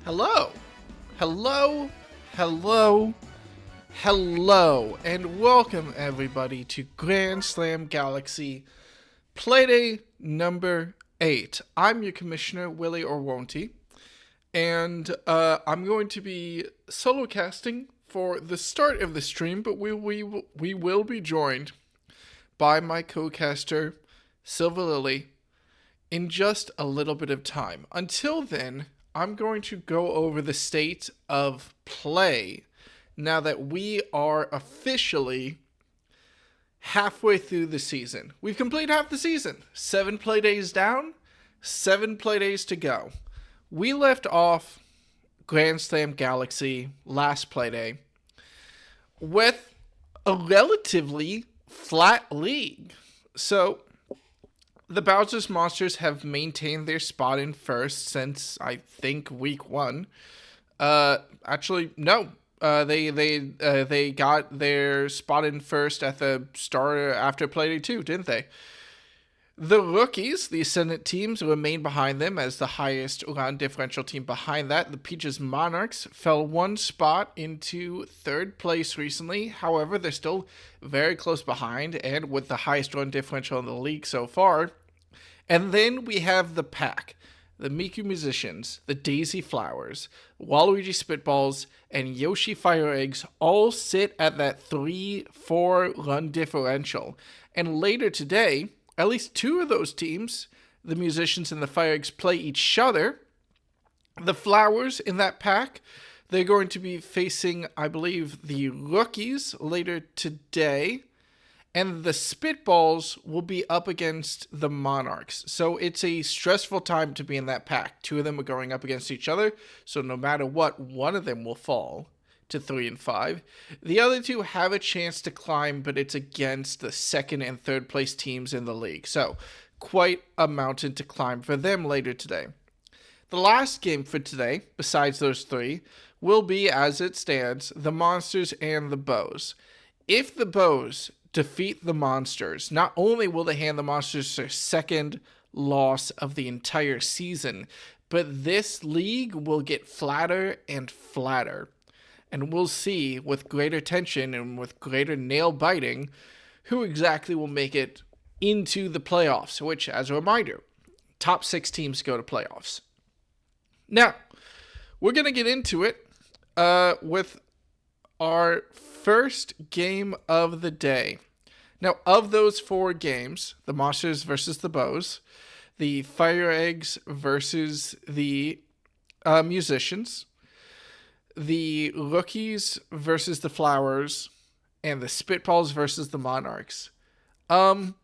Hello, hello, hello, hello, and welcome everybody to Grand Slam Galaxy Playday number 8. I'm your commissioner, Willie or Wonty, and I'm going to be solo casting for the start of the stream, but we will be joined by my co-caster, Silver Lily, in just a little bit of time. Until then, I'm going to go over the state of play now that we are officially halfway through the season. We've completed half the season. 7 play days down, 7 play days to go. We left off Grand Slam Galaxy last play day with a relatively flat league. So the Bowser's Monsters have maintained their spot in first since, I think, week 1. Actually, no. They got their spot in first at the start after Playday 2, didn't they? The rookies, the Ascendant teams, remain behind them as the highest round differential team behind that. The Peaches Monarchs fell 1 spot into 3rd place recently. However, they're still very close behind and with the highest run differential in the league so far. And then we have the pack. The Miku Musicians, the Daisy Flowers, Waluigi Spitballs, and Yoshi FireEggs all sit at that 3-4 run differential. And later today, at least 2 of those teams, the Musicians and the FireEggs, play each other. The Flowers in that pack, they're going to be facing, I believe, the Rookies later today. And the Spitballs will be up against the Monarchs. So it's a stressful time to be in that pack. 2 of them are going up against each other. So no matter what, one of them will fall to 3 and 5. The other 2 have a chance to climb, but it's against the 2nd and 3rd place teams in the league. So quite a mountain to climb for them later today. The last game for today, besides those 3, will be, as it stands, the Monsters and the Bows. If the Bows defeat the Monsters, not only will they hand the Monsters their 2nd loss of the entire season, but this league will get flatter and flatter. And we'll see, with greater tension and with greater nail biting, who exactly will make it into the playoffs, which, as a reminder, top 6 teams go to playoffs. Now, we're going to get into it with our first game of the day. Now, of those 4 games, the Monsters versus the Bows, the FireEggs versus the Musicians, the Rookies versus the Flowers, and the Spitballs versus the Monarchs. How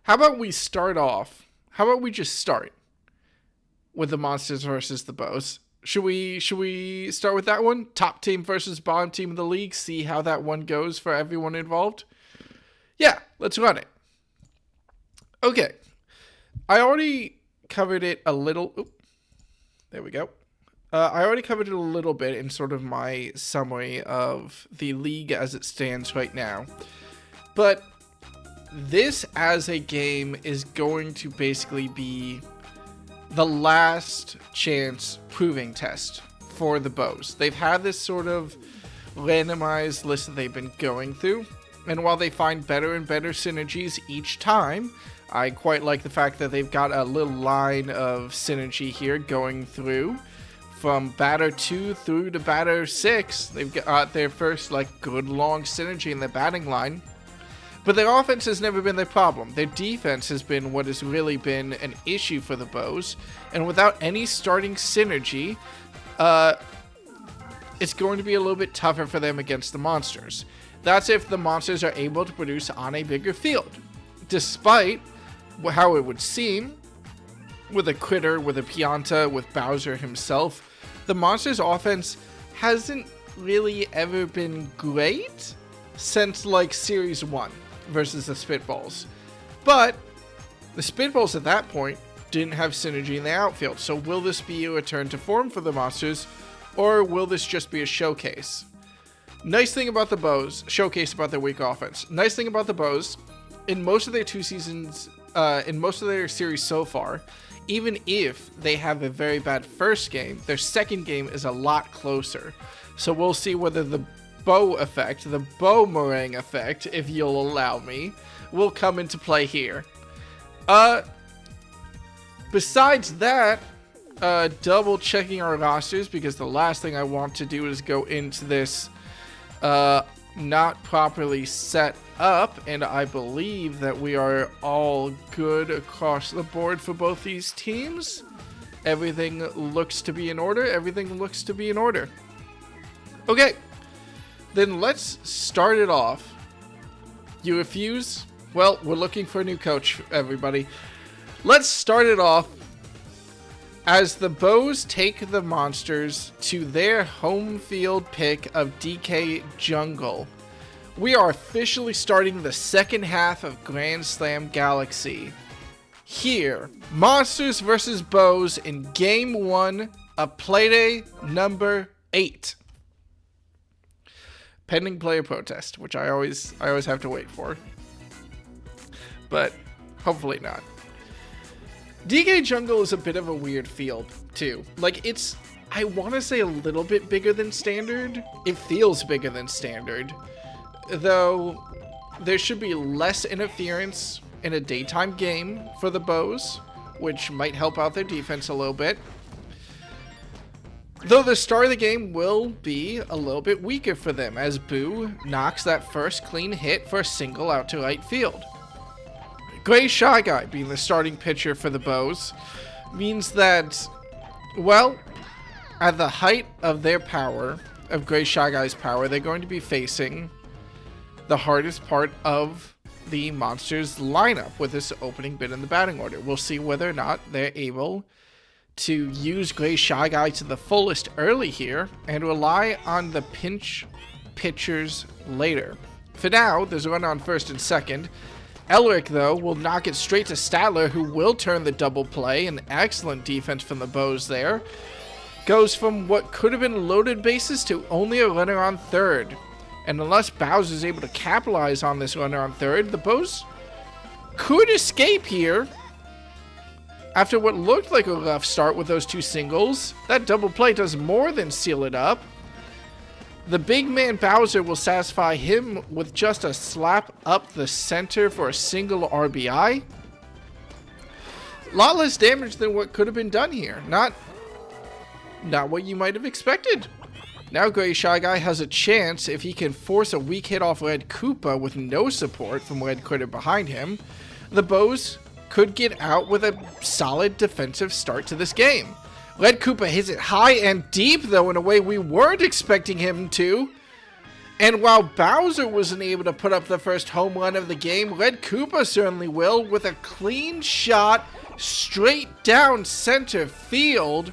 about we start off? How about we just start with the Monsters versus the Bows? Should we start with that one? Top team versus bottom team of the league. See how that one goes for everyone involved. Yeah, let's run it. Okay, I already covered it a little. There we go. I already covered it a little bit in sort of my summary of the league as it stands right now. But this as a game is going to basically be the last chance proving test for the Bows. They've had this sort of randomized list that they've been going through. And while they find better and better synergies each time, I quite like the fact that they've got a little line of synergy here going through. From batter 2 through to batter 6, they've got their first good long synergy in their batting line. But their offense has never been their problem. Their defense has been what has really been an issue for the Bows. And without any starting synergy, it's going to be a little bit tougher for them against the Monsters. That's if the Monsters are able to produce on a bigger field. Despite how it would seem, with a Critter, with a Pianta, with Bowser himself, the Monsters' offense hasn't really ever been great since Series 1 versus the Spitballs. But the Spitballs at that point didn't have synergy in the outfield. So will this be a return to form for the Monsters, or will this just be a showcase? Nice thing about the Bows, showcase about their weak offense. Nice thing about the Bows, in most of their 2 seasons, in most of their series so far, even if they have a very bad first game, their second game is a lot closer. So we'll see whether the bow effect, the boomerang effect, if you'll allow me, will come into play here. Besides that, double checking our rosters, because the last thing I want to do is go into this not properly set up, and I believe that we are all good across the board for both these teams. Everything looks to be in order. Everything looks to be in order. Okay, then let's start it off. You refuse? Well, we're looking for a new coach, everybody. Let's start it off as the Bows take the Monsters to their home field pick of DK Jungle. We are officially starting the second half of Grand Slam Galaxy. Here, Monsters versus Bows in Game 1 of Playday number 8. Pending player protest, which I always have to wait for. But hopefully not. DK Jungle is a bit of a weird field, too. Like, it's, I want to say, a little bit bigger than Standard. It feels bigger than Standard. Though, there should be less interference in a daytime game for the Bows, which might help out their defense a little bit. Though the start of the game will be a little bit weaker for them, as Boo knocks that first clean hit for a single out to right field. Gray Shy Guy being the starting pitcher for the Bows means that, well, at the height of their power, of Gray Shy Guy's power, they're going to be facing the hardest part of the Monsters lineup with this opening bid in the batting order. We'll see whether or not they're able to use Gray Shy Guy to the fullest early here and rely on the pinch pitchers later. For now, there's a run on first and second. Elric, though, will knock it straight to Statler, who will turn the double play. An excellent defense from the Bows there. Goes from what could have been loaded bases to only a runner on third. And unless Bowser is able to capitalize on this runner on third, the Bows could escape here. After what looked like a rough start with those two singles, that double play does more than seal it up. The big man Bowser will satisfy him with just a slap up the center for a single RBI. A lot less damage than what could have been done here. Not what you might have expected. Now Gray Shy Guy has a chance if he can force a weak hit off Red Koopa with no support from Red Critter behind him. The Bows could get out with a solid defensive start to this game. Red Koopa hits it high and deep, though, in a way we weren't expecting him to. And while Bowser wasn't able to put up the first home run of the game, Red Koopa certainly will, with a clean shot straight down center field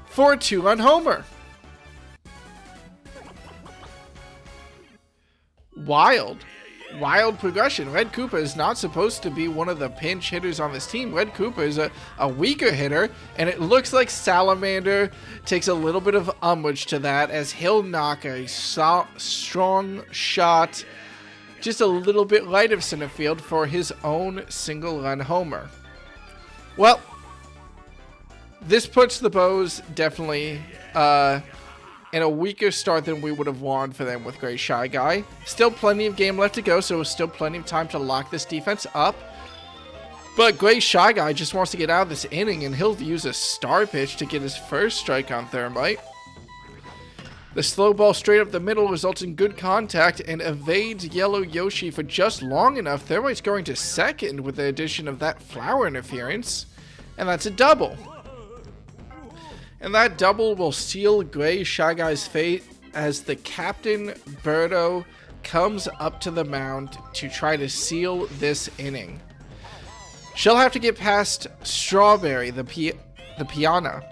for a 2-run homer. Wild progression. Red Koopa is not supposed to be one of the pinch hitters on this team. Red Koopa is a weaker hitter, and it looks like Salamander takes a little bit of umbrage to that as he'll knock a strong shot just a little bit right of center field for his own single-run homer. Well, this puts the Bows definitely in a weaker start than we would have wanted for them with Gray Shy Guy. Still plenty of game left to go, so still plenty of time to lock this defense up. But Gray Shy Guy just wants to get out of this inning, and he'll use a star pitch to get his first strike on Thermite. The slow ball straight up the middle results in good contact and evades Yellow Yoshi for just long enough. Thermite's going to second with the addition of that flower interference, and that's a double. And that double will seal Gray Shy Guy's fate as the Captain Birdo comes up to the mound to try to seal this inning. She'll have to get past Strawberry, the Pianta.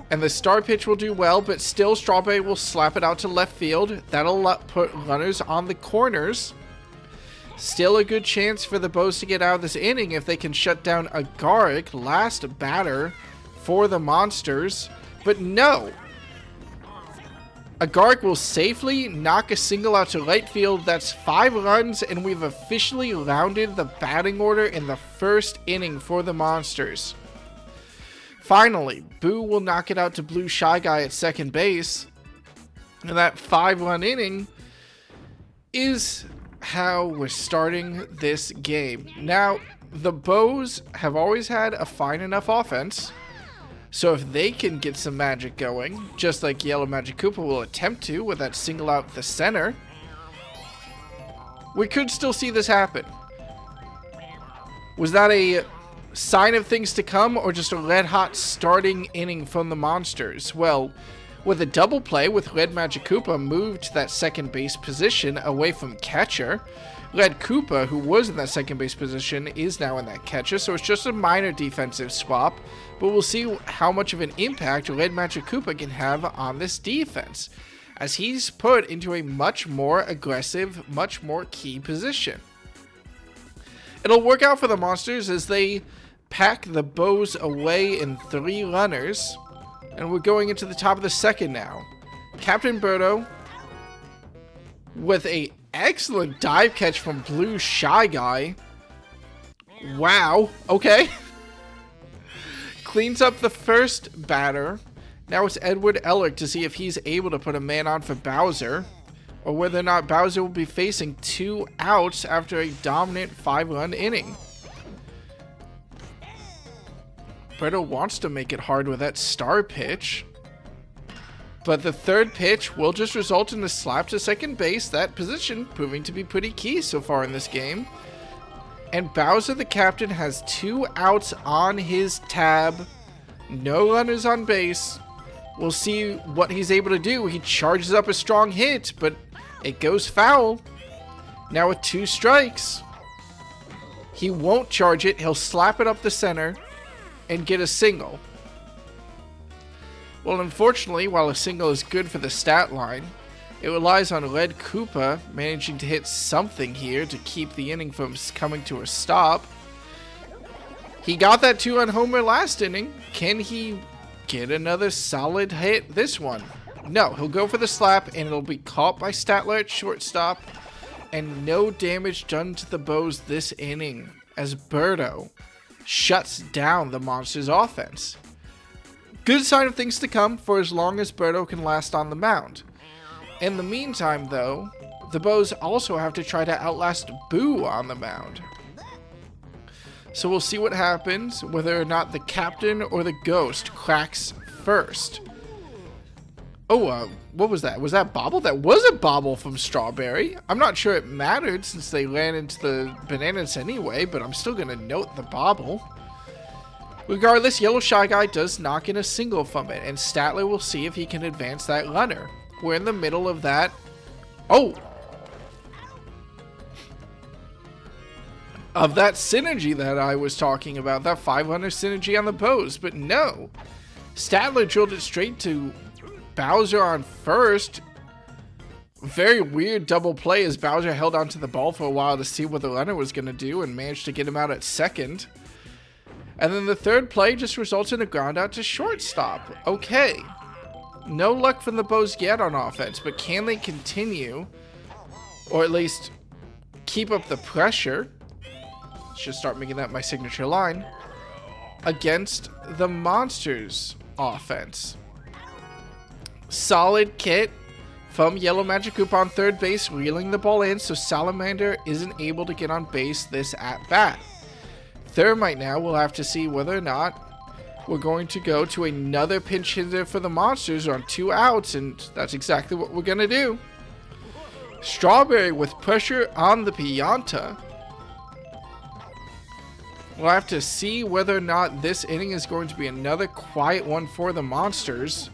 And the star pitch will do well, but still Strawberry will slap it out to left field. That'll put runners on the corners. Still a good chance for the Bows to get out of this inning if they can shut down Agaric, last batter for the Monsters. But no. A Garg will safely knock a single out to right field. That's 5 runs, and we've officially rounded the batting order in the first inning for the Monsters. Finally, Boo will knock it out to Blue Shy Guy at second base. And that 5-run inning is how we're starting this game. Now, the Bows have always had a fine enough offense. So if they can get some magic going, just like Yellow Magic Koopa will attempt to with that single out the center, we could still see this happen. Was that a sign of things to come, or just a red-hot starting inning from the Monsters? Well, with a double play with Red Magic Koopa moved to that second base position away from catcher, Red Koopa, who was in that second base position, is now in that catcher, so it's just a minor defensive swap, but we'll see how much of an impact Red Magic Koopa can have on this defense, as he's put into a much more aggressive, much more key position. It'll work out for the Monsters as they pack the Bows away in 3 runners, and we're going into the top of the second now. Captain Birdo with a excellent dive catch from Blue Shy Guy. Wow, okay. Cleans up the first batter. Now it's Edward Elric to see if he's able to put a man on for Bowser, or whether or not Bowser will be facing 2 outs after a dominant 5-run inning. Birdo wants to make it hard with that star pitch, but the third pitch will just result in a slap to second base, that position proving to be pretty key so far in this game. And Bowser the captain has 2 outs on his tab, no runners on base. We'll see what he's able to do. He charges up a strong hit, but it goes foul. Now with 2 strikes, he won't charge it. He'll slap it up the center and get a single. Well, unfortunately, while a single is good for the stat line, it relies on Red Koopa managing to hit something here to keep the inning from coming to a stop. He got that 2-run homer last inning. Can he get another solid hit this one? No, he'll go for the slap, and it'll be caught by Statler at shortstop, and no damage done to the Bows this inning as Birdo shuts down the Monsters' offense. Good sign of things to come for as long as Birdo can last on the mound. In the meantime, though, the Bows also have to try to outlast Boo on the mound. So we'll see what happens, whether or not the captain or the ghost cracks first. Oh, what was that? Was that Bobble? That was a Bobble from Strawberry. I'm not sure it mattered since they ran into the bananas anyway, but I'm still going to note the Bobble. Regardless, Yellow Shy Guy does knock in a single from it, and Statler will see if he can advance that runner. We're in the middle of that. Oh! Of that synergy that I was talking about, that 500 synergy on the Bows, but no. Statler drilled it straight to Bowser on first. Very weird double play as Bowser held onto the ball for a while to see what the runner was going to do and managed to get him out at second. And then the third play just results in a ground out to shortstop. Okay. No luck from the Bows yet on offense, but can they continue, or at least keep up the pressure? Should start making that my signature line against the Monsters offense. Solid kit from Yellow Magic Koopa on third base, reeling the ball in so Salamander isn't able to get on base this at-bat. Thermite now will have to see whether or not we're going to go to another pinch hitter for the Monsters on 2 outs, and that's exactly what we're going to do. Strawberry with pressure on the Pianta. We'll have to see whether or not this inning is going to be another quiet one for the Monsters.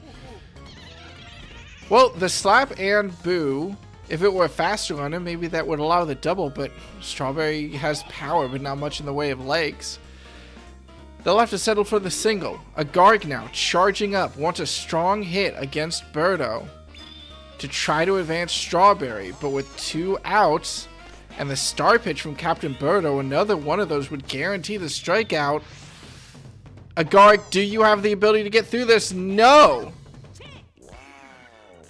Well, the slap and Boo, if it were a faster runner, maybe that would allow the double, but Strawberry has power, but not much in the way of legs. They'll have to settle for the single. A Garg now, charging up, wants a strong hit against Birdo to try to advance Strawberry, but with 2 outs, and the star pitch from Captain Birdo, another one of those would guarantee the strikeout. A Garg, do you have the ability to get through this? No!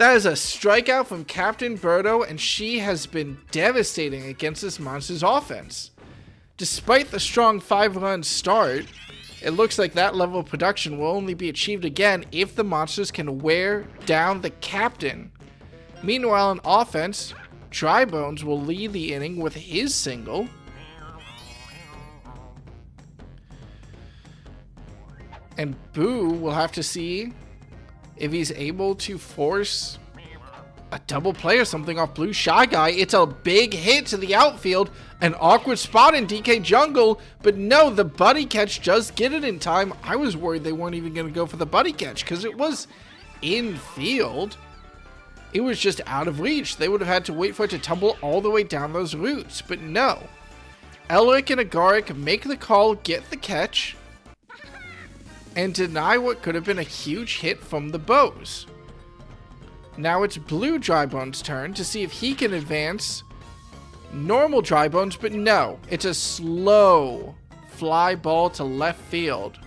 That is a strikeout from Captain Birdo, and she has been devastating against this Monsters offense. Despite the strong 5-run start, it looks like that level of production will only be achieved again if the Monsters can wear down the Captain. Meanwhile, on offense, Dry Bones will lead the inning with his single. And Boo will have to see if he's able to force a double play or something off Blue Shy Guy. It's a big hit to the outfield. An awkward spot in DK Jungle. But no, the buddy catch does get it in time. I was worried they weren't even going to go for the buddy catch because it was in field. It was just out of reach. They would have had to wait for it to tumble all the way down those roots. But no. Elric and Agaric make the call, get the catch, and deny what could have been a huge hit from the Bows. Now it's Blue Dry Bones' turn to see if he can advance normal Dry Bones, but no. It's a slow fly ball to left field.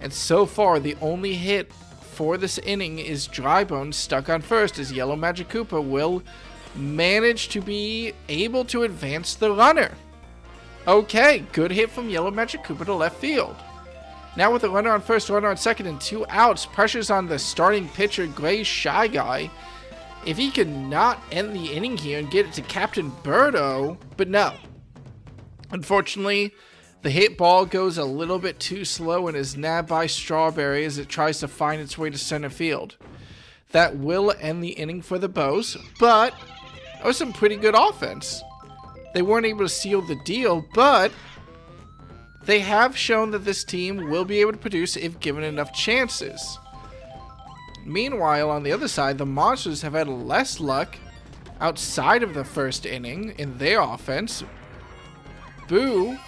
And so far, the only hit for this inning is Dry Bones stuck on first, as Yellow Magic Koopa will manage to be able to advance the runner. Okay, good hit from Yellow Magic Koopa to left field. Now with a runner on first, runner on second, and 2 outs, pressure's on the starting pitcher, Gray Shy Guy. If he could not end the inning here and get it to Captain Birdo, but no. Unfortunately, the hit ball goes a little bit too slow and is nabbed by Strawberry as it tries to find its way to center field. That will end the inning for the Bows, but that was some pretty good offense. They weren't able to seal the deal, but they have shown that this team will be able to produce if given enough chances. Meanwhile, on the other side, the Monsters have had less luck outside of the first inning in their offense. Boo,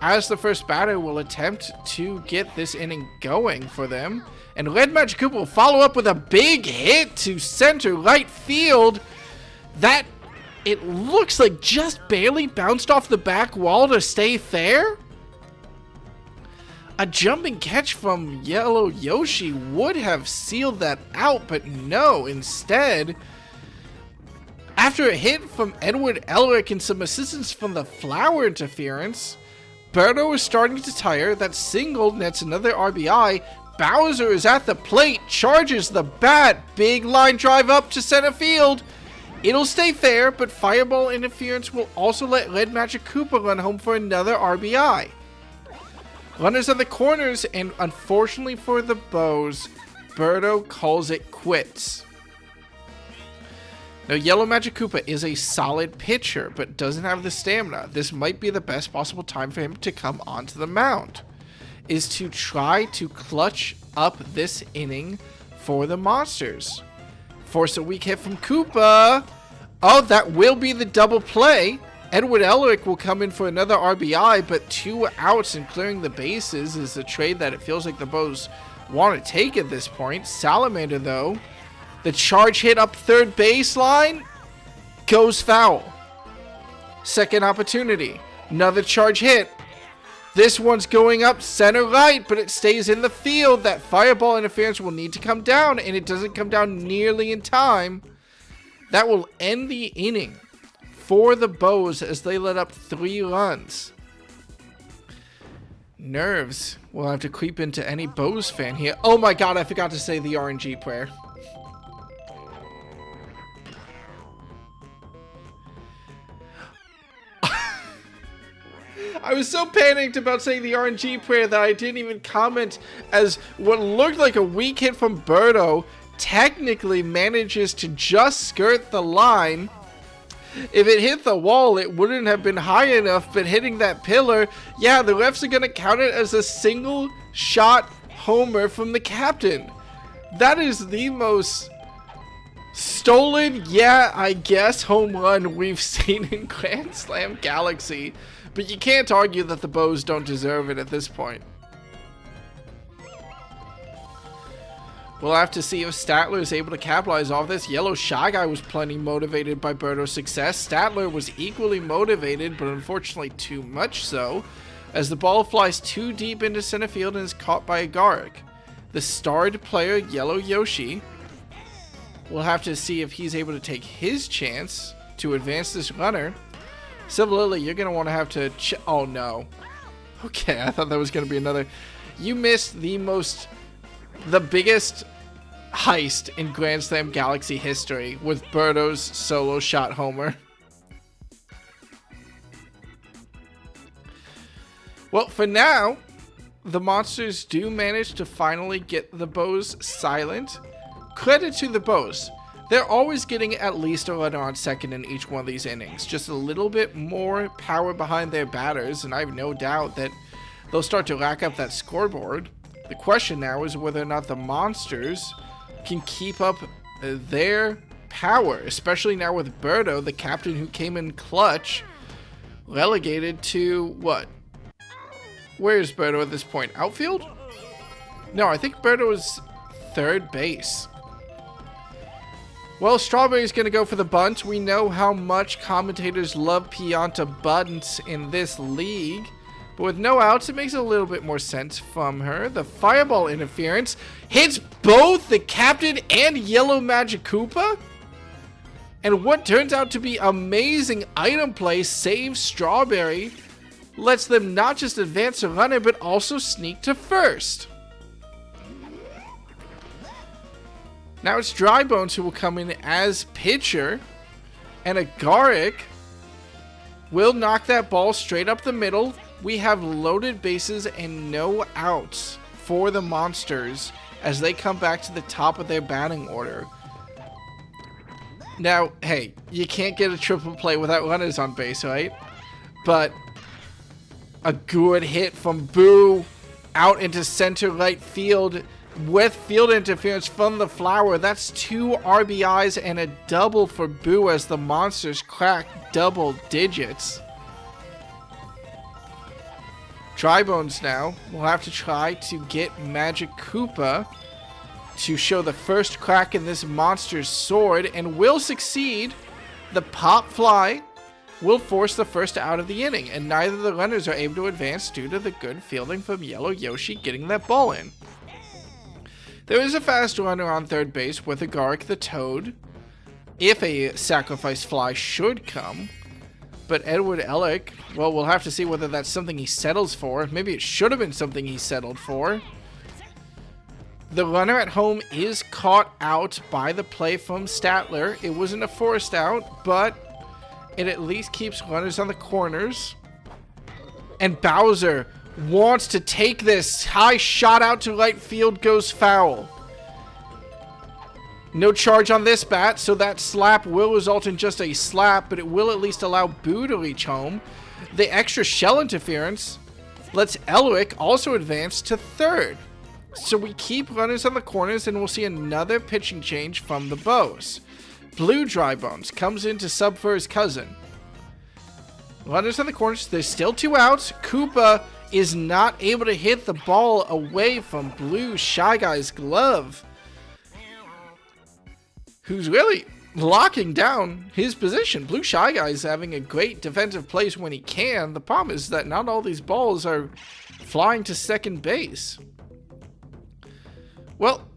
as the first batter, will attempt to get this inning going for them. And Red Magic Koopa will follow up with a big hit to center right field. That, it looks like, just barely bounced off the back wall to stay fair. A jumping catch from Yellow Yoshi would have sealed that out, but no, instead, after a hit from Edward Elric and some assistance from the Flower interference, Birdo is starting to tire. That single nets another RBI. Bowser is at the plate, charges the bat, big line drive up to center field. It'll stay fair, but Fireball interference will also let Red Magic Koopa run home for another RBI. Runners at the corners, and unfortunately for the Bows, Birdo calls it quits. Now, Yellow Magic Koopa is a solid pitcher, but doesn't have the stamina. This might be the best possible time for him to come onto the mound, is to try to clutch up this inning for the Monsters. Force a weak hit from Koopa. Oh, that will be the double play. Edward Elric will come in for another RBI, but 2 outs and clearing the bases is a trade that it feels like the Bows want to take at this point. Salamander, though, the charge hit up third baseline goes foul. Second opportunity, another charge hit. This one's going up center right, but it stays in the field. That Fireball interference will need to come down, and it doesn't come down nearly in time. That will end the inning for the Bows as they let up 3 runs. Nerves will have to creep into any Bows fan here. Oh my god, I forgot to say the RNG prayer. I was so panicked about saying the RNG prayer that I didn't even comment, as what looked like a weak hit from Birdo technically manages to just skirt the line. If it hit the wall, it wouldn't have been high enough, but hitting that pillar, yeah, the refs are going to count it as a single shot homer from the captain. That is the most stolen, yeah, I guess, home run we've seen in Grand Slam Galaxy. But you can't argue that the Bows don't deserve it at this point. We'll have to see if Statler is able to capitalize off this. Yellow Shy Guy was plenty motivated by Birdo's success. Statler was equally motivated, but unfortunately too much so, as the ball flies too deep into center field and is caught by Agaric. The starred player, Yellow Yoshi, We'll have to see if he's able to take his chance to advance this runner. Silver Lily, you're going to want to have to... oh, no. Okay, I thought that was going to be another... You missed the biggest heist in Grand Slam Galaxy history with Birdo's solo shot homer. Well, for now, the monsters do manage to finally get the bows silent. Credit to the bows. They're always getting at least a runner on second in each one of these innings. Just a little bit more power behind their batters, and I have no doubt that they'll start to rack up that scoreboard. The question now is whether or not the monsters can keep up their power, especially now with Birdo, the captain who came in clutch, relegated to what? Where is Birdo at this point? Outfield? No, I think Birdo is third base. Well, Strawberry's going to go for the bunt. We know how much commentators love Pianta bunts in this league. But with no outs, it makes a little bit more sense from her. The fireball interference hits both the captain and Yellow Magic Koopa. And what turns out to be amazing item play saves Strawberry. Lets them not just advance a runner, but also sneak to first. Now it's Dry Bones who will come in as pitcher. And Agaric will knock that ball straight up the middle. We have loaded bases and no outs for the monsters as they come back to the top of their batting order. Now, hey, you can't get a triple play without runners on base, right? But a good hit from Boo out into center right field with field interference from the Flower. That's 2 RBIs and a double for Boo as the monsters crack double digits. Dry Bones now will have to try to get Magic Koopa to show the first crack in this monster's sword and will succeed. The pop fly will force the first out of the inning, and neither of the runners are able to advance due to the good fielding from Yellow Yoshi getting that ball in. There is a fast runner on third base with Agaric the Toad, if a sacrifice fly should come. But Edward Ellick, well, we'll have to see whether that's something he settles for. Maybe it should have been something he settled for. The runner at home is caught out by the play from Statler. It wasn't a forced out, but it at least keeps runners on the corners. And Bowser wants to take this. High shot out to right field goes foul. No charge on this bat, so that slap will result in just a slap, but it will at least allow Boo to reach home. The extra shell interference lets Elwick also advance to third. So we keep runners on the corners, and we'll see another pitching change from the Bows. Blue Dry Bones comes in to sub for his cousin. Runners on the corners, there's still 2 outs. Koopa is not able to hit the ball away from Blue Shy Guy's glove, who's really locking down his position. Blue Shy Guy is having a great defensive place when he can. The problem is that not all these balls are flying to second base. Well,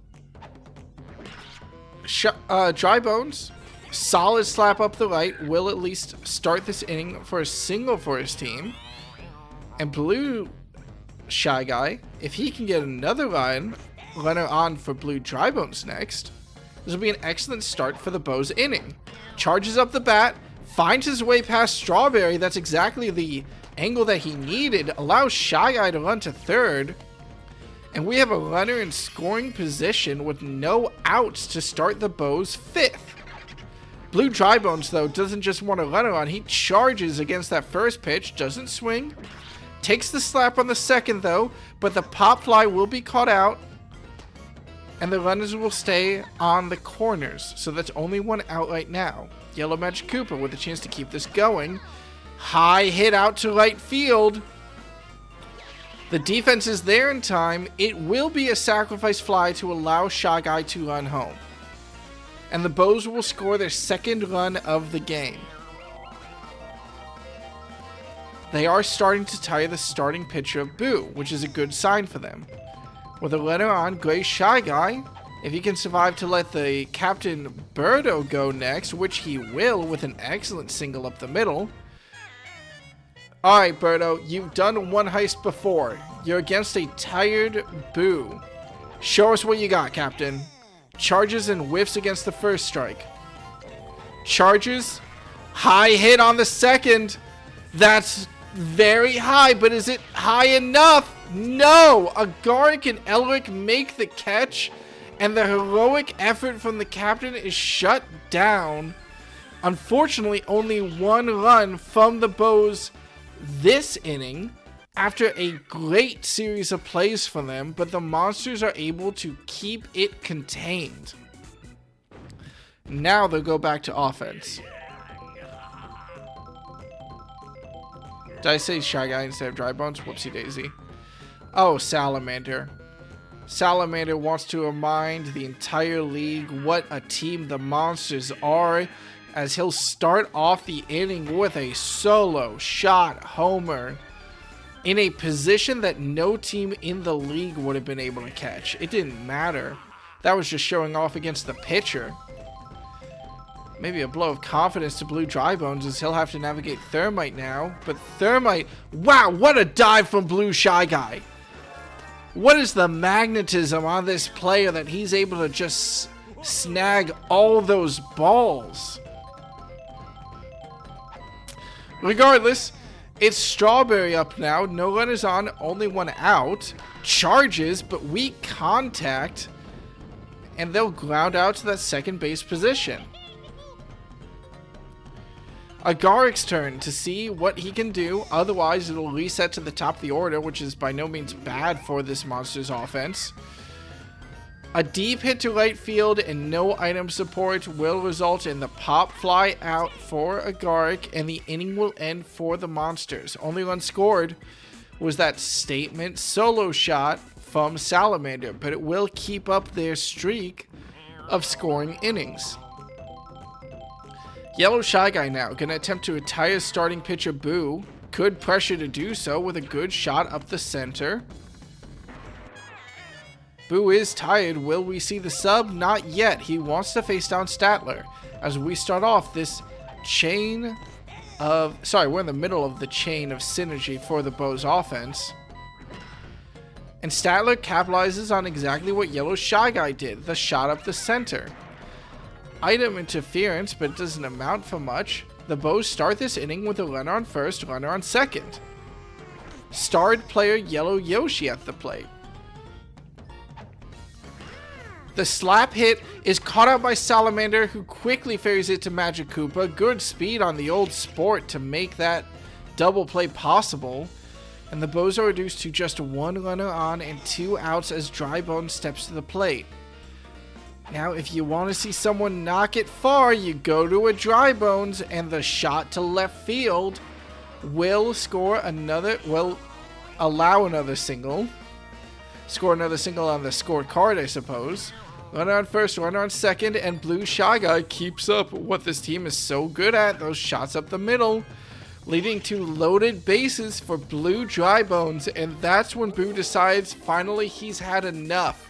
Dry Bones, solid slap up the right, will at least start this inning for a single for his team. And Blue Shy Guy, if he can get another runner on for Blue Dry Bones next, this will be an excellent start for the Bows inning. Charges up the bat, finds his way past Strawberry. That's exactly the angle that he needed. Allows Shy Guy to run to third. And we have a runner in scoring position with no outs to start the Bows 5th. Blue Dry Bones, though, doesn't just want a runner on. He charges against that first pitch, doesn't swing. Takes the slap on the second, though, but the pop fly will be caught out. And the runners will stay on the corners. So that's only 1 out right now. Yellow Magic Koopa with a chance to keep this going. High hit out to right field. The defense is there in time. It will be a sacrifice fly to allow Shy Guy to run home. And the Bows will score their 2nd run of the game. They are starting to tire the starting pitcher of Boo, which is a good sign for them. With a runner on, Gray Shy Guy, If he can survive to let the Captain Birdo go next, which he will with an excellent single up the middle. Alright, Birdo, you've done one heist before. You're against a tired Boo. Show us what you got, Captain. Charges and whiffs against the first strike. Charges. High hit on the second. That's very high, but is it high enough? No! Agaric and Elric make the catch, and the heroic effort from the captain is shut down. Unfortunately, only one run from the Bows this inning after a great series of plays for them, but the Monsters are able to keep it contained. Now they'll go back to offense. Did I say Shy Guy instead of Dry Bones? Whoopsie daisy. Oh, Salamander. Salamander wants to remind the entire league what a team the Monsters are, as he'll start off the inning with a solo shot homer in a position that no team in the league would have been able to catch. It didn't matter. That was just showing off against the pitcher. Maybe a blow of confidence to Blue Drybones, as he'll have to navigate Thermite now. But Thermite, wow, what a dive from Blue Shy Guy. What is the magnetism on this player that he's able to just snag all those balls? Regardless, it's Strawberry up now. No runners on, only one out. Charges, but weak contact. And they'll ground out to that second base position. Agaric's turn to see what he can do. Otherwise, it'll reset to the top of the order, which is by no means bad for this Monsters offense. A deep hit to right field and no item support will result in the pop fly out for Agaric, and the inning will end for the Monsters. Only run scored was that statement solo shot from Salamander, but it will keep up their streak of scoring innings. Yellow Shy Guy now going to attempt to retire starting pitcher Boo. Good pressure to do so with a good shot up the center. Boo is tired. Will we see the sub? Not yet. He wants to face down Statler as we start off this chain of... Sorry, we're in the middle of the chain of synergy for the Bows offense. And Statler capitalizes on exactly what Yellow Shy Guy did. The shot up the center. Item interference, but it doesn't amount for much. The Bows start this inning with a runner on first, runner on second. Starred player Yellow Yoshi at the plate. The slap hit is caught out by Salamander, who quickly ferries it to Magic Koopa. Good speed on the old sport to make that double play possible. And the Bows are reduced to just one runner on and 2 outs as Drybone steps to the plate. Now, if you want to see someone knock it far, you go to a Drybones, and the shot to left field will allow another single. Score another single on the scorecard, I suppose. Runner on first, runner on second, and Blue Shy Guy keeps up what this team is so good at, those shots up the middle, leading to loaded bases for Blue Drybones, and that's when Boo decides finally he's had enough.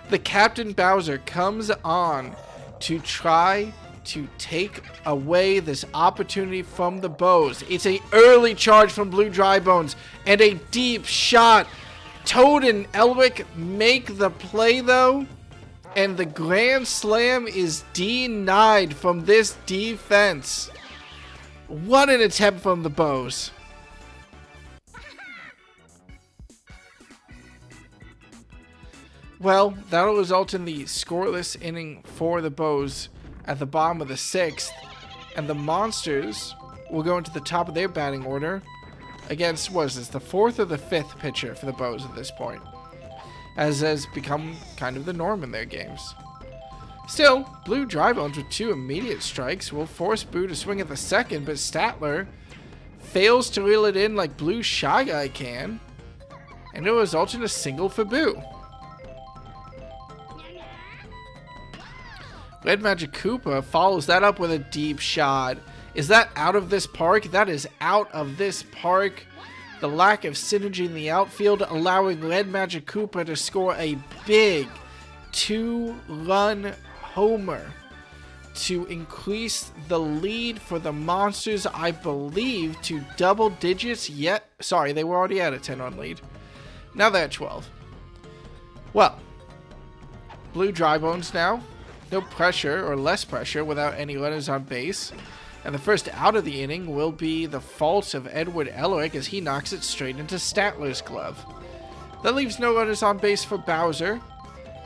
The Captain Bowser comes on to try to take away this opportunity from the Bows. It's an early charge from Blue Drybones and a deep shot. Toad and Elric make the play though, and the Grand Slam is denied from this defense. What an attempt from the Bows. Well, that'll result in the scoreless inning for the Bows at the bottom of the 6th, and the Monsters will go into the top of their batting order against, what is this, the 4th or the 5th pitcher for the Bows at this point, as has become kind of the norm in their games. Still, Blue Drybones with 2 immediate strikes will force Boo to swing at the second, but Statler fails to reel it in like Blue Shy Guy can, and it'll result in a single for Boo. Red Magic Koopa follows that up with a deep shot. Is that out of this park? That is out of this park. The lack of synergy in the outfield allowing Red Magic Koopa to score a big, 2-run homer to increase the lead for the Monsters, I believe, to double digits. Sorry, they were already at a 10-run lead. Now they're at 12. Well, Blue Dry Bones now. No pressure, or less pressure, without any runners on base. And the first out of the inning will be the fault of Edward Elric as he knocks it straight into Statler's glove. That leaves no runners on base for Bowser.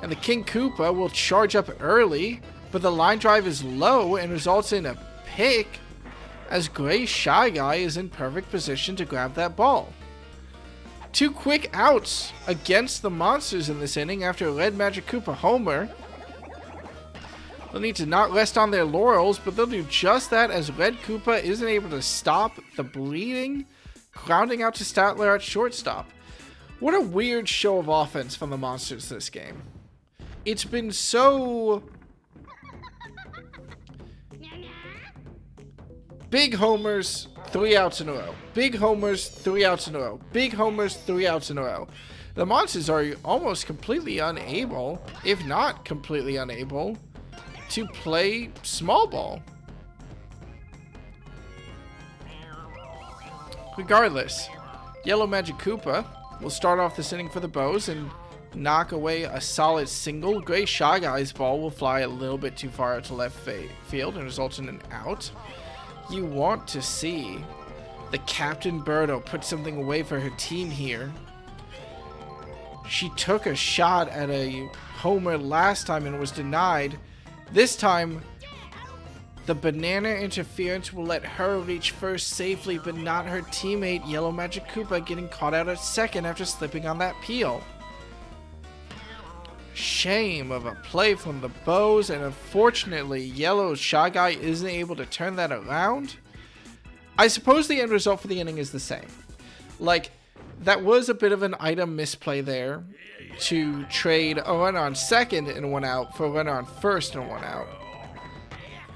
And the King Koopa will charge up early, but the line drive is low and results in a pick as Gray Shy Guy is in perfect position to grab that ball. 2 quick outs against the Monsters in this inning after a Red Magic Koopa homer. They'll need to not rest on their laurels, but they'll do just that as Red Koopa isn't able to stop the bleeding, grounding out to Statler at shortstop. What a weird show of offense from the Monsters this game. It's been so... big homers, 3 outs in a row. Big homers, 3 outs in a row. Big homers, 3 outs in a row. The Monsters are almost completely unable, if not completely unable, to play small ball. Regardless, Yellow Magic Koopa will start off this inning for the Bows and knock away a solid single. Gray Shy Guy's ball will fly a little bit too far out to left field and result in an out. You want to see the Captain Birdo put something away for her team here. She took a shot at a homer last time and was denied. This time, the banana interference will let her reach first safely, but not her teammate Yellow Magic Koopa getting caught out at second after slipping on that peel. Shame of a play from the Bows, and unfortunately, Yellow's Shy Guy isn't able to turn that around. I suppose the end result for the inning is the same. Like, that was a bit of an item misplay there to trade a runner on second and 1 out for a runner on first and 1 out.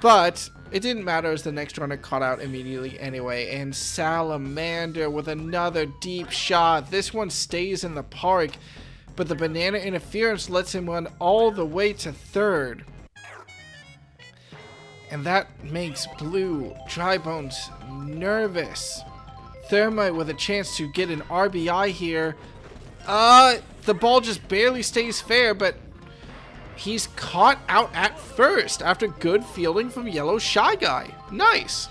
But it didn't matter as the next runner caught out immediately anyway, and Salamander with another deep shot. This one stays in the park, but the banana interference lets him run all the way to third. And that makes Blue Dry Bones nervous. Thermite with a chance to get an RBI here. The ball just barely stays fair, but he's caught out at first after good fielding from Yellow Shy Guy. Nice.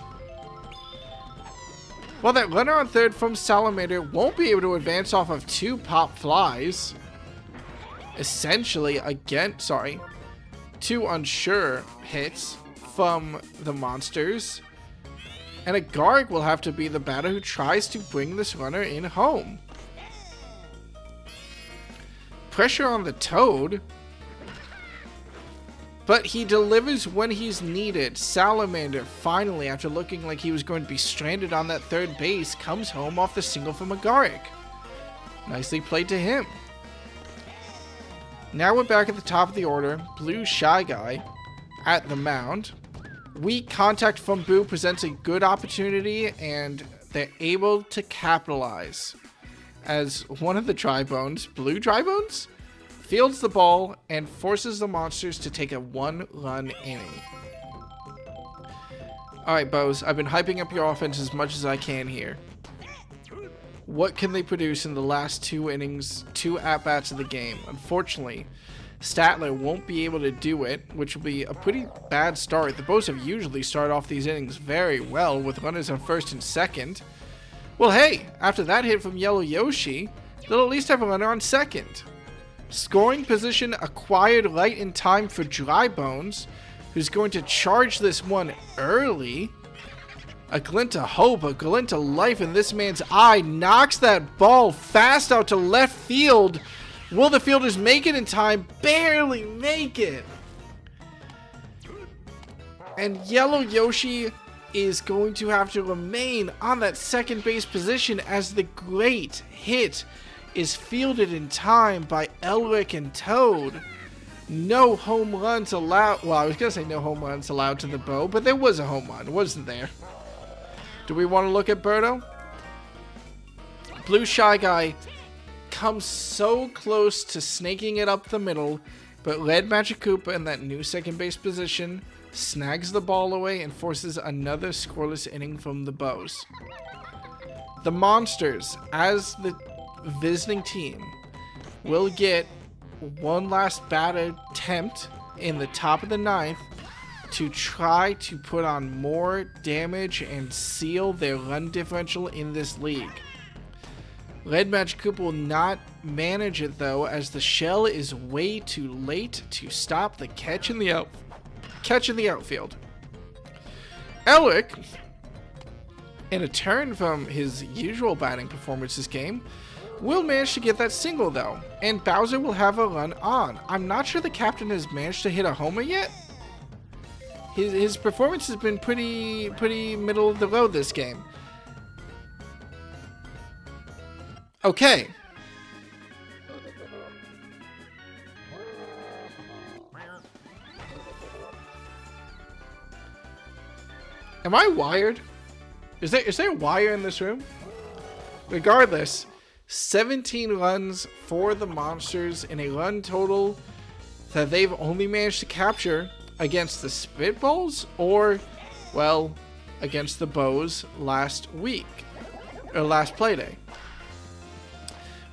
Well, that runner on third from Salamander won't be able to advance off of 2 pop flies. Essentially, 2 unsure hits from the Monsters. And a Garg will have to be the batter who tries to bring this runner in home. Pressure on the Toad. But he delivers when he's needed. Salamander, finally, after looking like he was going to be stranded on that third base, comes home off the single from Agaric. Nicely played to him. Now we're back at the top of the order. Blue Shy Guy at the mound. Weak contact from Boo presents a good opportunity, and they're able to capitalize. As one of the Dry Bones, Blue Dry Bones, fields the ball and forces the Monsters to take a 1-run inning. Alright, Bows, I've been hyping up your offense as much as I can here. What can they produce in the last 2 innings, 2 at-bats of the game? Unfortunately, Statler won't be able to do it, which will be a pretty bad start. The Bows have usually started off these innings very well with runners on first and second. Well, hey, after that hit from Yellow Yoshi, they'll at least have a runner on second. Scoring position acquired right in time for Dry Bones, who's going to charge this one early. A glint of hope, a glint of life in this man's eye, knocks that ball fast out to left field. Will the fielders make it in time? Barely make it. And Yellow Yoshi is going to have to remain on that second base position as the great hit is fielded in time by Elric and Toad. No home runs allowed. Well, I was going to say no home runs allowed to the Bow, but there was a home run, wasn't there? Do we want to look at Birdo? Blue Shy Guy comes so close to snaking it up the middle, but Red Magic Koopa in that new second base position snags the ball away and forces another scoreless inning from the Bows. The Monsters, as the visiting team, will get one last bat attempt in the top of the ninth to try to put on more damage and seal their run differential in this league. Red Magic Koopa will not manage it though, as the shell is way too late to stop the catch in the outfield. Alec, in a turn from his usual batting performance this game, will manage to get that single though, and Bowser will have a run on. I'm not sure the captain has managed to hit a homer yet. His performance has been pretty middle of the road this game. Okay. Am I wired? Is there a wire in this room? Regardless, 17 runs for the Monsters in a run total that they've only managed to capture against the Spitballs or, well, against the Bows last week, or last Playday.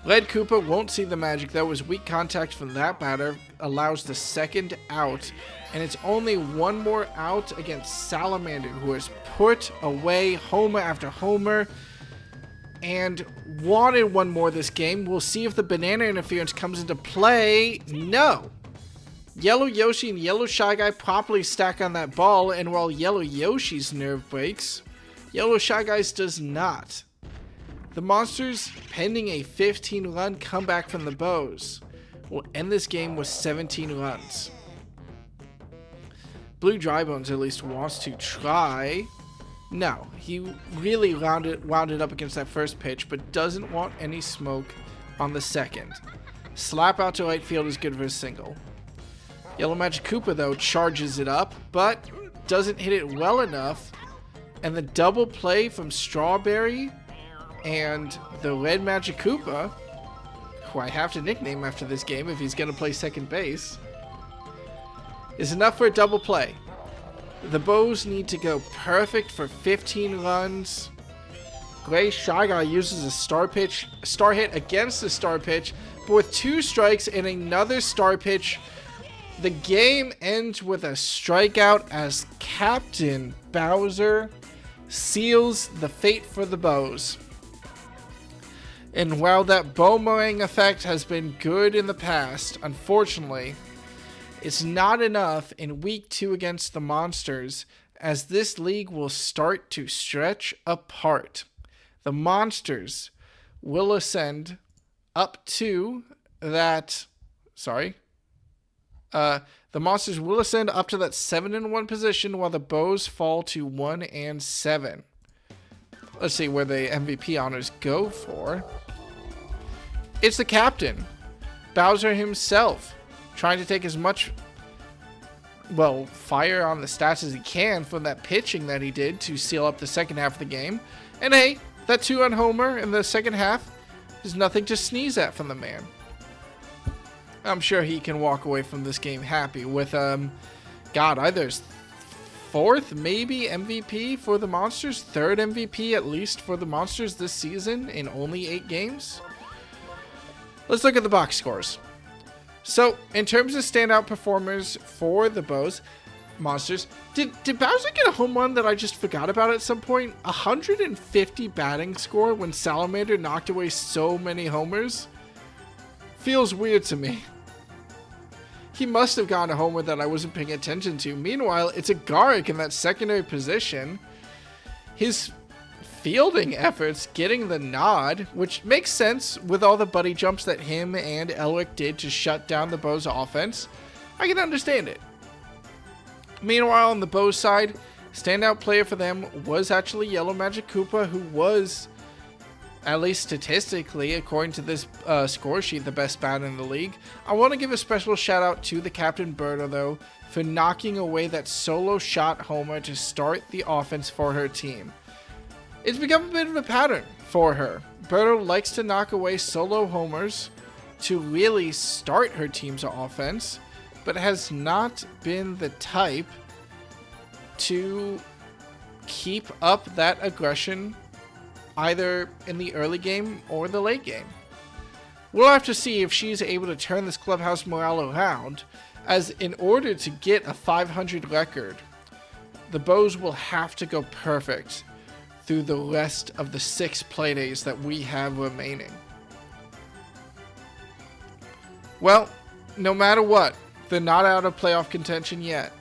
Red Koopa won't see the magic though, as weak contact from that batter allows the second out, and it's only one more out against Salamander, who has put away homer after homer and wanted one more this game. We'll see if the banana interference comes into play. No. Yellow Yoshi and Yellow Shy Guy properly stack on that ball, and while Yellow Yoshi's nerve breaks, Yellow Shy Guy's does not. The Monsters, pending a 15-run comeback from the Bows, will end this game with 17 runs. Blue Drybones at least wants to try. No, he really wound it up against that first pitch, but doesn't want any smoke on the second. Slap out to right field is good for a single. Yellow Magic Koopa, though, charges it up, but doesn't hit it well enough. And the double play from Strawberry and the Red Magic Koopa, who I have to nickname after this game if he's going to play second base, is enough for a double play. The Bows need to go perfect for 15 runs. Gray Shy Guy uses a star hit against the star pitch, but with 2 strikes and another star pitch, the game ends with a strikeout as Captain Bowser seals the fate for the Bows. And while that boomerang effect has been good in the past, unfortunately, it's not enough in week 2 against the Monsters, as this league will start to stretch apart. The Monsters will ascend up to that, the Monsters will ascend up to that 7-1 position, while the Bows fall to 1-7. Let's see where the MVP honors go for. It's the captain, Bowser himself, trying to take as much, well, fire on the stats as he can from that pitching that he did to seal up the second half of the game. And hey, that 2-run homer in the second half is nothing to sneeze at from the man. I'm sure he can walk away from this game happy with, either his 4th, maybe, MVP for the Monsters, 3rd MVP at least for the Monsters this season in only 8 games. Let's look at the box scores. So, in terms of standout performers for the Monsters, did Bowser get a home run that I just forgot about at some point? 150 batting score when Salamander knocked away so many homers? Feels weird to me. He must have gotten a homer that I wasn't paying attention to. Meanwhile, it's a Garrick in that secondary position. His fielding efforts getting the nod, which makes sense with all the buddy jumps that him and Elric did to shut down the Bows offense. I can understand it. Meanwhile, on the Bows side, standout player for them was actually Yellow Magic Koopa, who was, at least statistically, according to this score sheet, the best batter in the league. I want to give a special shout out to the Captain Berta, though, for knocking away that solo shot homer to start the offense for her team. It's become a bit of a pattern for her. Berto likes to knock away solo homers to really start her team's offense, but has not been the type to keep up that aggression either in the early game or the late game. We'll have to see if she's able to turn this clubhouse morale around, as in order to get a 500 record, the Bows will have to go perfect through the rest of the 6 playdays that we have remaining. Well, no matter what, they're not out of playoff contention yet.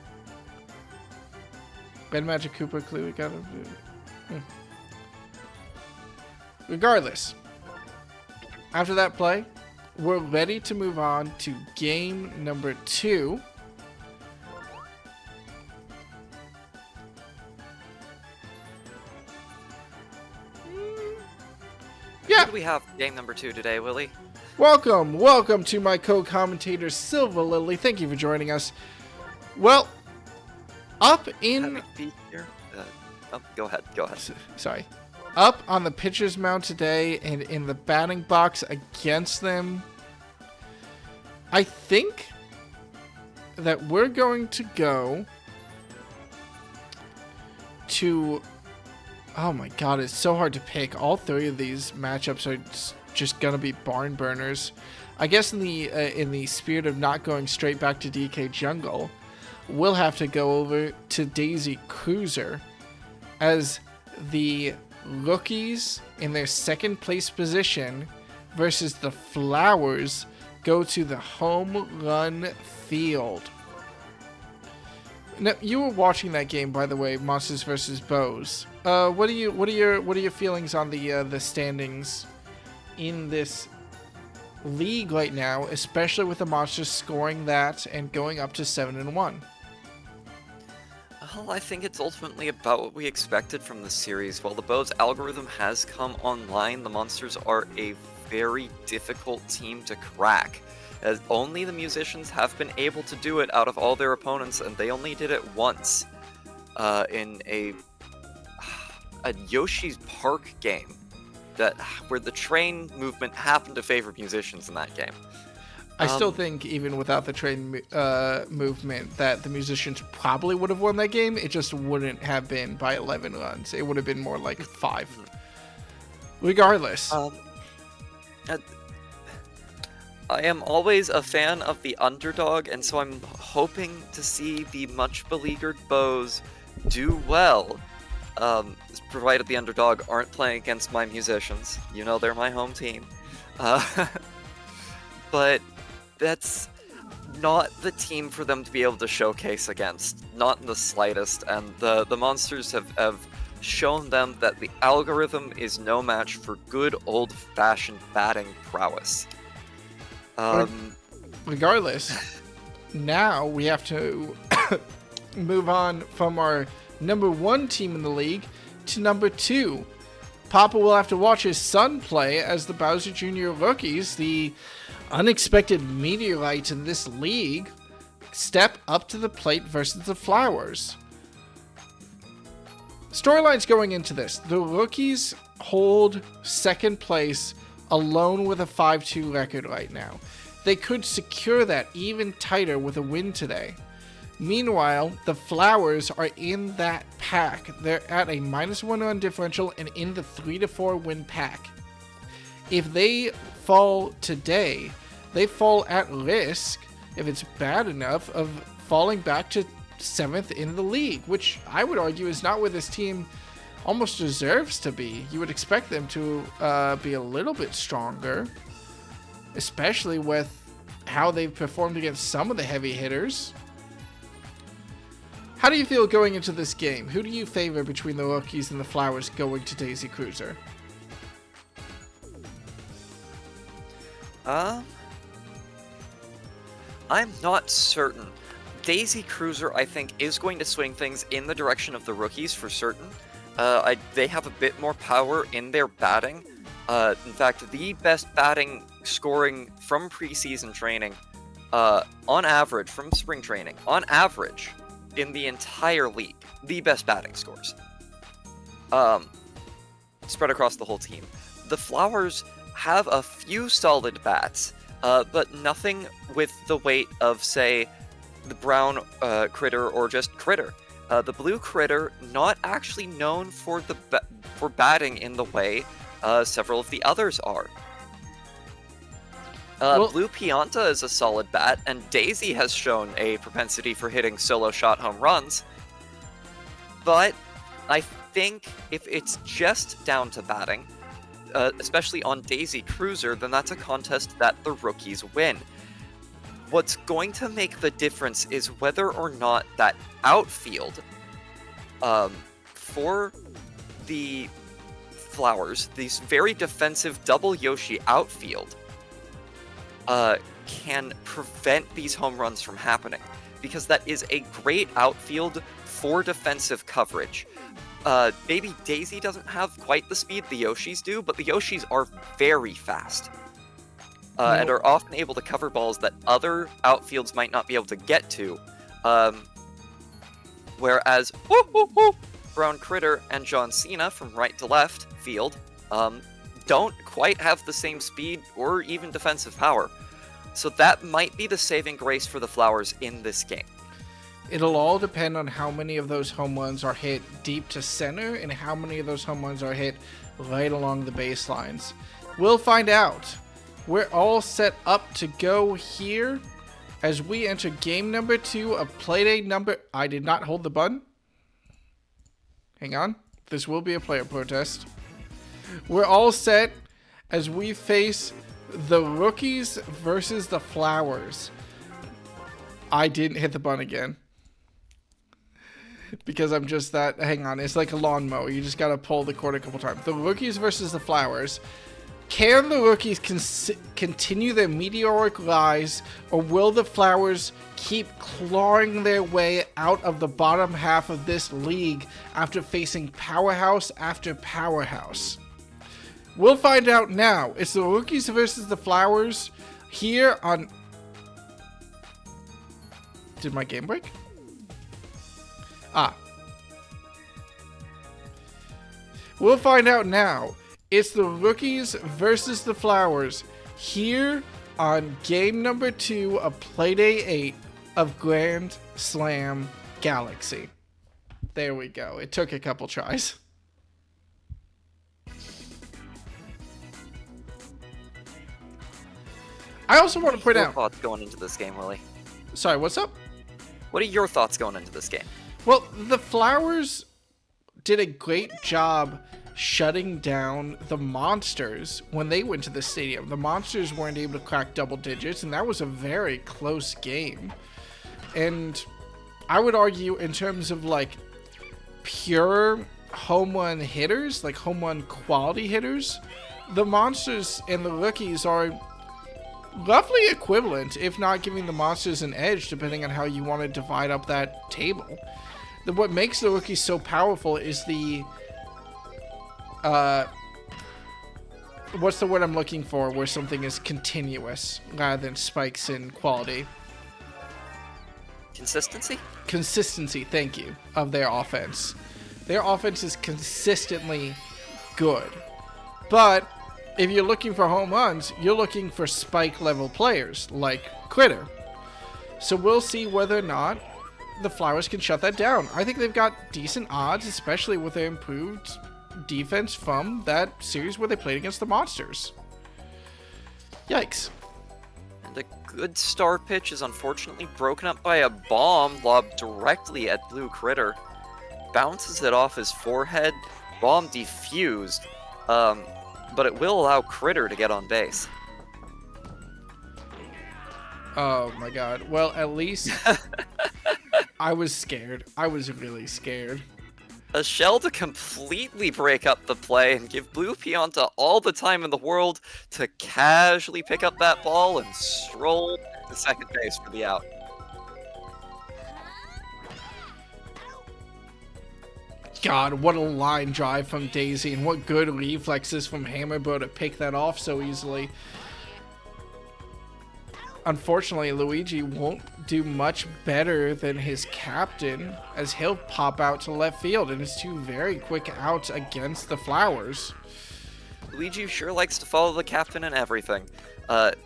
Red Magic Cooper clearly got it. Regardless, after that play, we're ready to move on to game number 2. Yeah. Who do we have game number 2 today, Willie? Welcome to my co-commentator, Silver Lily. Thank you for joining us. Well, up in... Go ahead. Sorry. Up on the pitcher's mound today and in the batting box against them, I think that we're going to go to... Oh my god, it's so hard to pick. All 3 of these matchups are just gonna be barn burners. I guess in the spirit of not going straight back to DK Jungle, we'll have to go over to Daisy Cruiser as the rookies in their second place position versus the Flowers go to the home run field. Now, you were watching that game, by the way, Monsters versus Bows. What are your feelings on the standings in this league right now, especially with the Monsters scoring that and going up to 7-1? Well, I think it's ultimately about what we expected from the series. While the Bows algorithm has come online, the Monsters are a very difficult team to crack, as only the Musicians have been able to do it out of all their opponents, and they only did it once in a Yoshi's Park game where the train movement happened to favor Musicians in that game. I still think, even without the train movement, that the Musicians probably would have won that game. It just wouldn't have been by 11 runs. It would have been more like 5. Regardless. I am always a fan of the underdog, and so I'm hoping to see the much-beleaguered Bows do well, provided the underdog aren't playing against my Musicians. You know, they're my home team. But that's not the team for them to be able to showcase against, not in the slightest, and the Monsters have shown them that the algorithm is no match for good old-fashioned batting prowess. Regardless, now we have to move on from our number 1 team in the league to number 2. Papa will have to watch his son play as the Bowser Jr. rookies, the unexpected meteorites in this league, step up to the plate versus the Flowers. Storylines going into this. The rookies hold second place alone with a 5-2 record right now. They could secure that even tighter with a win today. Meanwhile, the Flowers are in that pack. They're at a -1 run differential and in the 3-4 win pack. If they fall today, they fall at risk, if it's bad enough, of falling back to 7th in the league, which I would argue is not where this team almost deserves to be. You would expect them to be a little bit stronger, especially with how they've performed against some of the heavy hitters. How do you feel going into this game? Who do you favor between the rookies and the Flowers going to Daisy Cruiser? I'm not certain. Daisy Cruiser, I think, is going to swing things in the direction of the rookies for certain. They have a bit more power in their batting. In fact, the best batting scoring from preseason training, on average, from spring training, on average, in the entire league, the best batting scores. Spread across the whole team. The Flowers have a few solid bats, but nothing with the weight of, say, the brown critter or just critter. The blue critter, not actually known for for batting in the way several of the others are. Blue Pianta is a solid bat, and Daisy has shown a propensity for hitting solo shot home runs. But I think if it's just down to batting, especially on Daisy Cruiser, then that's a contest that the rookies win. What's going to make the difference is whether or not that outfield for the Flowers, these very defensive double Yoshi outfield, can prevent these home runs from happening, because that is a great outfield for defensive coverage. Maybe Daisy doesn't have quite the speed the Yoshis do, but the Yoshis are very fast. And are often able to cover balls that other outfields might not be able to get to. Whereas Brown Critter and John Cena from right to left field don't quite have the same speed or even defensive power. So that might be the saving grace for the Flowers in this game. It'll all depend on how many of those home runs are hit deep to center and how many of those home runs are hit right along the baselines. We'll find out. We're all set up to go here as we enter game number 2 of Playday number... I did not hold the button. Hang on. This will be a player protest. We're all set as we face the rookies versus the Flowers. I didn't hit the button again. Because I'm just that... Hang on. It's like a lawnmower. You just got to pull the cord a couple times. The rookies versus the Flowers. Can the rookies continue their meteoric rise, or will the Flowers keep clawing their way out of the bottom half of this league after facing powerhouse after powerhouse? We'll find out now. It's the rookies versus the Flowers here on... Did my game break? We'll find out now. It's the rookies versus the Flowers here on game number 2 of Playday 8 of Grand Slam Galaxy. There we go. It took a couple tries. I also want to point out... What are your thoughts going into this game, Willie? Sorry, what's up? What are your thoughts going into this game? Well, the Flowers did a great job shutting down the Monsters when they went to the stadium. The Monsters weren't able to crack double digits, and that was a very close game. And I would argue in terms of like pure home run hitters, like home run quality hitters, the Monsters and the rookies are roughly equivalent, if not giving the Monsters an edge, depending on how you want to divide up that table. What makes the rookies so powerful is the what's the word I'm looking for where something is continuous rather than spikes in quality? Consistency? Consistency, thank you, of their offense. Their offense is consistently good. But if you're looking for home runs, you're looking for spike level players like Critter. So we'll see whether or not the Flowers can shut that down. I think they've got decent odds, especially with their improved defense from that series where they played against the Monsters. Yikes. And a good star pitch is unfortunately broken up by a bomb lobbed directly at Blue Critter. Bounces it off his forehead. Bomb defused. But it will allow Critter to get on base. Oh my god. Well, at least I was scared. I was really scared. A shell to completely break up the play and give Blue Pianta all the time in the world to casually pick up that ball and stroll to second base for the out. God, what a line drive from Daisy, and what good reflexes from Hammerbro to pick that off so easily. Unfortunately, Luigi won't do much better than his captain, as he'll pop out to left field, and it's 2 very quick outs against the Flowers. Luigi sure likes to follow the captain and everything.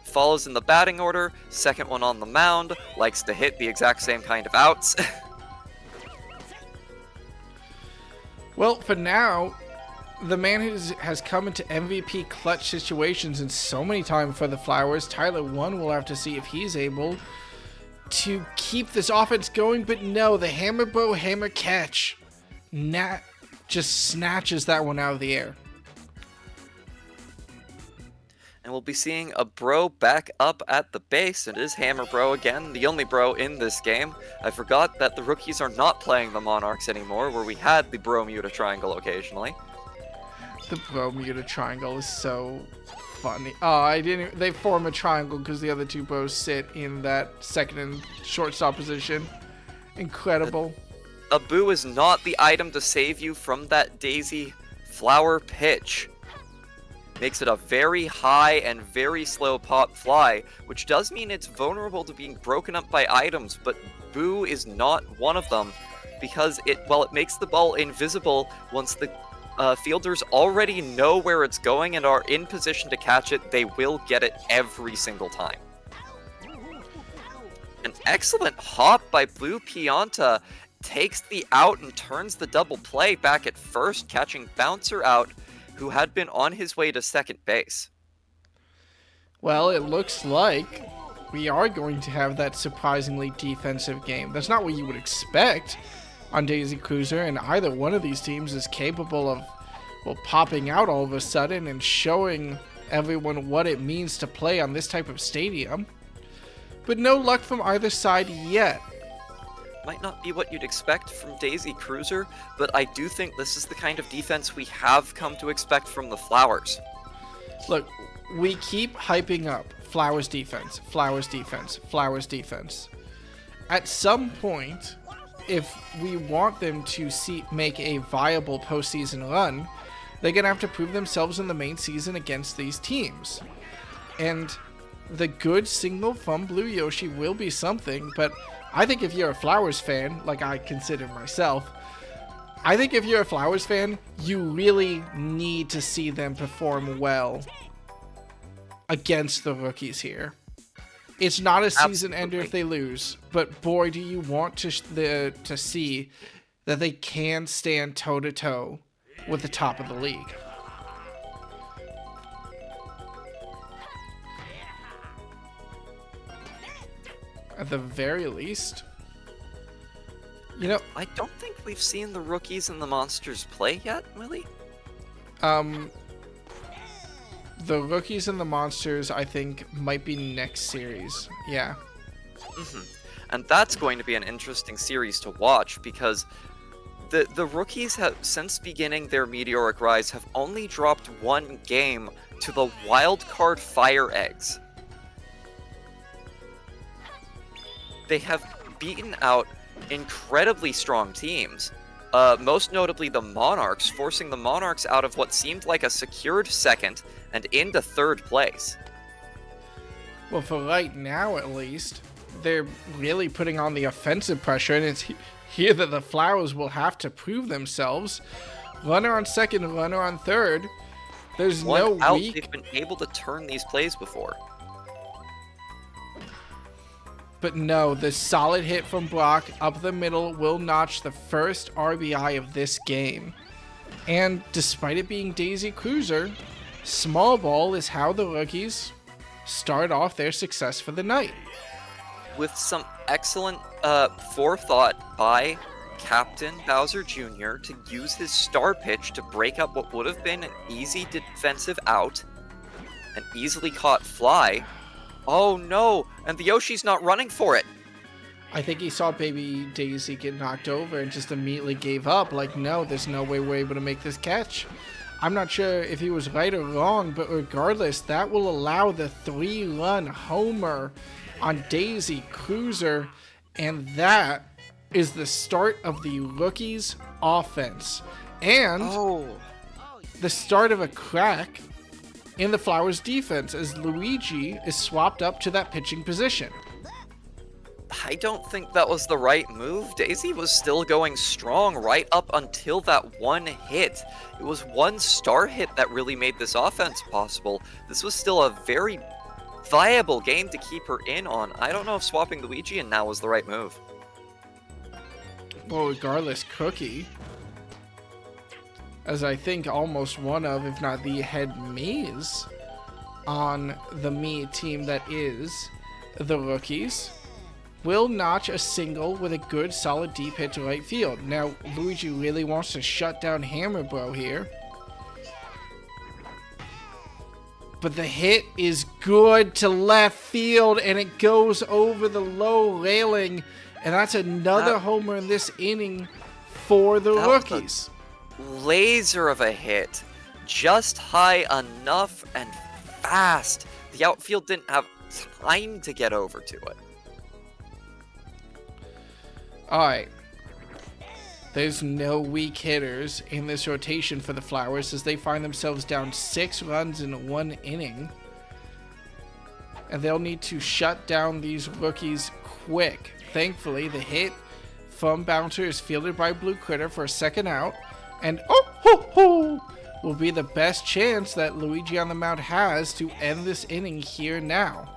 Follows in the batting order, second one on the mound, likes to hit the exact same kind of outs. Well, for now, the man has come into MVP clutch situations in so many times for the Flowers. Tyler 1 will have to see if he's able to keep this offense going, but no, the hammer bow, hammer catch. Nat just snatches that one out of the air. And we'll be seeing a bro back up at the base. It is Hammer Bro again, the only bro in this game. I forgot that the rookies are not playing the Monarchs anymore, where we had the Bermuda Triangle occasionally. The Bermuda Triangle is so funny. Oh, they form a triangle because the other two bros sit in that second and shortstop position. Incredible. A boo is not the item to save you from that Daisy flower pitch. Makes it a very high and very slow pop fly, which does mean it's vulnerable to being broken up by items, but boo is not one of them, because it makes the ball invisible once the fielders already know where it's going and are in position to catch it, they will get it every single time. An excellent hop by Blue Pianta takes the out and turns the double play back at first, catching Bouncer out, who had been on his way to second base. Well, it looks like we are going to have that surprisingly defensive game. That's not what you would expect on Daisy Cruiser, and either one of these teams is capable of, well, popping out all of a sudden and showing everyone what it means to play on this type of stadium. But no luck from either side yet. Might not be what you'd expect from Daisy Cruiser, but I do think this is the kind of defense we have come to expect from the Flowers. Look, we keep hyping up Flowers defense, Flowers defense, Flowers defense. At some point, if we want them to make a viable postseason run, they're going to have to prove themselves in the main season against these teams. And the good signal from Blue Yoshi will be something, but I think if you're a Flowers fan, like I consider myself, I think if you're a Flowers fan, you really need to see them perform well against the rookies here. It's not a season ender if they lose, but boy, do you want to see that they can stand toe-to-toe with the top of the league. At the very least. You know, I don't think we've seen the rookies and the monsters play yet, Willie. The rookies and the monsters, I think, might be next series. Yeah. And that's going to be an interesting series to watch, because the rookies have, since beginning their meteoric rise, have only dropped one game to the wildcard FireEggs. They have beaten out incredibly strong teams, most notably the Monarchs, forcing the Monarchs out of what seemed like a secured second and into third place. Well, for right now at least, they're really putting on the offensive pressure, and it's here that the Flowers will have to prove themselves. Runner on second, runner on third. There's no out, weak... They've been able to turn these plays before. But no, the solid hit from Brock up the middle will notch the first RBI of this game. And despite it being Daisy Cruiser, small ball is how the rookies start off their success for the night. With some excellent forethought by Captain Bowser Jr. to use his star pitch to break up what would have been an easy defensive out, an easily caught fly. Oh no, and the Yoshi's not running for it. I think he saw baby Daisy get knocked over and just immediately gave up. Like, no, there's no way we're able to make this catch. I'm not sure if he was right or wrong, but regardless, that will allow the 3-run homer on Daisy Cruiser, and that is the start of the rookies' offense. And the start of a crack in the Flowers' defense as Luigi is swapped up to that pitching position. I don't think that was the right move. Daisy was still going strong right up until that one hit. It was one star hit that really made this offense possible. This was still a very viable game to keep her in on. I don't know if swapping Luigi in now was the right move. Well, regardless, Cookie, as I think almost one of, if not the head maze on the me team that is the Rookies, will notch a single with a good solid deep hit to right field. Now, Luigi really wants to shut down Hammer Bro here. But the hit is good to left field, and it goes over the low railing. And that's another homer in this inning for the Rookies. Laser of a hit. Just high enough and fast. The outfield didn't have time to get over to it. Alright. There's no weak hitters in this rotation for the Flowers as they find themselves down 6 runs in 1 inning. And they'll need to shut down these Rookies quick. Thankfully, the hit from Bouncer is fielded by Blue Critter for a second out. And will be the best chance that Luigi on the mound has to end this inning here now.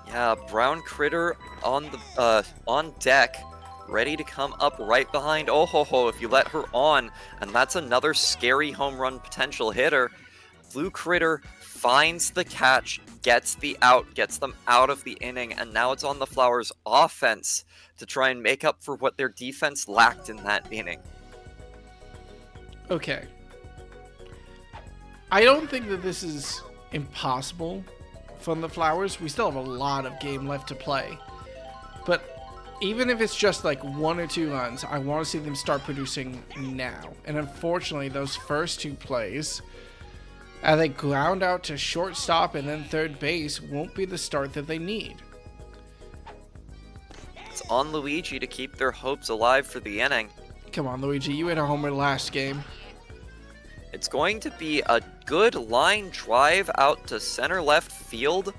Yeah, Brown Critter on deck, ready to come up right behind if you let her on, and that's another scary home run potential hitter. Blue Critter finds the catch, gets the out, gets them out of the inning, and now it's on the Flowers' offense to try and make up for what their defense lacked in that inning. Okay. I don't think that this is impossible from the Flowers. We still have a lot of game left to play. But even if it's just like 1 or 2 runs, I want to see them start producing now. And unfortunately, those first 2 plays, as they ground out to shortstop and then third base, won't be the start that they need. It's on Luigi to keep their hopes alive for the inning. Come on, Luigi, you hit a homer last game. It's going to be a good line drive out to center left field,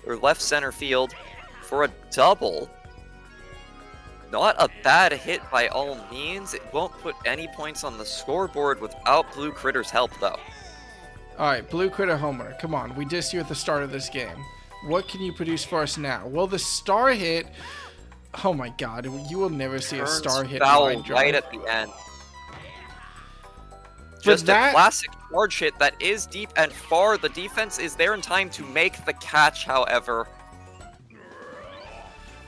or left center field, for a double. Not a bad hit by all means. It won't put any points on the scoreboard without Blue Critter's help, though. Alright, Blue Critter homer. Come on, we dissed you at the start of this game. What can you produce for us now? Well, the star hit... Oh my god, you will never see a star hit line drive. Right at the end. Just a classic charge hit that is deep and far. The defense is there in time to make the catch, however.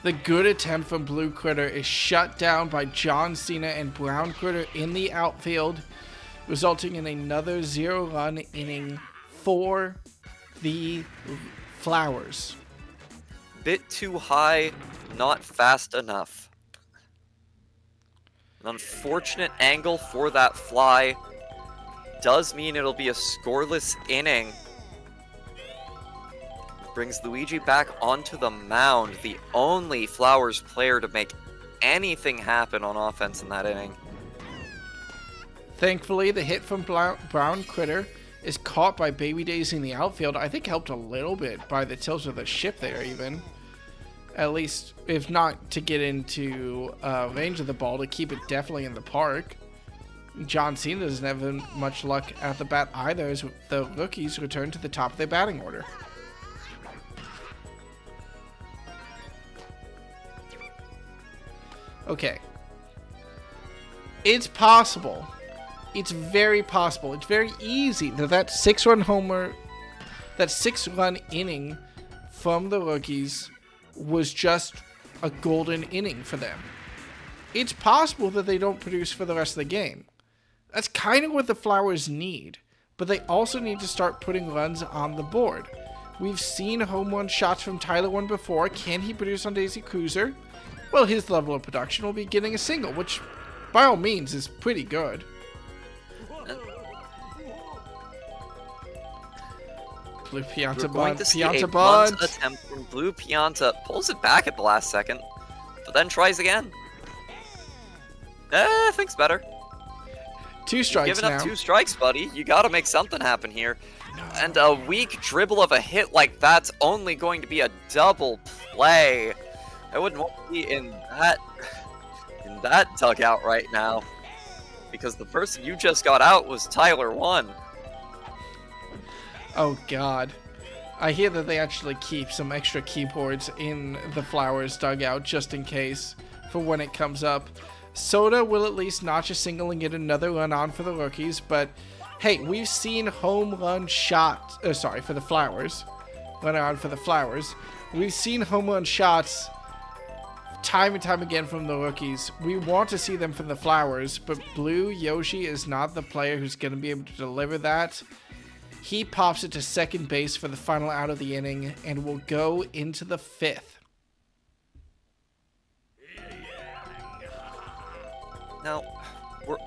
The good attempt from Blue Critter is shut down by John Cena and Brown Critter in the outfield, resulting in another 0-run inning for the Flowers. Bit too high, not fast enough. An unfortunate angle for that fly. Does mean it'll be a scoreless inning. Brings Luigi back onto the mound, the only Flowers player to make anything happen on offense in that inning. Thankfully, the hit from Brown Critter is caught by Baby Daisy in the outfield. I think helped a little bit by the tilt of the ship there even. At least, if not to get into range of the ball, to keep it definitely in the park. John Cena doesn't have much luck at the bat either as the Rookies return to the top of their batting order. Okay. It's possible. It's very possible. It's very easy that 6-run homer, that 6-run inning from the Rookies was just a golden inning for them. It's possible that they don't produce for the rest of the game. That's kind of what the Flowers need, but they also need to start putting runs on the board. We've seen home run shots from Tyler One before. Can he produce on Daisy Cruiser? Well, his level of production will be getting a single, which by all means is pretty good. Blue Pianta bunt, Pianta bunt. Attempt from Blue Pianta pulls it back at the last second, but then tries again. Thinks better. 2 strikes Giving up 2 strikes, buddy. You gotta make something happen here. No. And a weak dribble of a hit like that's only going to be a double play. I wouldn't want to be in that dugout right now, because the person you just got out was Tyler 1. Oh god. I hear that they actually keep some extra keyboards in the Flowers dugout just in case for when it comes up. Soda will at least notch a single and get another run on for the rookies, but hey, we've seen home run shots, for the Flowers. Run on for the Flowers. We've seen home run shots time and time again from the rookies. We want to see them from the Flowers, but Blue Yoshi is not the player who's going to be able to deliver that. He pops it to second base for the final out of the inning and will go into the fifth. Now, we're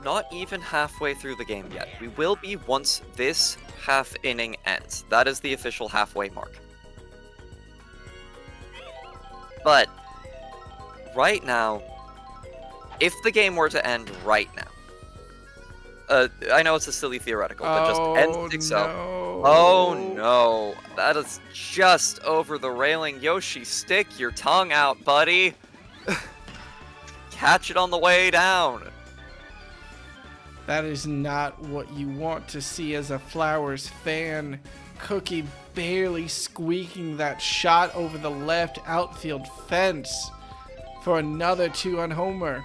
not even halfway through the game yet. We will be once this half inning ends. That is the official halfway mark. But right now, if the game were to end right now, I know it's a silly theoretical, but just end 6-0. No. Oh no, that is just over the railing. Yoshi, stick your tongue out, buddy. Catch it on the way down. That is not what you want to see as a Flowers fan. Cookie barely squeaking that shot over the left outfield fence for another 2-run homer.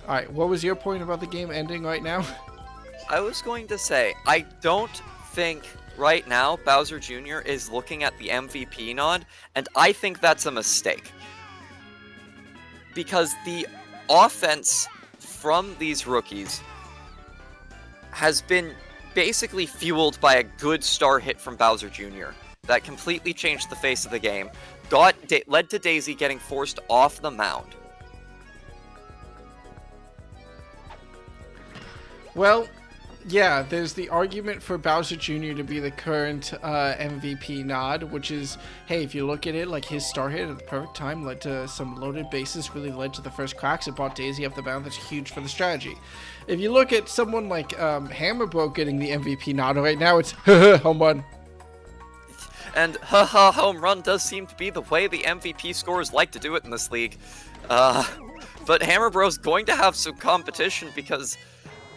Alright, what was your point about the game ending right now? I was going to say, I don't think right now Bowser Jr. is looking at the MVP nod, and I think that's a mistake. Because the offense from these rookies has been basically fueled by a good star hit from Bowser Jr. that completely changed the face of the game, led to Daisy getting forced off the mound. Well, yeah, there's the argument for Bowser Jr. to be the current MVP nod, which is, hey, if you look at it, like his star hit at the perfect time led to some loaded bases, really led to the first cracks. It brought Daisy up the mound. That's huge for the strategy. If you look at someone like Hammerbro getting the MVP nod right now, it's home run. And haha, home run does seem to be the way the MVP scorers like to do it in this league. But Hammerbro's going to have some competition because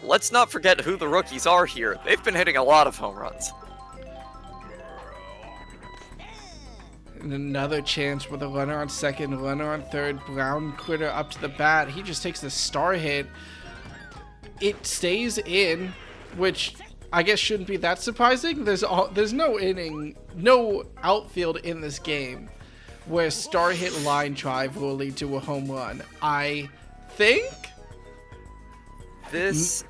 let's not forget who the rookies are here. They've been hitting a lot of home runs. And another chance with a runner on second, runner on third, Brown Critter up to the bat. He just takes the star hit. It stays in, which I guess shouldn't be that surprising. There's no outfield in this game where star hit line drive will lead to a home run. I think this,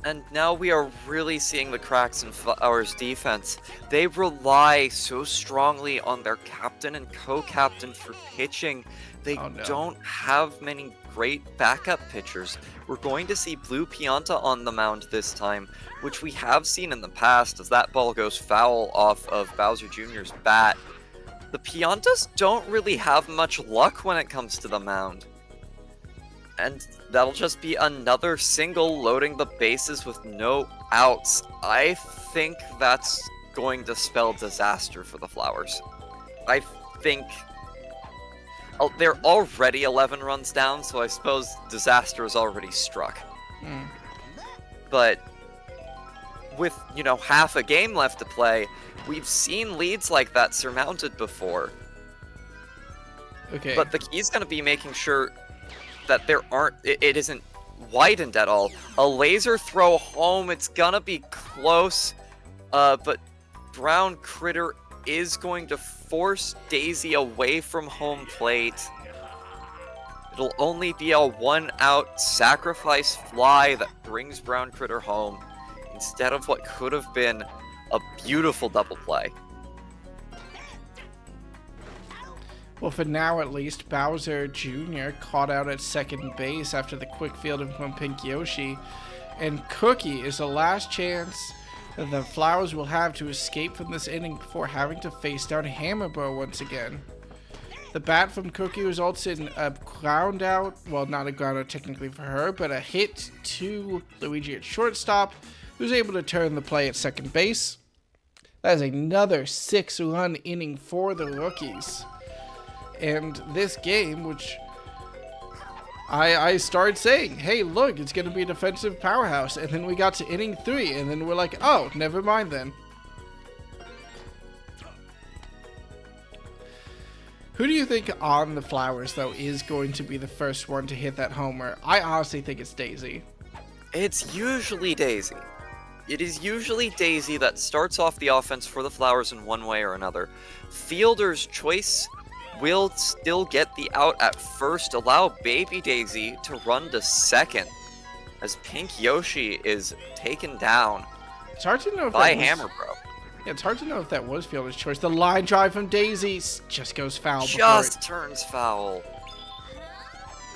and now we are really seeing the cracks in Flowers' defense. They rely so strongly on their captain and co-captain for pitching. They don't have many great backup pitchers. We're going to see Blue Pianta on the mound this time, which we have seen in the past as that ball goes foul off of Bowser Jr.'s bat. The Piantas don't really have much luck when it comes to the mound. And that'll just be another single loading the bases with no outs. I think that's going to spell disaster for the Flowers. I think they're already 11 runs down, so I suppose disaster is already struck. But with, half a game left to play, we've seen leads like that surmounted before. Okay. But the key's going to be making sure that it isn't widened at all. A laser throw home, it's gonna be close, but Brown Critter is going to force Daisy away from home plate. It'll only be a 1-out sacrifice fly that brings Brown Critter home, instead of what could have been a beautiful double play. Well, for now at least, Bowser Jr. caught out at second base after the quick fielding from Pink Yoshi. And Cookie is the last chance that the Flowers will have to escape from this inning before having to face down Hammerbro once again. The bat from Cookie results in a ground out, well, not a ground out technically for her, but a hit to Luigi at shortstop, who's able to turn the play at second base. That is another 6-run inning for the rookies. And this game, which I started saying, hey, look, it's going to be a defensive powerhouse. And then we got to inning 3, and then we're like, oh, never mind then. Who do you think on the Flowers, though, is going to be the first one to hit that homer? I honestly think it's Daisy. It's usually Daisy. It is usually Daisy that starts off the offense for the Flowers in one way or another. Fielder's choice will still get the out at first, allow Baby Daisy to run to second, as Pink Yoshi is taken down It's hard to know if by that was, Hammer Bro. Yeah, it's hard to know if that was Fielder's choice. The line drive from Daisy just goes foul. Just turns foul.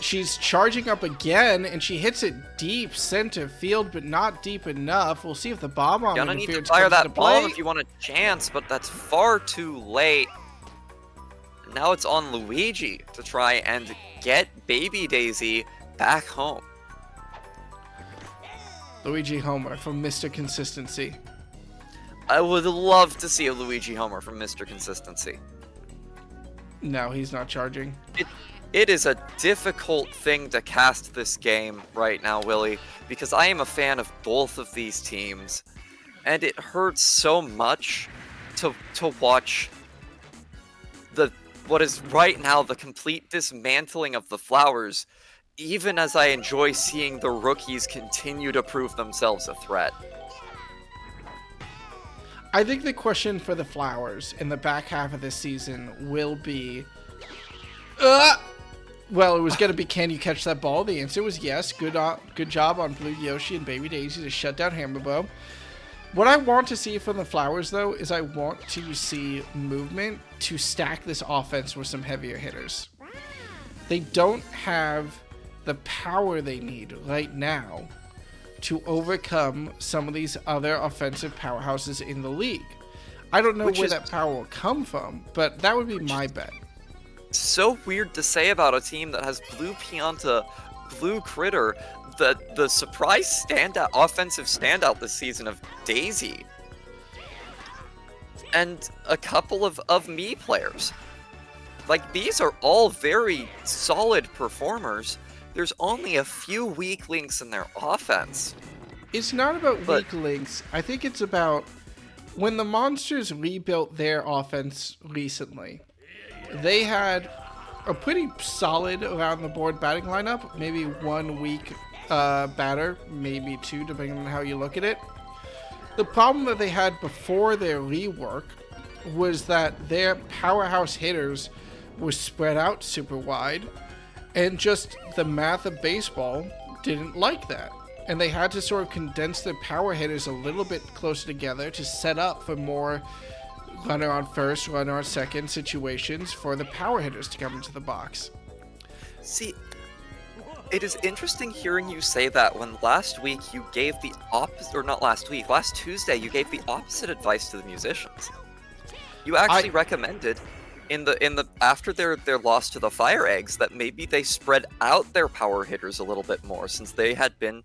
She's charging up again, and she hits it deep center field, but not deep enough. We'll see if the bomb on Gonna need to interference fire comes into that play. bomb if you want a chance, but that's far too late. Now it's on Luigi to try and get Baby Daisy back home. Luigi homer from Mr. Consistency. I would love to see a Luigi homer from Mr. Consistency. No, he's not charging. It is a difficult thing to cast this game right now, Willie, because I am a fan of both of these teams, and it hurts so much to watch what is right now the complete dismantling of the Flowers, even as I enjoy seeing the rookies continue to prove themselves a threat. I think the question for the Flowers in the back half of this season will be... Well, it was going to be, can you catch that ball? The answer was yes. Good job on Blue Yoshi and Baby Daisy to shut down Hammerbow. What I want to see from the Flowers, though, is I want to see movement to stack this offense with some heavier hitters. They don't have the power they need right now to overcome some of these other offensive powerhouses in the league. I don't know where that power will come from, but that would be my bet. So weird to say about a team that has Blue Pianta, Blue Critter, the surprise offensive standout this season of Daisy, and a couple of Mii players. Like, these are all very solid performers. There's only a few weak links in their offense. It's not about weak links. I think it's about when the Monsters rebuilt their offense recently, they had a pretty solid around-the-board batting lineup. Maybe one weak batter, maybe two, depending on how you look at it. The problem that they had before their rework was that their powerhouse hitters were spread out super wide, and just the math of baseball didn't like that. And they had to sort of condense their power hitters a little bit closer together to set up for more runner on first, runner on second situations for the power hitters to come into the box. See, it is interesting hearing you say that when last week you gave the opposite, or not last week, last Tuesday you gave the opposite advice to the musicians. You actually recommended after their loss to the FireEggs that maybe they spread out their power hitters a little bit more, since they had been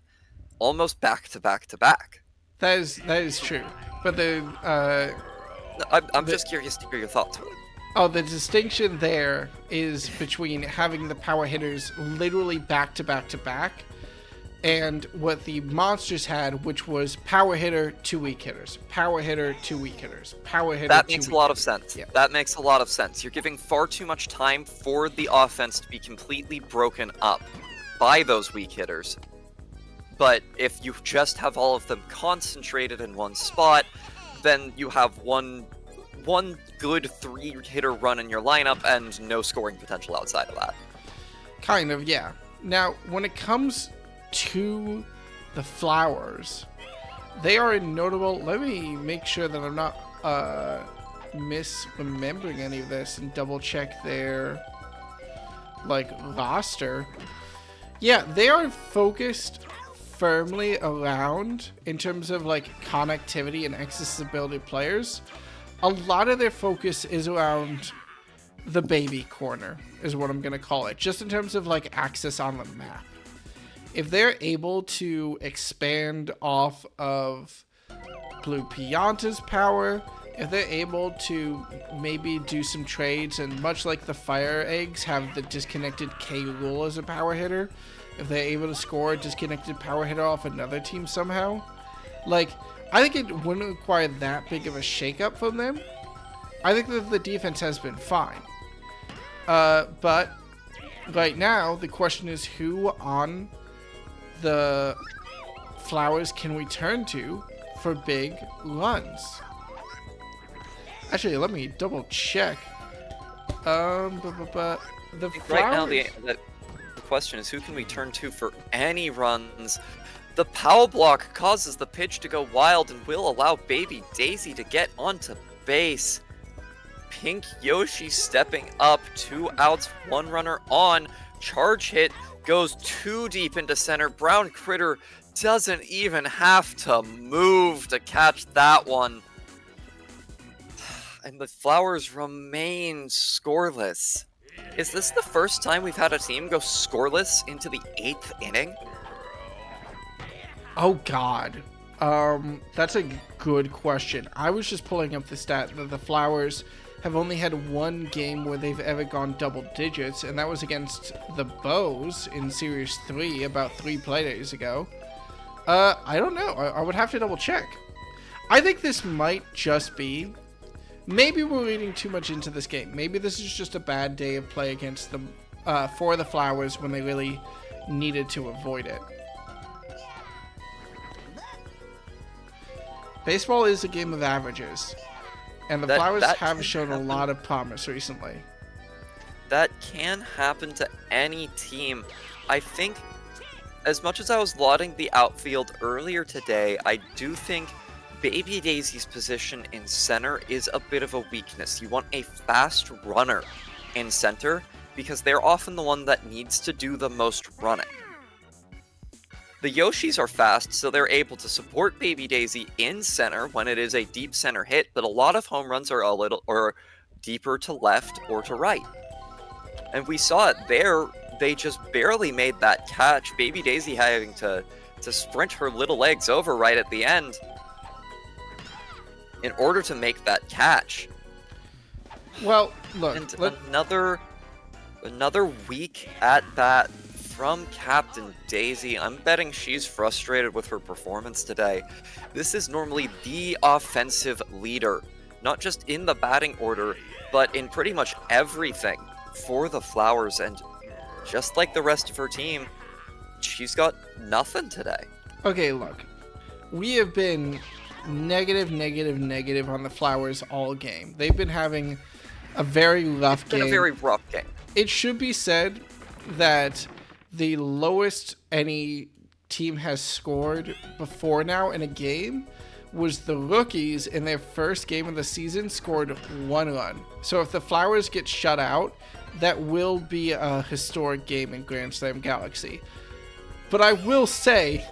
almost back to back to back. That is true. But I'm just curious to hear your thoughts on it. Oh, the distinction there is between having the power hitters literally back to back to back, and what the Monsters had, which was power hitter, 2 weak hitters, power hitter, 2 weak hitters, power hitter. That makes a lot of sense. Yeah. That makes a lot of sense. You're giving far too much time for the offense to be completely broken up by those weak hitters. But if you just have all of them concentrated in one spot, then you have one good 3-hitter run in your lineup and no scoring potential outside of that. Kind of, yeah. Now, when it comes to the Flowers, they are a notable... Let me make sure that I'm not misremembering any of this and double check their roster. Yeah, they are focused firmly around, in terms of connectivity and accessibility players, a lot of their focus is around the baby corner, is what I'm going to call it, just in terms of access on the map. If they're able to expand off of Blue Pianta's power if they're able to maybe do some trades, and much like the FireEggs have the disconnected K. Rule as a power hitter, if they're able to score a disconnected power hitter off another team somehow, like, I think it wouldn't require that big of a shakeup from them. I think that the defense has been fine. But right now, the question is who on the Flowers can we turn to for big runs? Actually, let me double check. The Flowers... Right now, the question is who can we turn to for any runs? The power block causes the pitch to go wild and will allow Baby Daisy to get onto base. Pink Yoshi stepping up, 2 outs, 1 runner on. Charge hit goes too deep into center. Brown Critter doesn't even have to move to catch that one. And the Flowers remain scoreless. Is this the first time we've had a team go scoreless into the 8th inning? Oh, God. That's a good question. I was just pulling up the stat that the Flowers have only had 1 game where they've ever gone double digits, and that was against the Bows in Series 3 about 3 Playdays ago. I don't know. I would have to double check. I think this might just be... Maybe we're reading too much into this game. Maybe this is just a bad day of play against them for the Flowers when they really needed to avoid it. Baseball is a game of averages, and the Flowers have shown a lot of promise recently. That can happen to any team. I think, as much as I was lauding the outfield earlier today, I do think Baby Daisy's position in center is a bit of a weakness. You want a fast runner in center because they're often the one that needs to do the most running. The Yoshis are fast, so they're able to support Baby Daisy in center when it is a deep center hit, but a lot of home runs are a little or deeper to left or to right. And we saw it there. They just barely made that catch. Baby Daisy having to sprint her little legs over right at the end in order to make that catch. Well, look, and another weak at bat from Captain Daisy. I'm betting she's frustrated with her performance today. This is normally the offensive leader, not just in the batting order, but in pretty much everything for the Flowers, and just like the rest of her team, she's got nothing today. Okay, look, we have been negative on the Flowers all game. They've been having a very rough game. It's been a very rough game. It should be said that the lowest any team has scored before now in a game was the Rookies in their first game of the season scored 1 run. So if the Flowers get shut out, that will be a historic game in Grand Slam Galaxy. But I will say,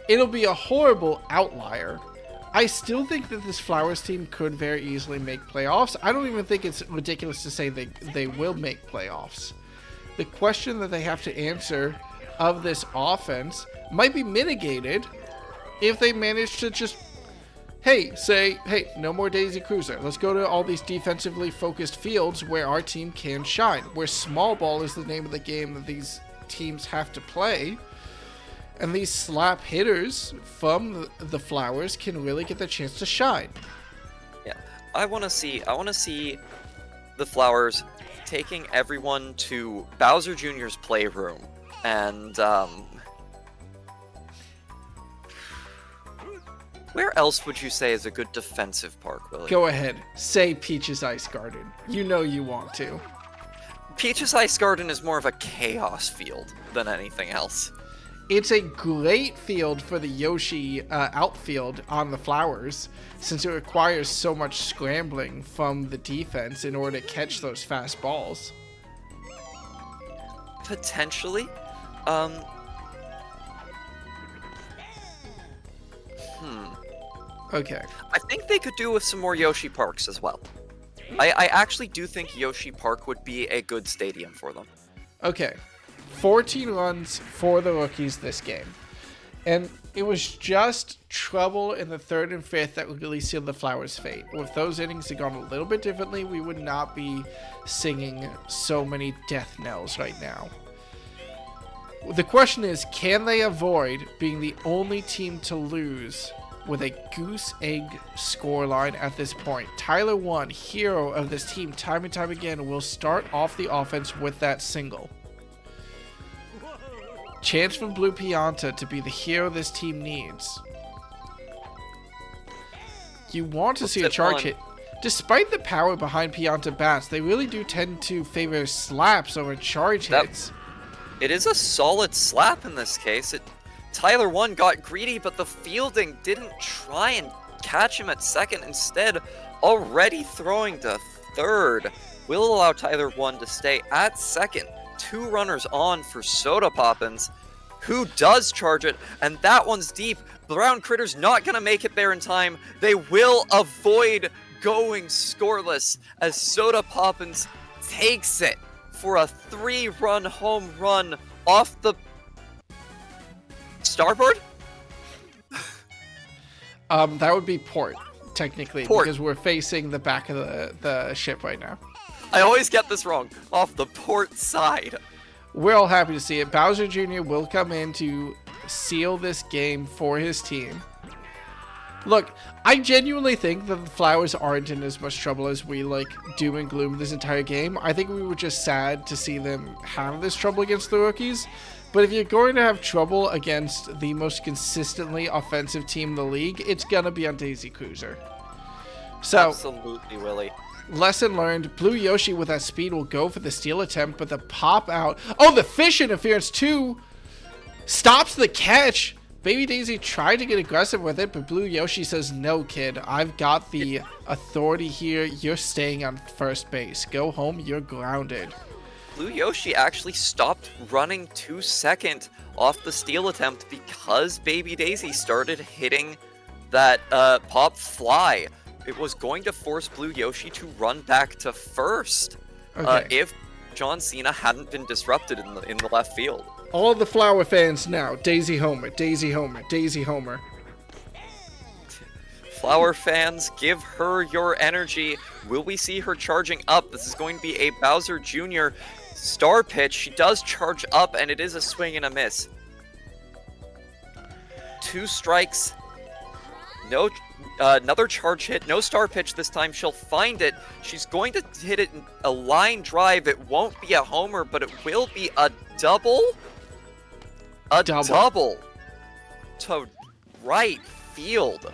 it'll be a horrible outlier. I still think that this Flowers team could very easily make playoffs. I don't even think it's ridiculous to say they will make playoffs. The question that they have to answer of this offense might be mitigated if they manage to just, hey, no more Daisy Cruiser. Let's go to all these defensively focused fields where our team can shine, where small ball is the name of the game that these teams have to play. And these slap hitters from the Flowers can really get the chance to shine. Yeah, I want to see the Flowers taking everyone to Bowser Jr.'s playroom and where else would you say is a good defensive park, Willie? Go ahead, say Peach's Ice Garden. You know you want to. Peach's Ice Garden is more of a chaos field than anything else. It's a great field for the Yoshi outfield on the Flowers, since it requires so much scrambling from the defense in order to catch those fast balls. Potentially. Okay. I think they could do with some more Yoshi Parks as well. I actually do think Yoshi Park would be a good stadium for them. Okay. 14 runs for the Rookies this game. And It was just trouble in the third and fifth that really sealed the Flowers' fate. If those innings had gone a little bit differently, we would not be singing so many death knells right now. The question is, can they avoid being the only team to lose with a goose egg scoreline at this point? Tyler One, hero of this team time and time again, will start off the offense with that single. Chance from Blue Pianta to be the hero this team needs. You want to see a charge hit. Despite the power behind Pianta bats, they really do tend to favor slaps over charge hits. It is a solid slap in this case. Tyler One got greedy, but the fielding didn't try and catch him at second. Instead, already throwing to third will allow Tyler One to stay at second. 2 runners on for Soda Poppins, who does charge it, and that one's deep. Brown Critter's not going to make it there in time. They will avoid going scoreless as Soda Poppins takes it for a 3-run home run off the starboard? That would be port, technically, Port. because we're facing the back of the ship right now. I always get this wrong. Off the port side. We're all happy to see it. Bowser Jr. will come in to seal this game for his team. Look, I genuinely think that the Flowers aren't in as much trouble as we doom and gloom this entire game. I think we were just sad to see them have this trouble against the rookies. But if you're going to have trouble against the most consistently offensive team in the league, it's going to be on Daisy Cruiser. So, Absolutely, Willie. lesson learned. Blue Yoshi with that speed will go for the steal attempt, but the pop out. Oh, the fish interference too stops the catch. Baby Daisy tried to get aggressive with it, but Blue Yoshi says, no, kid. I've got the authority here. You're staying on first base. Go home. You're grounded. Blue Yoshi actually stopped running to second off the steal attempt because Baby Daisy started hitting that pop fly. It was going to force Blue Yoshi to run back to first if John Cena hadn't been disrupted in the left field. All the Flower fans now. Daisy Homer, Daisy Homer, Daisy Homer. Flower fans, give her your energy. Will we see her charging up? This is going to be a Bowser Jr. star pitch. She does charge up, and it is a swing and a miss. 2 strikes. No, another charge hit. No star pitch this time. She'll find it. She's going to hit it in a line drive. It won't be a homer, but it will be a double. Double to right field.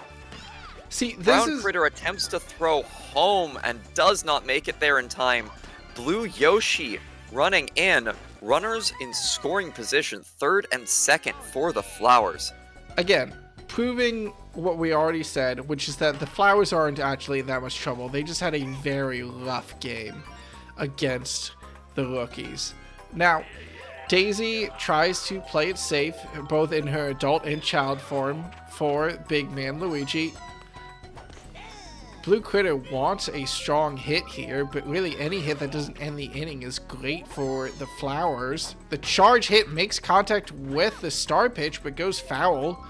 See, this Brown Critter attempts to throw home and does not make it there in time. Blue Yoshi running in. Runners in scoring position, third and second for the Flowers. Again, proving what we already said, which is that the Flowers aren't actually in that much trouble. They just had a very rough game against the rookies. Now, Daisy tries to play it safe, both in her adult and child form, for Big Man Luigi. Blue Critter wants a strong hit here, but really any hit that doesn't end the inning is great for the Flowers. The charge hit makes contact with the star pitch, but goes foul.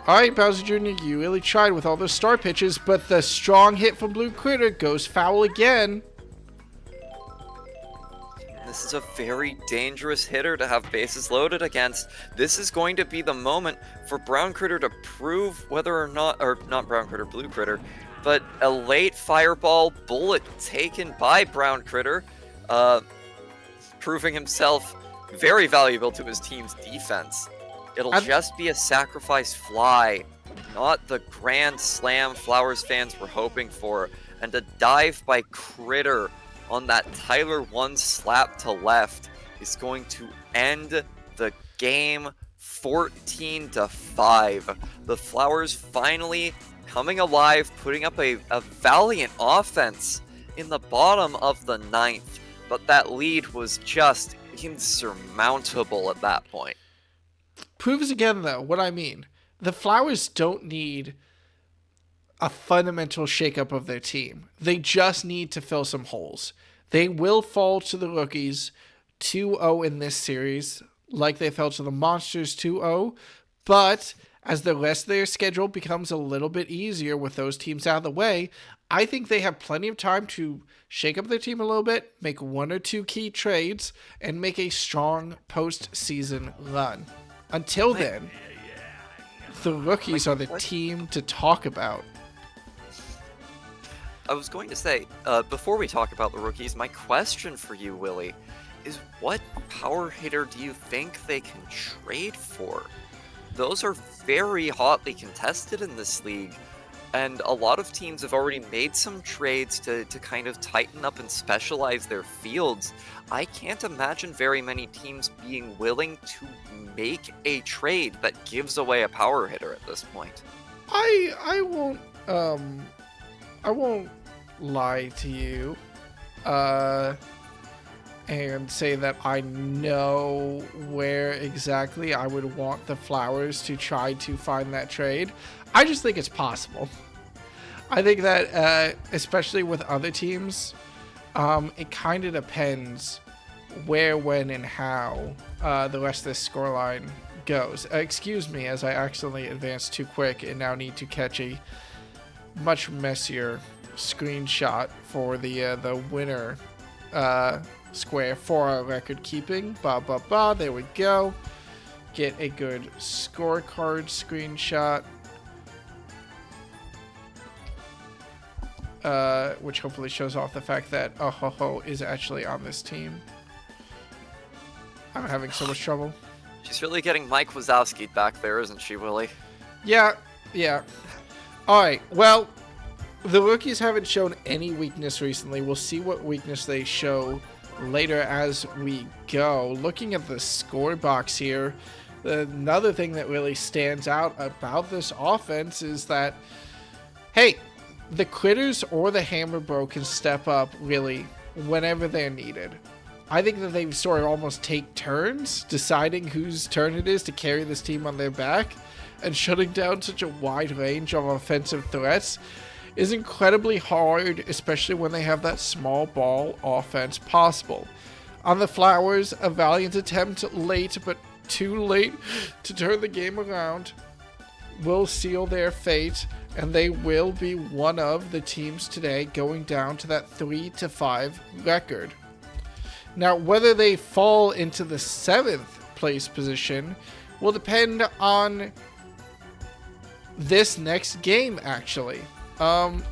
Alright, Bowser Jr., you really tried with all those star pitches, but the strong hit from Blue Critter goes foul again. This is a very dangerous hitter to have bases loaded against. This is going to be the moment for Brown Critter to prove whether or not, or not Brown Critter, Blue Critter, but a late fireball bullet taken by Brown Critter, proving himself very valuable to his team's defense. It'll just be a sacrifice fly, not the grand slam Flowers fans were hoping for, and a dive by Critter on that Tyler One slap to left is going to end the game 14-5. The Flowers finally coming alive, putting up a valiant offense in the bottom of the 9th, but that lead was just insurmountable at that point. Proves again, though, what I mean. The Flowers don't need a fundamental shakeup of their team. They just need to fill some holes. They will fall to the rookies 2-0 in this series, like they fell to the Monsters 2-0, But as the rest of their schedule becomes a little bit easier with those teams out of the way, I think they have plenty of time to shake up their team a little bit, make 1 or 2 key trades, and make a strong postseason run. Until then, the rookies are the team to talk about. I was going to say, before we talk about the rookies, my question for you, Willie, is what power hitter do you think they can trade for? Those are very hotly contested in this league, and a lot of teams have already made some trades to kind of tighten up and specialize their fields. I can't imagine very many teams being willing to make a trade that gives away a power hitter at this point. I won't lie to you and say that I know where exactly I would want the Flowers to try to find that trade. I just think it's possible. I think that especially with other teams, it kind of depends where, when, and how the rest of this scoreline goes. Excuse me, as I accidentally advanced too quick and now need to catch a much messier screenshot for the winner square for our record keeping. There we go. Get a good scorecard screenshot. Which hopefully shows off the fact that Ahoho is actually on this team. I'm having so much trouble. She's really getting Mike Wazowski back there, isn't she, Willie? Yeah. Alright, well, the rookies haven't shown any weakness recently. We'll see what weakness they show later as we go. Looking at the score box here, another thing that really stands out about this offense is that, hey, the Critters or the Hammer Bro can step up really whenever they're needed. I think that they sort of almost take turns deciding whose turn it is to carry this team on their back, and shutting down such a wide range of offensive threats is incredibly hard, especially when they have that small ball offense possible. On the Flowers, a valiant attempt late, but too late to turn the game around, will seal their fate, and they will be one of the teams today going down to that 3-5 record. Now, whether they fall into the 7th place position will depend on this next game, actually. We'll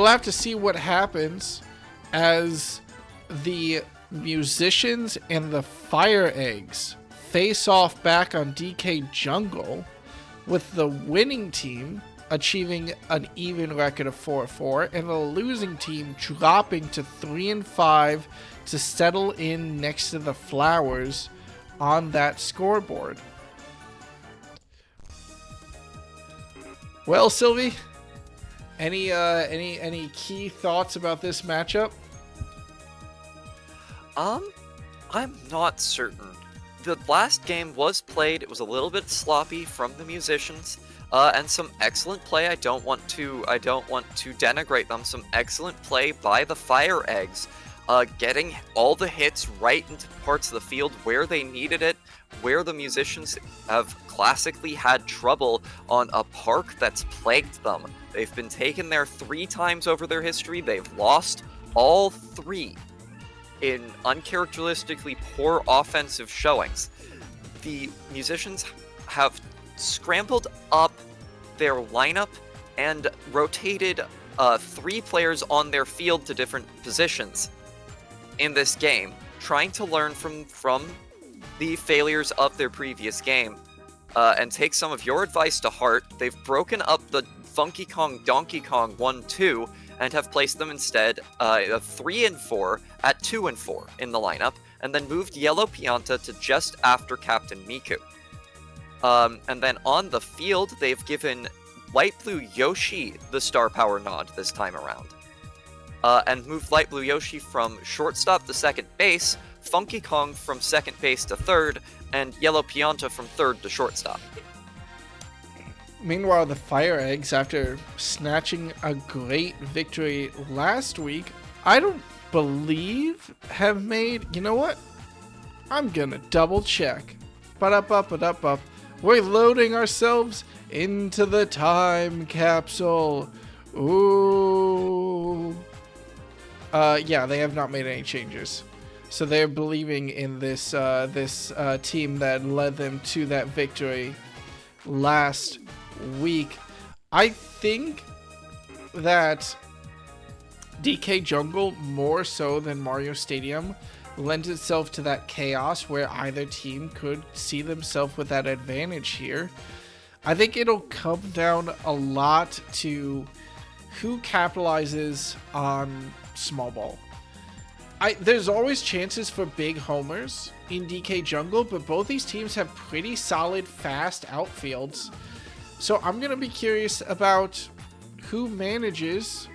have to see what happens as the Musicians and the FireEggs face off back on DK Jungle, with the winning team achieving an even record of 4-4 and the losing team dropping to 3-5 to settle in next to the Flowers on that scoreboard. Well, Sylvie, any key thoughts about this matchup? I'm not certain. The last game was played. It was a little bit sloppy from the Musicians, and some excellent play. I don't want to denigrate them. Some excellent play by the FireEggs, getting all the hits right into parts of the field where they needed it, where the Musicians have classically had trouble on a park that's plagued them. They've been taken there 3 times over their history. They've lost all 3 in uncharacteristically poor offensive showings. The Musicians have scrambled up their lineup and rotated 3 players on their field to different positions in this game, trying to learn from the failures of their previous game and take some of your advice to heart. They've broken up the Funky Kong Donkey Kong 1-2 and have placed them instead of 3 and 4 at 2 and 4 in the lineup, and then moved Yellow Pianta to just after Captain Miku. And then on the field, they've given Light Blue Yoshi the star power nod this time around, and moved Light Blue Yoshi from shortstop to second base, Funky Kong from second base to third, and Yellow Pianta from third to shortstop. Meanwhile, the FireEggs, after snatching a great victory last week, I don't believe have made... You know what? I'm gonna double check. Ba-da-ba-ba-da-ba. We're loading ourselves into the time capsule. Ooh. Yeah, they have not made any changes. So they're believing in this team that led them to that victory last week. I think that DK Jungle, more so than Mario Stadium, lends itself to that chaos where either team could see themselves with that advantage here. I think it'll come down a lot to who capitalizes on small ball. There's always chances for big homers in DK Jungle, but both these teams have pretty solid, fast outfields. So I'm going to be curious about who manages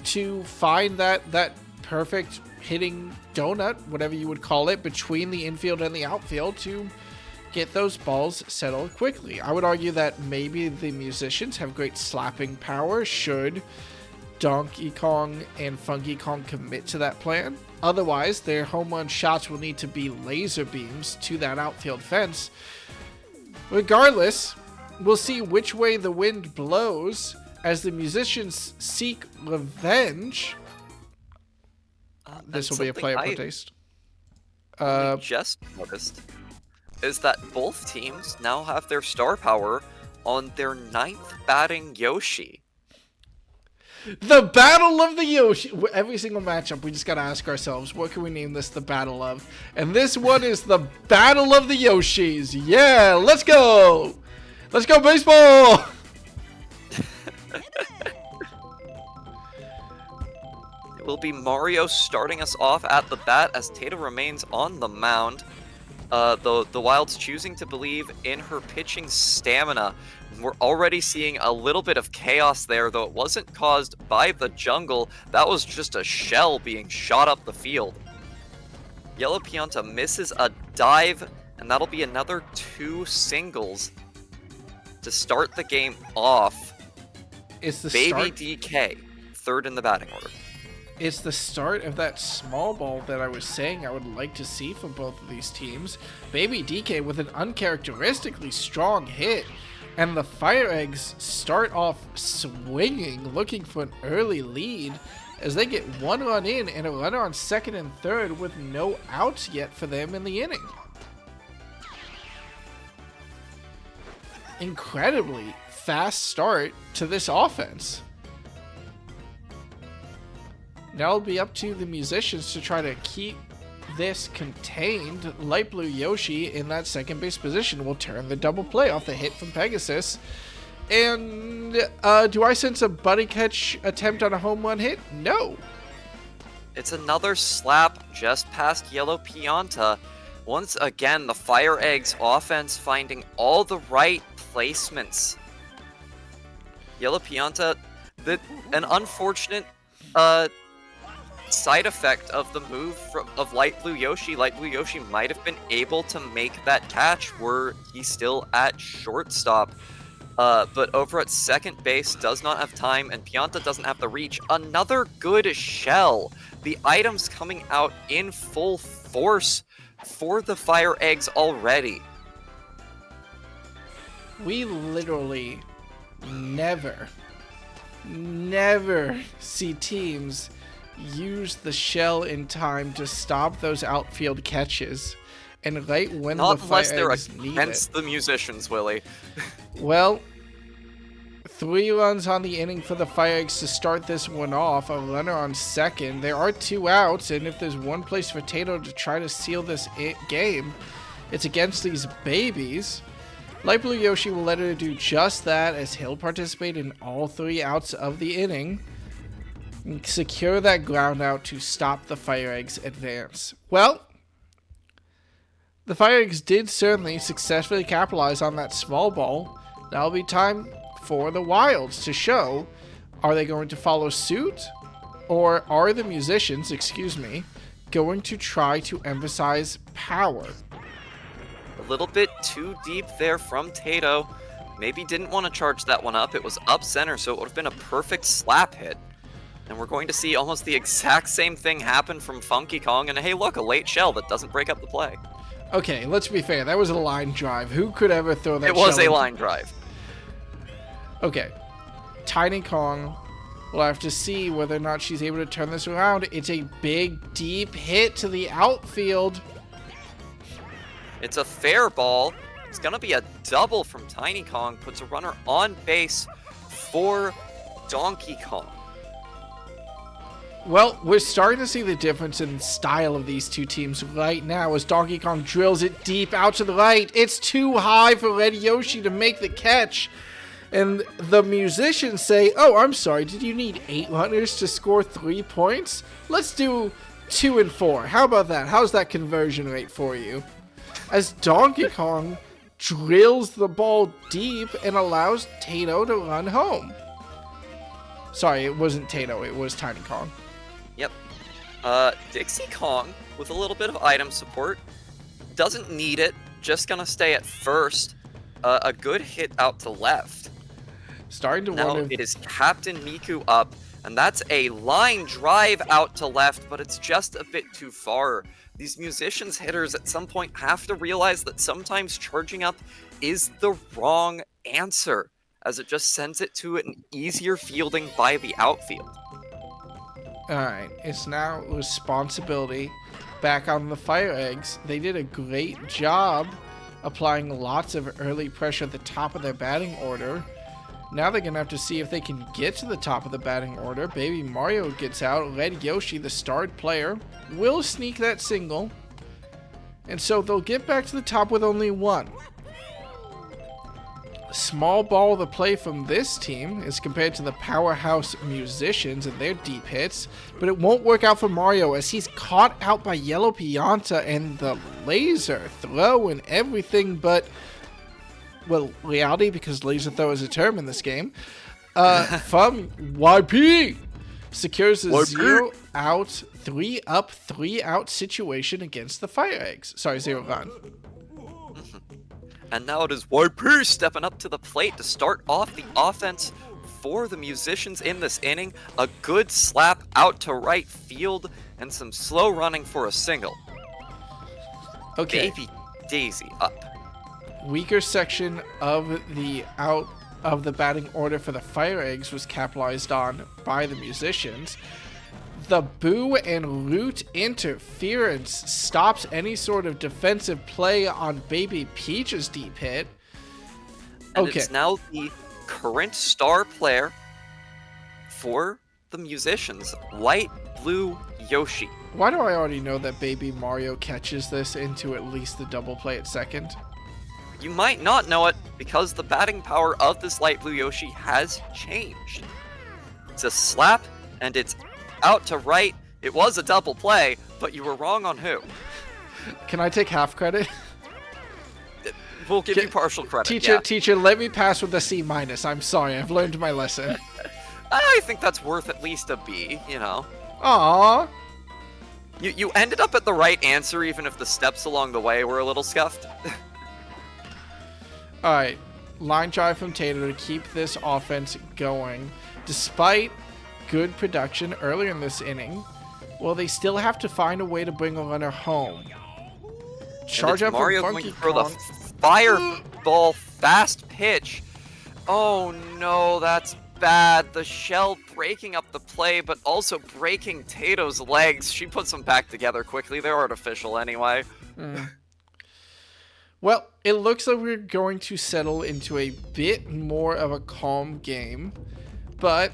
to find that perfect hitting donut, whatever you would call it, between the infield and the outfield to get those balls settled quickly. I would argue that maybe the musicians have great slapping power should Donkey Kong and Funky Kong commit to that plan. Otherwise, their home run shots will need to be laser beams to that outfield fence. Regardless, we'll see which way the wind blows as the musicians seek revenge. This will be a player protest. Just noticed is that both teams now have their star power on their 9th batting Yoshi. The Battle of the Yoshi. Every single matchup, we just gotta ask ourselves, what can we name this the Battle of? And this one is the Battle of the Yoshis. Yeah, let's go! Let's go, baseball! It will be Mario starting us off at the bat as Tato remains on the mound. The Wild's choosing to believe in her pitching stamina. We're already seeing a little bit of chaos there, though it wasn't caused by the jungle. That was just a shell being shot up the field. Yellow Pianta misses a dive, and that'll be another 2 singles to start the game off. It's the Baby start. DK, 3rd in the batting order. It's the start of that small ball that I was saying I would like to see from both of these teams. Baby DK with an uncharacteristically strong hit. And the FireEggs start off swinging, looking for an early lead as they get 1 run in and a runner on 2nd and 3rd with no outs yet for them in the inning. Incredibly fast start to this offense. Now it'll be up to the musicians to try to keep this contained. Light Blue Yoshi in that second base position will turn the double play off the hit from Pegasus. And do I sense a buddy catch attempt on a home run hit? No. It's another slap just past Yellow Pianta. Once again, the FireEggs offense finding all the right placements. Yellow Pianta, an unfortunate side effect of the move of Light Blue Yoshi. Light Blue Yoshi might have been able to make that catch were he still at shortstop. But over at second base does not have time, and Pianta doesn't have the reach. Another good shell. The items coming out in full force for the FireEggs already. We literally never see teams use the shell in time to stop those outfield catches. And right when Not the unless they're FireEggs need against it. the musicians, Willie. Well, 3 runs on the inning for the FireEggs to start this one off. A runner on 2nd. There are 2 outs, and if there's one place for Tato to try to seal this game, it's against these babies. Light Blue Yoshi will let her do just that as he'll participate in all 3 outs of the inning. And secure that ground out to stop the FireEggs advance. Well, the FireEggs did certainly successfully capitalize on that small ball. Now it'll be time for the Wilds to show, are they going to follow suit? Or are the musicians, going to try to emphasize power? A little bit too deep there from Tato. Maybe didn't want to charge that one up. It was up center, so it would have been a perfect slap hit. And we're going to see almost the exact same thing happen from Funky Kong. And hey, look, a late shell that doesn't break up the play. Okay, let's be fair. That was a line drive. Who could ever throw that? It was shell a line drive. Okay. Tiny Kong. We'll have to see whether or not she's able to turn this around. It's a big, deep hit to the outfield. It's a fair ball. It's going to be a double from Tiny Kong. Puts a runner on base for Donkey Kong. Well, we're starting to see the difference in style of these two teams right now as Donkey Kong drills it deep out to the right. It's too high for Red Yoshi to make the catch. And the musicians say, oh, I'm sorry, did you need 8 runners to score 3 points? Let's do 2 and 4. How about that? How's that conversion rate for you? As Donkey Kong drills the ball deep and allows Tato to run home. Sorry, it wasn't Tato, it was Tiny Kong. Yep. Dixie Kong, with a little bit of item support, doesn't need it, just gonna stay at first. A good hit out to left. Starting to Now wonder. it is Captain Miku up, and that's a line drive out to left, but it's just a bit too far. These musicians hitters at some point have to realize that sometimes charging up is the wrong answer, as it just sends it to an easier fielding by the outfield. Alright, it's now responsibility back on the FireEggs. They did a great job applying lots of early pressure at the top of their batting order. Now they're going to have to see if they can get to the top of the batting order. Baby Mario gets out. Red Yoshi, the starred player, will sneak that single. And so they'll get back to the top with only 1. Small ball to play from this team as compared to the powerhouse musicians and their deep hits, but it won't work out for Mario as he's caught out by Yellow Pianta and the laser throw and everything but, well, reality, because laser throw is a term in this game, from YP. Secures a YP. 0 out, 3 up, 3 out situation against the FireEggs. Sorry, 0 run. And now it is YP stepping up to the plate to start off the offense for the musicians in this inning. A good slap out to right field and some slow running for a single. Okay. Baby Daisy up. Weaker section of the batting order for the FireEggs was capitalized on by the musicians. The Boo and Root interference stops any sort of defensive play on Baby Peach's deep hit. And Okay. it's now the current star player for the musicians, Light Blue Yoshi. Why do I already know that Baby Mario catches this into at least the double play at second? You might not know it because the batting power of this Light Blue Yoshi has changed. It's a slap, and it's out to right. It was a double play, but you were wrong on who. Can I take half credit? We'll give you partial credit. Teacher, let me pass with a C-. I'm sorry, I've learned my lesson. I think that's worth at least a B, you know. Aww. You ended up at the right answer, even if the steps along the way were a little scuffed. Alright, line drive from Tato to keep this offense going. Despite good production earlier in this inning, well, they still have to find a way to bring a runner home. Charge up Mario from going Funky to throw Kong. the fireball fast pitch. Oh no, that's bad. The shell breaking up the play, but also breaking Tato's legs. She puts them back together quickly. They're artificial anyway. Well, it looks like we're going to settle into a bit more of a calm game, but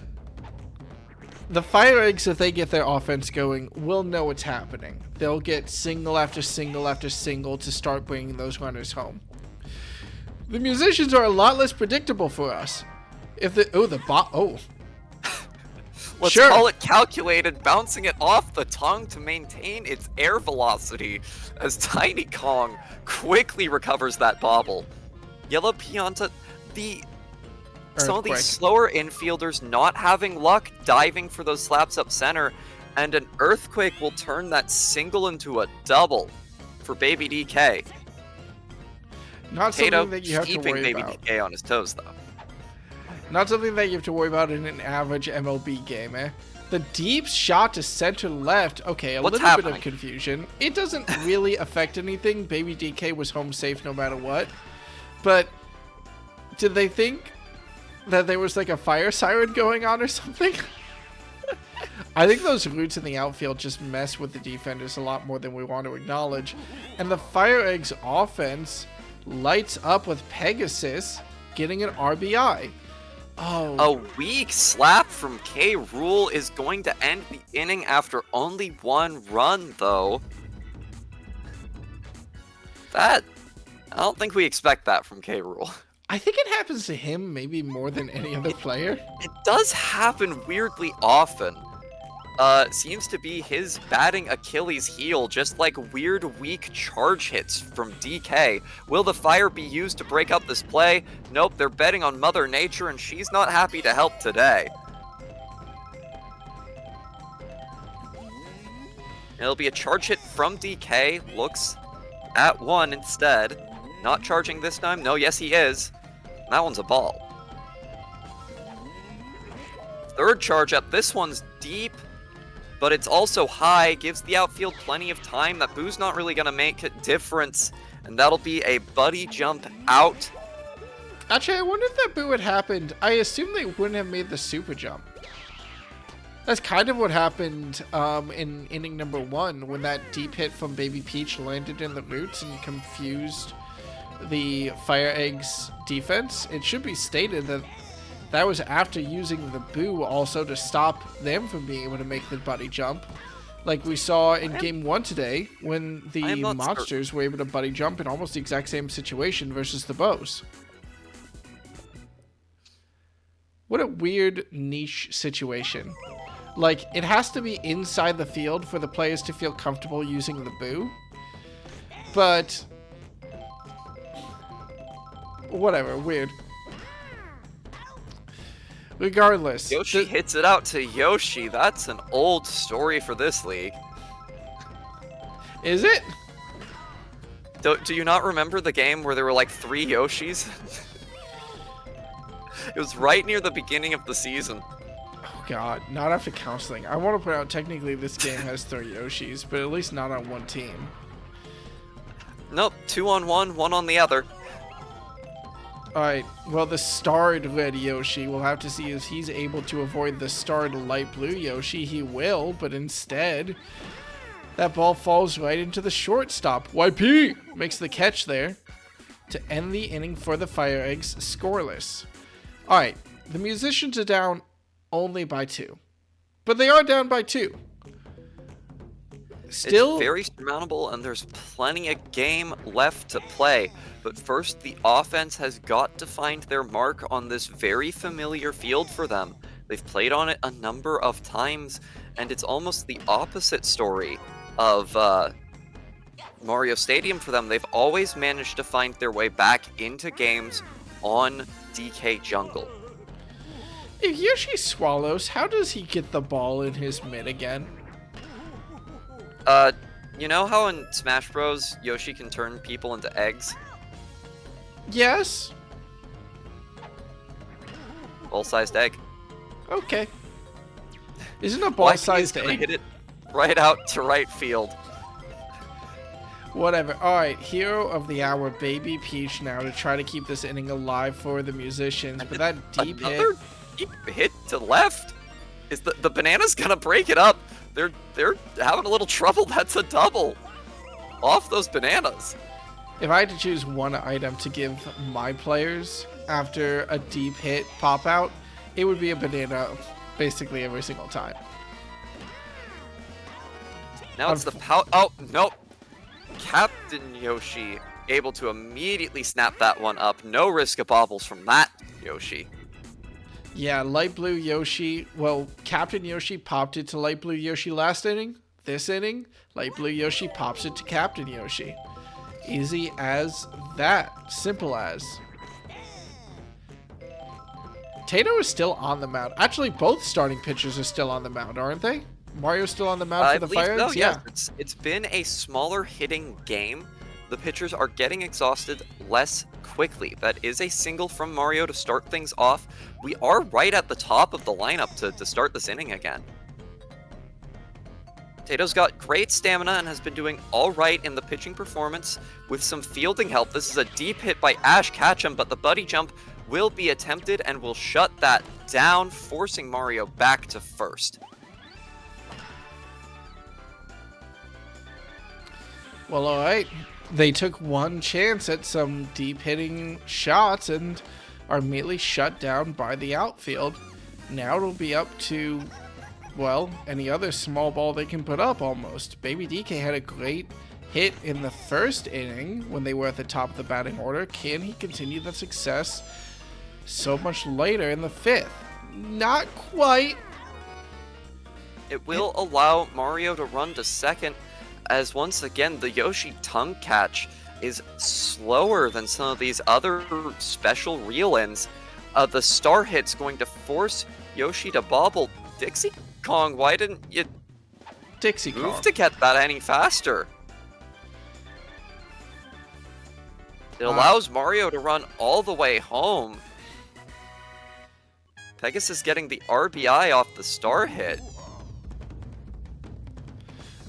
the FireEggs, if they get their offense going, will know what's happening. They'll get single after single after single to start bringing those runners home. The musicians are a lot less predictable for us. If the Let's Sure. call it calculated, bouncing it off the tongue to maintain its air velocity as Tiny Kong quickly recovers that bobble. Yellow Pianta, some of Earthquake. these slower infielders not having luck diving for those slaps up center, and an earthquake will turn that single into a double for Baby DK. Not Tato something that you have to keeping worry Baby about. DK on his toes though. Not something that you have to worry about in an average MLB game, eh? The deep shot to center left. Okay, a What's little happening? bit of confusion. It doesn't really affect anything. Baby DK was home safe no matter what. But did they think that there was like a fire siren going on or something? I think those roots in the outfield just mess with the defenders a lot more than we want to acknowledge. And the FireEggs offense lights up with Pegasus getting an RBI. Oh. A weak slap from K. Rool is going to end the inning after only one run, though. I don't think we expect that from K. Rool. I think it happens to him maybe more than any other player. It does happen weirdly often. Seems to be his batting Achilles heel, just like weird weak charge hits from DK. Will the fire be used to break up this play? Nope, they're betting on Mother Nature and she's not happy to help today. It'll be a charge hit from DK, looks at one instead. Not charging this time? No, yes he is. That one's a ball. Third charge up, this one's deep. But it's also high, gives the outfield plenty of time. That boo's not really going to make a difference, and that'll be a buddy jump out. Actually, I wonder if that boo had happened. I assume they wouldn't have made the super jump. That's kind of what happened in inning number 1, when that deep hit from Baby Peach landed in the roots and confused the FireEggs defense. It should be stated that that was after using the boo also to stop them from being able to make the buddy jump. Like we saw in game 1 today, when the Monsters were able to buddy jump in almost the exact same situation versus the Bows. What a weird niche situation. Like, it has to be inside the field for the players to feel comfortable using the boo. But whatever, weird. Regardless. Yoshi hits it out to Yoshi. That's an old story for this league. Is it? Do you not remember the game where there were like 3 Yoshis? It was right near the beginning of the season. Oh god, not after counseling. I want to point out technically this game has 3 Yoshis, but at least not on one team. Nope, 2 on one, 1 on the other. Alright, well the starred red Yoshi, we'll have to see if he's able to avoid the starred light blue Yoshi. He will, but instead, that ball falls right into the shortstop. YP makes the catch there to end the inning for the FireEggs scoreless. Alright, the Musicians are down only by 2. But they are down by 2. Still, it's very surmountable, and there's plenty of game left to play. But first, the offense has got to find their mark on this very familiar field for them. They've played on it a number of times, and it's almost the opposite story of Mario Stadium for them. They've always managed to find their way back into games on DK Jungle. If Yoshi swallows, how does he get the ball in his mid again? You know how in Smash Bros, Yoshi can turn people into eggs? Yes. Ball-sized egg. Okay. Isn't a ball-sized egg? Hit it right out to right field. Whatever. Alright, hero of the hour, Baby Peach now to try to keep this inning alive for the Musicians. But that deep hit... deep hit to left? Is the banana's gonna break it up? They're having a little trouble. That's a double. Off those bananas. If I had to choose one item to give my players after a deep hit pop out, it would be a banana basically every single time. Now it's the pow- oh, nope. Captain Yoshi able to immediately snap that one up. No risk of bobbles from that Yoshi. Yeah, light blue Yoshi. Well, Captain Yoshi popped it to light blue Yoshi last inning. This inning, light blue Yoshi pops it to Captain Yoshi. Easy as that. Simple as. Tato is still on the mound. Actually, both starting pitchers are still on the mound, aren't they? Mario's still on the mound for the FireEggs? So, yeah. It's been a smaller hitting game, the pitchers are getting exhausted less quickly. That is a single from Mario to start things off. We are right at the top of the lineup to start this inning again. Tato's got great stamina and has been doing all right in the pitching performance with some fielding help. This is a deep hit by Ash Ketchum, but the buddy jump will be attempted and will shut that down, forcing Mario back to first. Well, all right. They took one chance at some deep hitting shots and are immediately shut down by the outfield. Now it'll be up to, well, any other small ball they can put up almost. Baby DK had a great hit in the first inning when they were at the top of the batting order. Can he continue the success so much later in the fifth? Not quite. It will allow Mario to run to second, as once again the Yoshi tongue catch is slower than some of these other special reel-ins. The star hit's going to force Yoshi to bobble. Dixie Kong, why didn't you Dixie move Kong to get that any faster? It allows Mario to run all the way home. Pegasus getting the RBI off the star hit.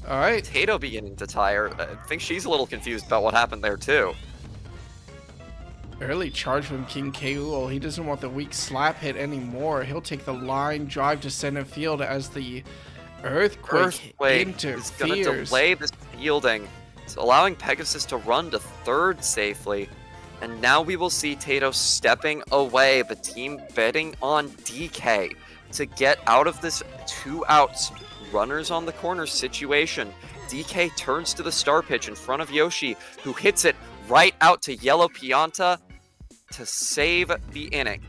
All right. Tato beginning to tire. I think she's a little confused about what happened there too. Early charge from King K. He doesn't want the weak slap hit anymore. He'll take the line drive to center field as the earthquake interferes. Is going to delay this fielding. It's allowing Pegasus to run to third safely. And now we will see Tato stepping away. The team betting on DK to get out of this 2 outs, runners on the corner situation. DK turns to the star pitch in front of Yoshi, who hits it right out to Yellow Pianta to save the inning.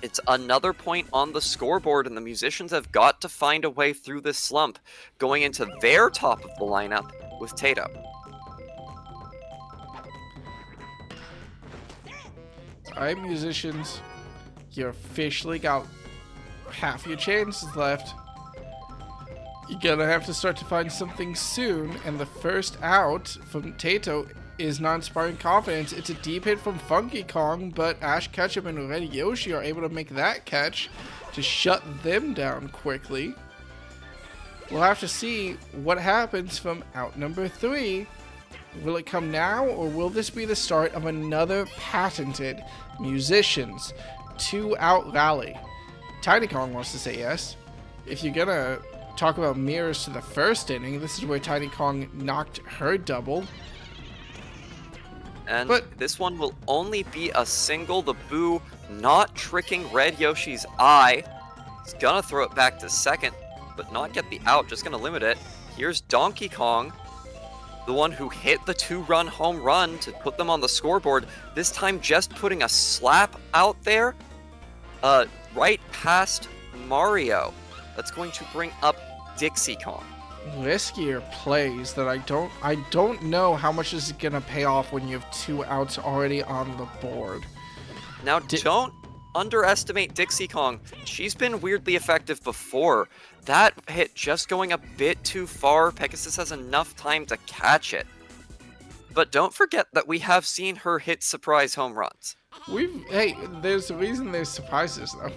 It's another point on the scoreboard, and the Musicians have got to find a way through this slump, going into their top of the lineup with Tato. Alright, Musicians, you officially got half your chances left. You're gonna have to start to find something soon, and the first out from Tato is not inspiring confidence. It's a deep hit from Funky Kong, but Ash Ketchum and Red Yoshi are able to make that catch to shut them down quickly. We'll have to see what happens from out number 3. Will it come now, or will this be the start of another patented Musicians 2-out rally? Tiny Kong wants to say yes. If you're gonna talk about mirrors to the first inning, this is where Tiny Kong knocked her double. But this one will only be a single. The Boo not tricking Red Yoshi's eye. He's gonna throw it back to second, but not get the out, just gonna limit it. Here's Donkey Kong, the one who hit the 2-run home run to put them on the scoreboard. This time just putting a slap out there, right past Mario. That's going to bring up Dixie Kong. Riskier plays that I don't know how much is gonna pay off when you have 2 outs already on the board. Now don't underestimate Dixie Kong. She's been weirdly effective before. That hit just going a bit too far. Pegasus has enough time to catch it. But don't forget that we have seen her hit surprise home runs. Hey, there's a reason there's surprises though.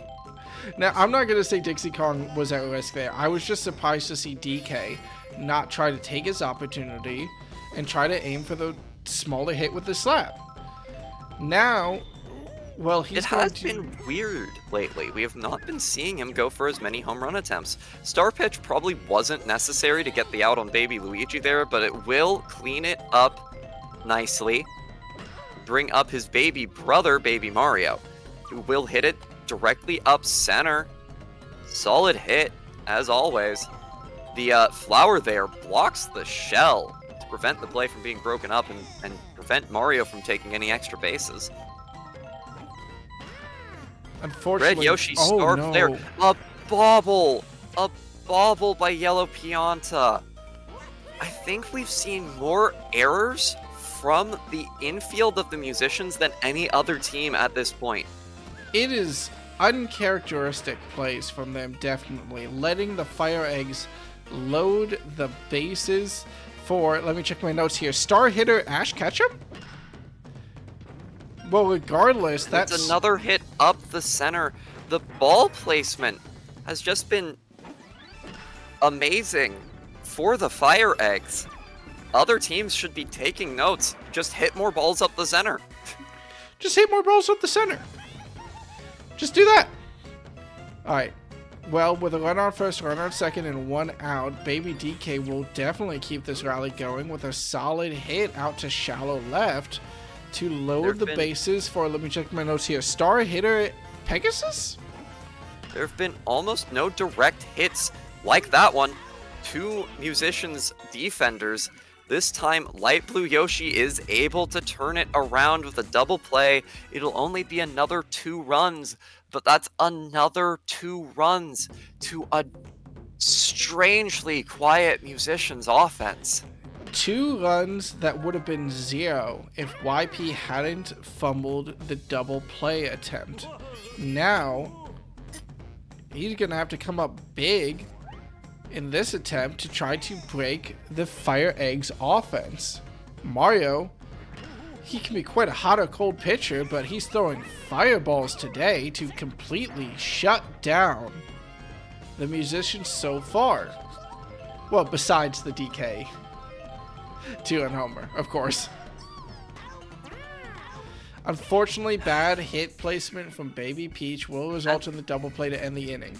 Now, I'm not going to say Dixie Kong was at risk there. I was just surprised to see DK not try to take his opportunity and try to aim for the smaller hit with the slap. Now, well, It has been weird lately. We have not been seeing him go for as many home run attempts. Star pitch probably wasn't necessary to get the out on Baby Luigi there, but it will clean it up nicely. Bring up his baby brother, Baby Mario, who will hit it directly up center. Solid hit, as always. The flower there blocks the shell to prevent the play from being broken up and prevent Mario from taking any extra bases. Unfortunately, Red Yoshi star player. A bobble by Yellow Pianta. I think we've seen more errors from the infield of the Musicians than any other team at this point. It is uncharacteristic plays from them, definitely. Letting the FireEggs load the bases, for, let me check my notes here, star hitter Ash Ketchum? Well, regardless, that's another hit up the center. The ball placement has just been amazing for the FireEggs. Other teams should be taking notes. Just hit more balls up the center. Just hit more balls up the center. Just do that. All right. Well, with a run on first, run on second, and 1 out, Baby DK will definitely keep this rally going with a solid hit out to shallow left to load the bases for, let me check my notes here, star hitter Pegasus? There have been almost no direct hits like that one. 2 musicians defenders. This time, Light Blue Yoshi is able to turn it around with a double play. It'll only be another 2 runs, but that's another 2 runs to a strangely quiet musician's offense. 2 runs that would have been 0 if YP hadn't fumbled the double play attempt. Now, he's going to have to come up big in this attempt to try to break the FireEggs offense. Mario, he can be quite a hot or cold pitcher, but he's throwing fireballs today to completely shut down the musicians so far. Well, besides the DK. 2 and Homer, of course. Unfortunately, bad hit placement from Baby Peach will result in the double play to end the inning.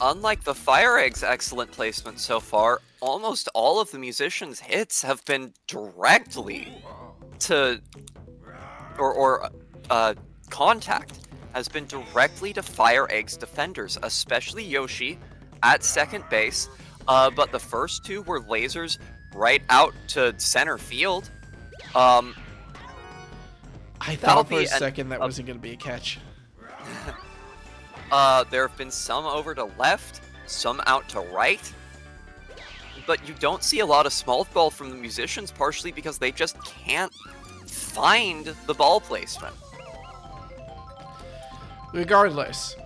Unlike the FireEggs' excellent placement so far, almost all of the musicians' hits have been directly to, contact has been directly to FireEggs defenders, especially Yoshi at second base. But the first 2 were lasers right out to center field. I thought for a second that wasn't going to be a catch. There have been some over to left, some out to right, but you don't see a lot of small ball from the musicians, partially because they just can't find the ball placement. Regardless,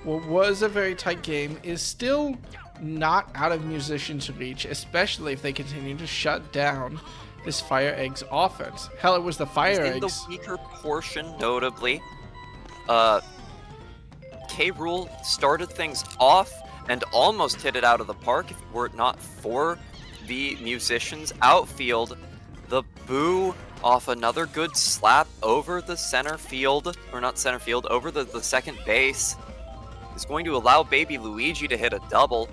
what was a very tight game is still not out of musicians' reach, especially if they continue to shut down this FireEggs offense. Hell, it was the FireEggs. In the weaker portion, notably, K-Rool started things off and almost hit it out of the park if it were not for the musicians' outfield. The boo off another good slap over the center field, or not center field, over the second base, is going to allow Baby Luigi to hit a double.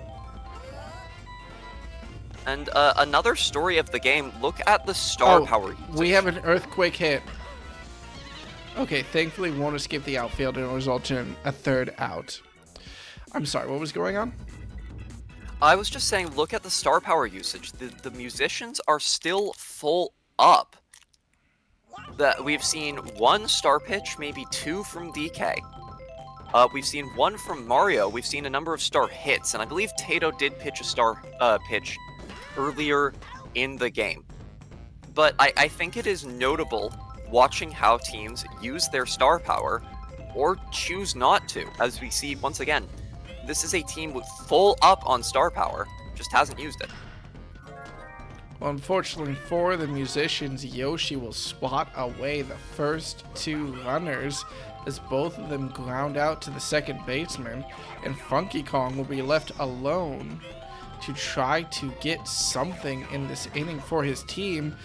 And another story of the game, look at the star power usage. We have an earthquake hit. Okay, thankfully won't escape the outfield and result in a 3rd out. I'm sorry, what was going on? I was just saying, look at the star power usage. The musicians are still full up. We've seen 1 star pitch, maybe 2 from DK. We've seen 1 from Mario. We've seen a number of star hits, and I believe Tato did pitch a star pitch earlier in the game. But I think it is notable watching how teams use their star power or choose not to. As we see, once again, this is a team with full up on star power, just hasn't used it. Well, unfortunately for the musicians, Yoshi will swat away the first 2 runners as both of them ground out to the second baseman, and Funky Kong will be left alone to try to get something in this inning for his team.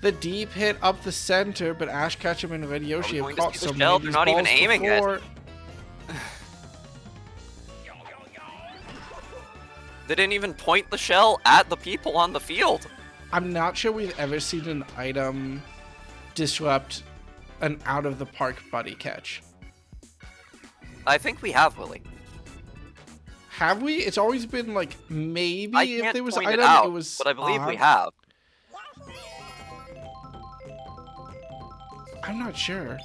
The deep hit up the center, but Ash Ketchum and Red Yoshi have caught so many of these balls even aiming before. it. They didn't even point the shell at the people on the field. I'm not sure we've ever seen an item disrupt an out-of-the-park buddy catch. I think we have, Willie. Have we? It's always been like maybe if there was an item, it was. But I believe we have. I'm not sure.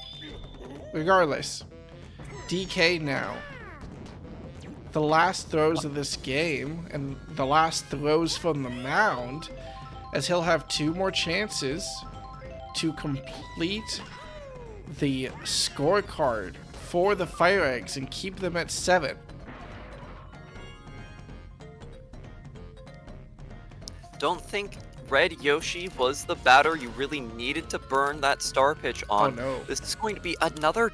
Regardless, DK now. The last throws of this game and the last throws from the mound, as he'll have 2 more chances to complete the scorecard for the FireEggs and keep them at 7. don't think Red Yoshi was the batter you really needed to burn that star pitch on. Oh no. This is going to be another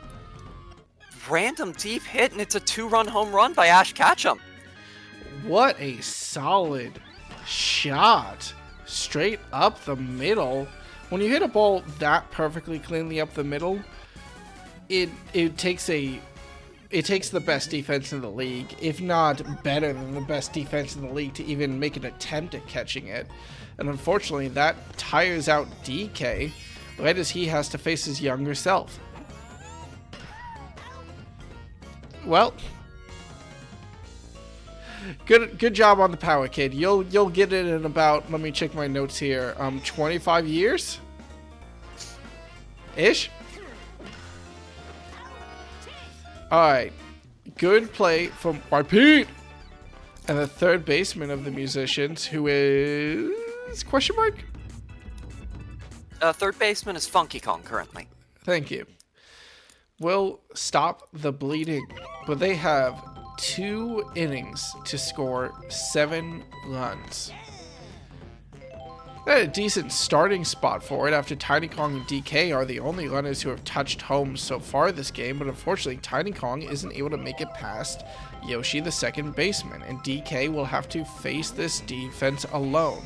random deep hit, and it's a 2-run home run by Ash Ketchum. What a solid shot. Straight up the middle. When you hit a ball that perfectly cleanly up the middle, it takes the best defense in the league, if not better than the best defense in the league, to even make an attempt at catching it. And unfortunately, that tires out DK right as he has to face his younger self. Well, good job on the power, kid. You'll get it in about, let me check my notes here, 25 years ish. All right, good play from Pete, and the third baseman of the Musicians, who is question mark. Third baseman is Funky Kong currently. Thank you. Will stop the bleeding, but they have 2 innings to score 7 runs. They had a decent starting spot for it, after Tiny Kong and DK are the only runners who have touched home so far this game, but unfortunately Tiny Kong isn't able to make it past Yoshi, the second baseman, and DK will have to face this defense alone.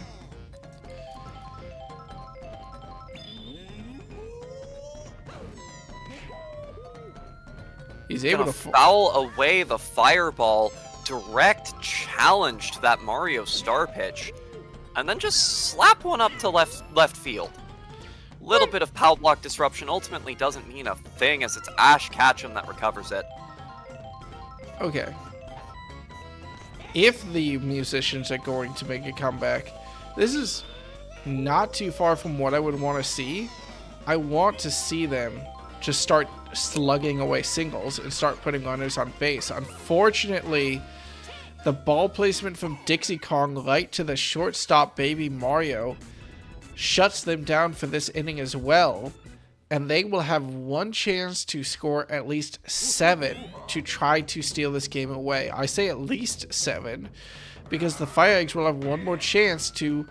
He's able to foul away the fireball, direct challenge to that Mario star pitch, and then just slap one up to left field. Little bit of power block disruption ultimately doesn't mean a thing, as it's Ash Ketchum that recovers it. Okay. If the Musicians are going to make a comeback, this is not too far from what I would want to see. I want to see them just start slugging away singles and start putting runners on base. Unfortunately, the ball placement from Dixie Kong right to the shortstop Baby Mario shuts them down for this inning as well, and they will have one chance to score at least 7 to try to steal this game away. I say at least 7 because the FireEggs will have one more chance to...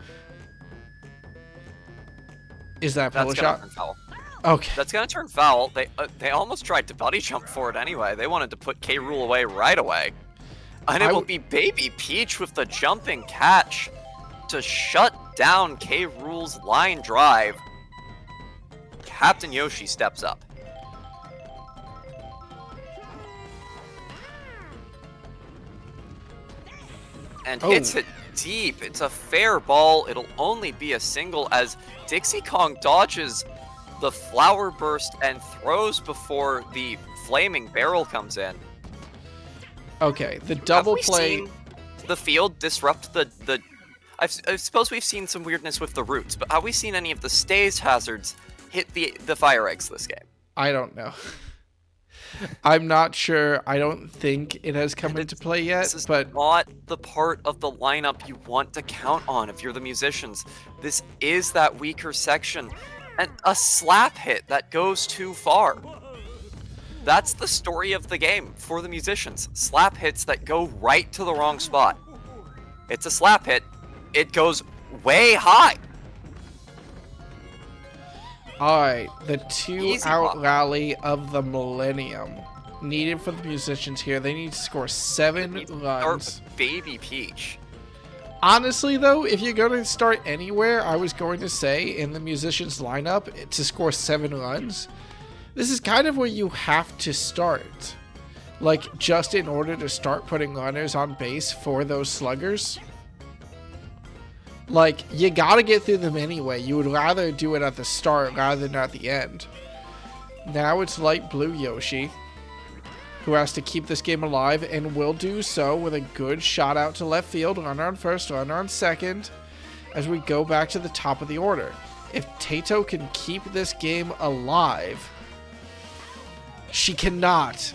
Is that a pillow shot? Okay. That's gonna turn foul. They almost tried to buddy jump for it anyway. They wanted to put K. Rool away right away. And it will be Baby Peach with the jumping catch to shut down K. Rool's line drive. Captain Yoshi steps up. And hits it deep. It's a fair ball. It'll only be a single as Dixie Kong dodges the flower burst and throws before the flaming barrel comes in. Okay, the double play. Seen the field disrupt the I suppose we've seen some weirdness with the roots, but have we seen any of the stays hazards hit the FireEggs this game? I don't know. I'm not sure. I don't think it has come into play yet. This is but not the part of the lineup you want to count on if you're the Musicians. This is that weaker section. And a slap hit that goes too far. That's the story of the game for the Musicians. Slap hits that go right to the wrong spot. It's a slap hit. It goes way high. Alright, the 2-out pop. rally of the millennium needed for the Musicians here. They need to score 7 runs. Baby Peach. Honestly, though, if you're going to start anywhere, I was going to say in the Musicians lineup to score 7 runs, this is kind of where you have to start. Like, just in order to start putting runners on base for those sluggers. Like, you gotta get through them anyway. You would rather do it at the start rather than at the end. Now it's light blue Yoshi, who has to keep this game alive and will do so with a good shot out to left field. Runner on first, runner on second, as we go back to the top of the order. If Tato can keep this game alive, she cannot.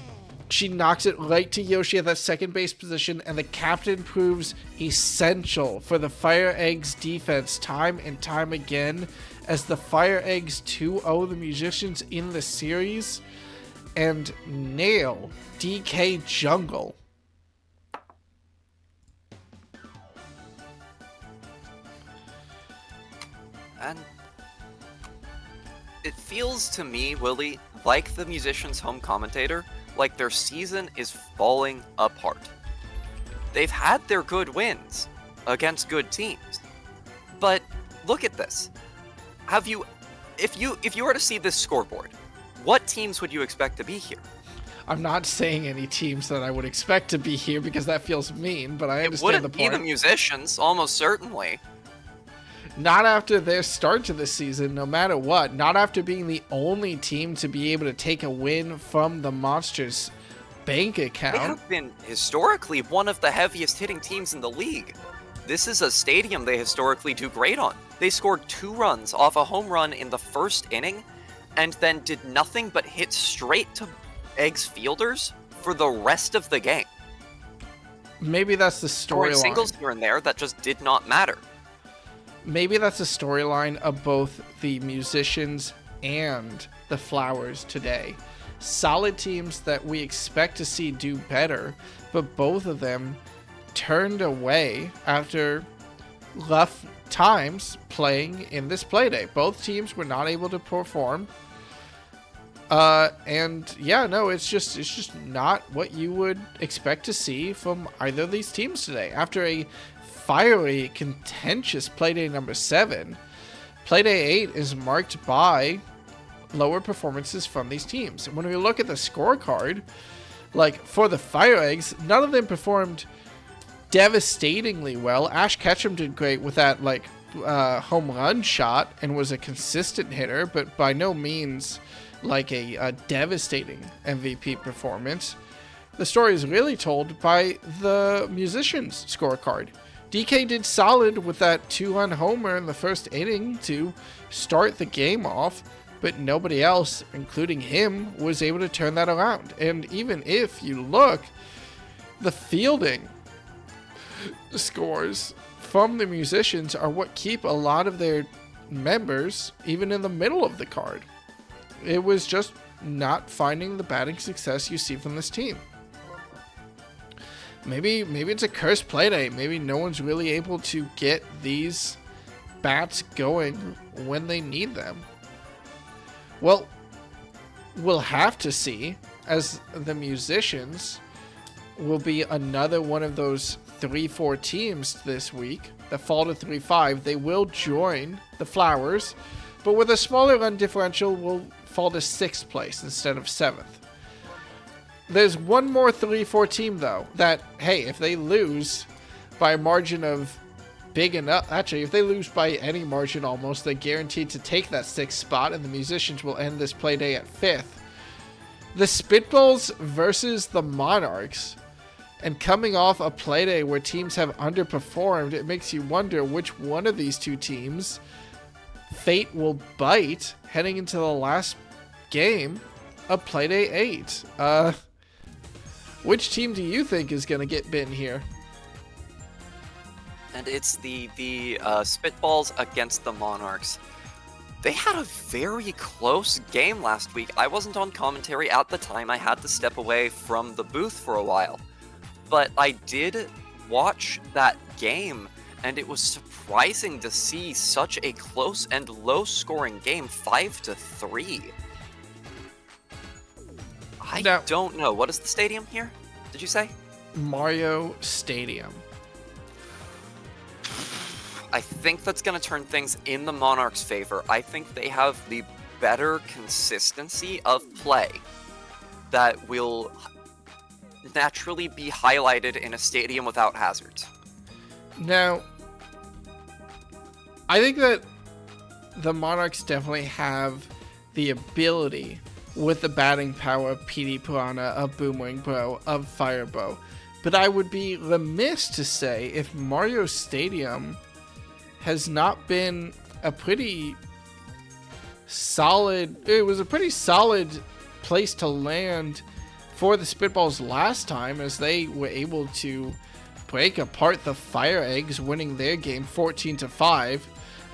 She knocks it right to Yoshi at that second base position, and the captain proves essential for the FireEggs defense time and time again, as the FireEggs 2-0 the Musicians in the series and nail DK Jungle. And it feels to me, Willie, like the Musicians' home commentator, like their season is falling apart. They've had their good wins against good teams, but look at this. If you were to see this scoreboard, what teams would you expect to be here? I'm not saying any teams that I would expect to be here because that feels mean, but I It understand wouldn't the be point. the Musicians, almost certainly. Not after their start to the season, no matter what. Not after being the only team to be able to take a win from the Monsters' bank account. They have been historically one of the heaviest hitting teams in the league. This is a stadium they historically do great on. They scored 2 runs off a home run in the first inning, and then did nothing but hit straight to Eggs fielders for the rest of the game. Maybe that's the Scoring storyline. singles here and there that just did not matter. Maybe that's the storyline of both the Musicians and the Flowers today. Solid teams that we expect to see do better, but both of them turned away after rough times playing in this Playday. Both teams were not able to perform. And yeah, no, it's just not what you would expect to see from either of these teams today. After a fiery, contentious Playday number 7, Playday 8 is marked by lower performances from these teams. And when we look at the scorecard, like for the FireEggs, none of them performed devastatingly well. Ash Ketchum did great with that home run shot and was a consistent hitter, but by no means like a devastating MVP performance. The story is really told by the Musicians' scorecard. DK did solid with that 2-run homer in the first inning to start the game off, but nobody else, including him, was able to turn that around. And even if you look, the fielding scores from the Musicians are what keep a lot of their members even in the middle of the card. It was just not finding the batting success you see from this team. Maybe it's a cursed Playday. Maybe no one's really able to get these bats going when they need them. Well, we'll have to see, as the Musicians will be another one of those 3-4 teams this week that fall to 3-5. They will join the Flowers, but with a smaller run differential will fall to 6th place instead of 7th. There's one more 3-4 team, though, that, hey, if they lose by a margin of big enough, actually, if they lose by any margin almost, they're guaranteed to take that 6th spot, and the Musicians will end this Playday at 5th. The Spitballs versus the Monarchs. And coming off a Playday where teams have underperformed, it makes you wonder which one of these two teams fate will bite heading into the last game of Playday 8. Which team do you think is going to get bitten here? And it's the Spitballs against the Monarchs. They had a very close game last week. I wasn't on commentary at the time. I had to step away from the booth for a while. But I did watch that game, and it was surprising to see such a close and low-scoring game, 5-3. I don't know. What is the stadium here? Did you say? Mario Stadium. I think that's going to turn things in the Monarchs' favor. I think they have the better consistency of play that will naturally be highlighted in a stadium without hazards. Now, I think that the Monarchs definitely have the ability with the batting power of PD Piranha, of Boomerang Bro, of Firebow. But I would be remiss to say if Mario Stadium has not been a pretty solid... It was a pretty solid place to land for the Spitballs last time, as they were able to break apart the FireEggs, winning their game 14-5.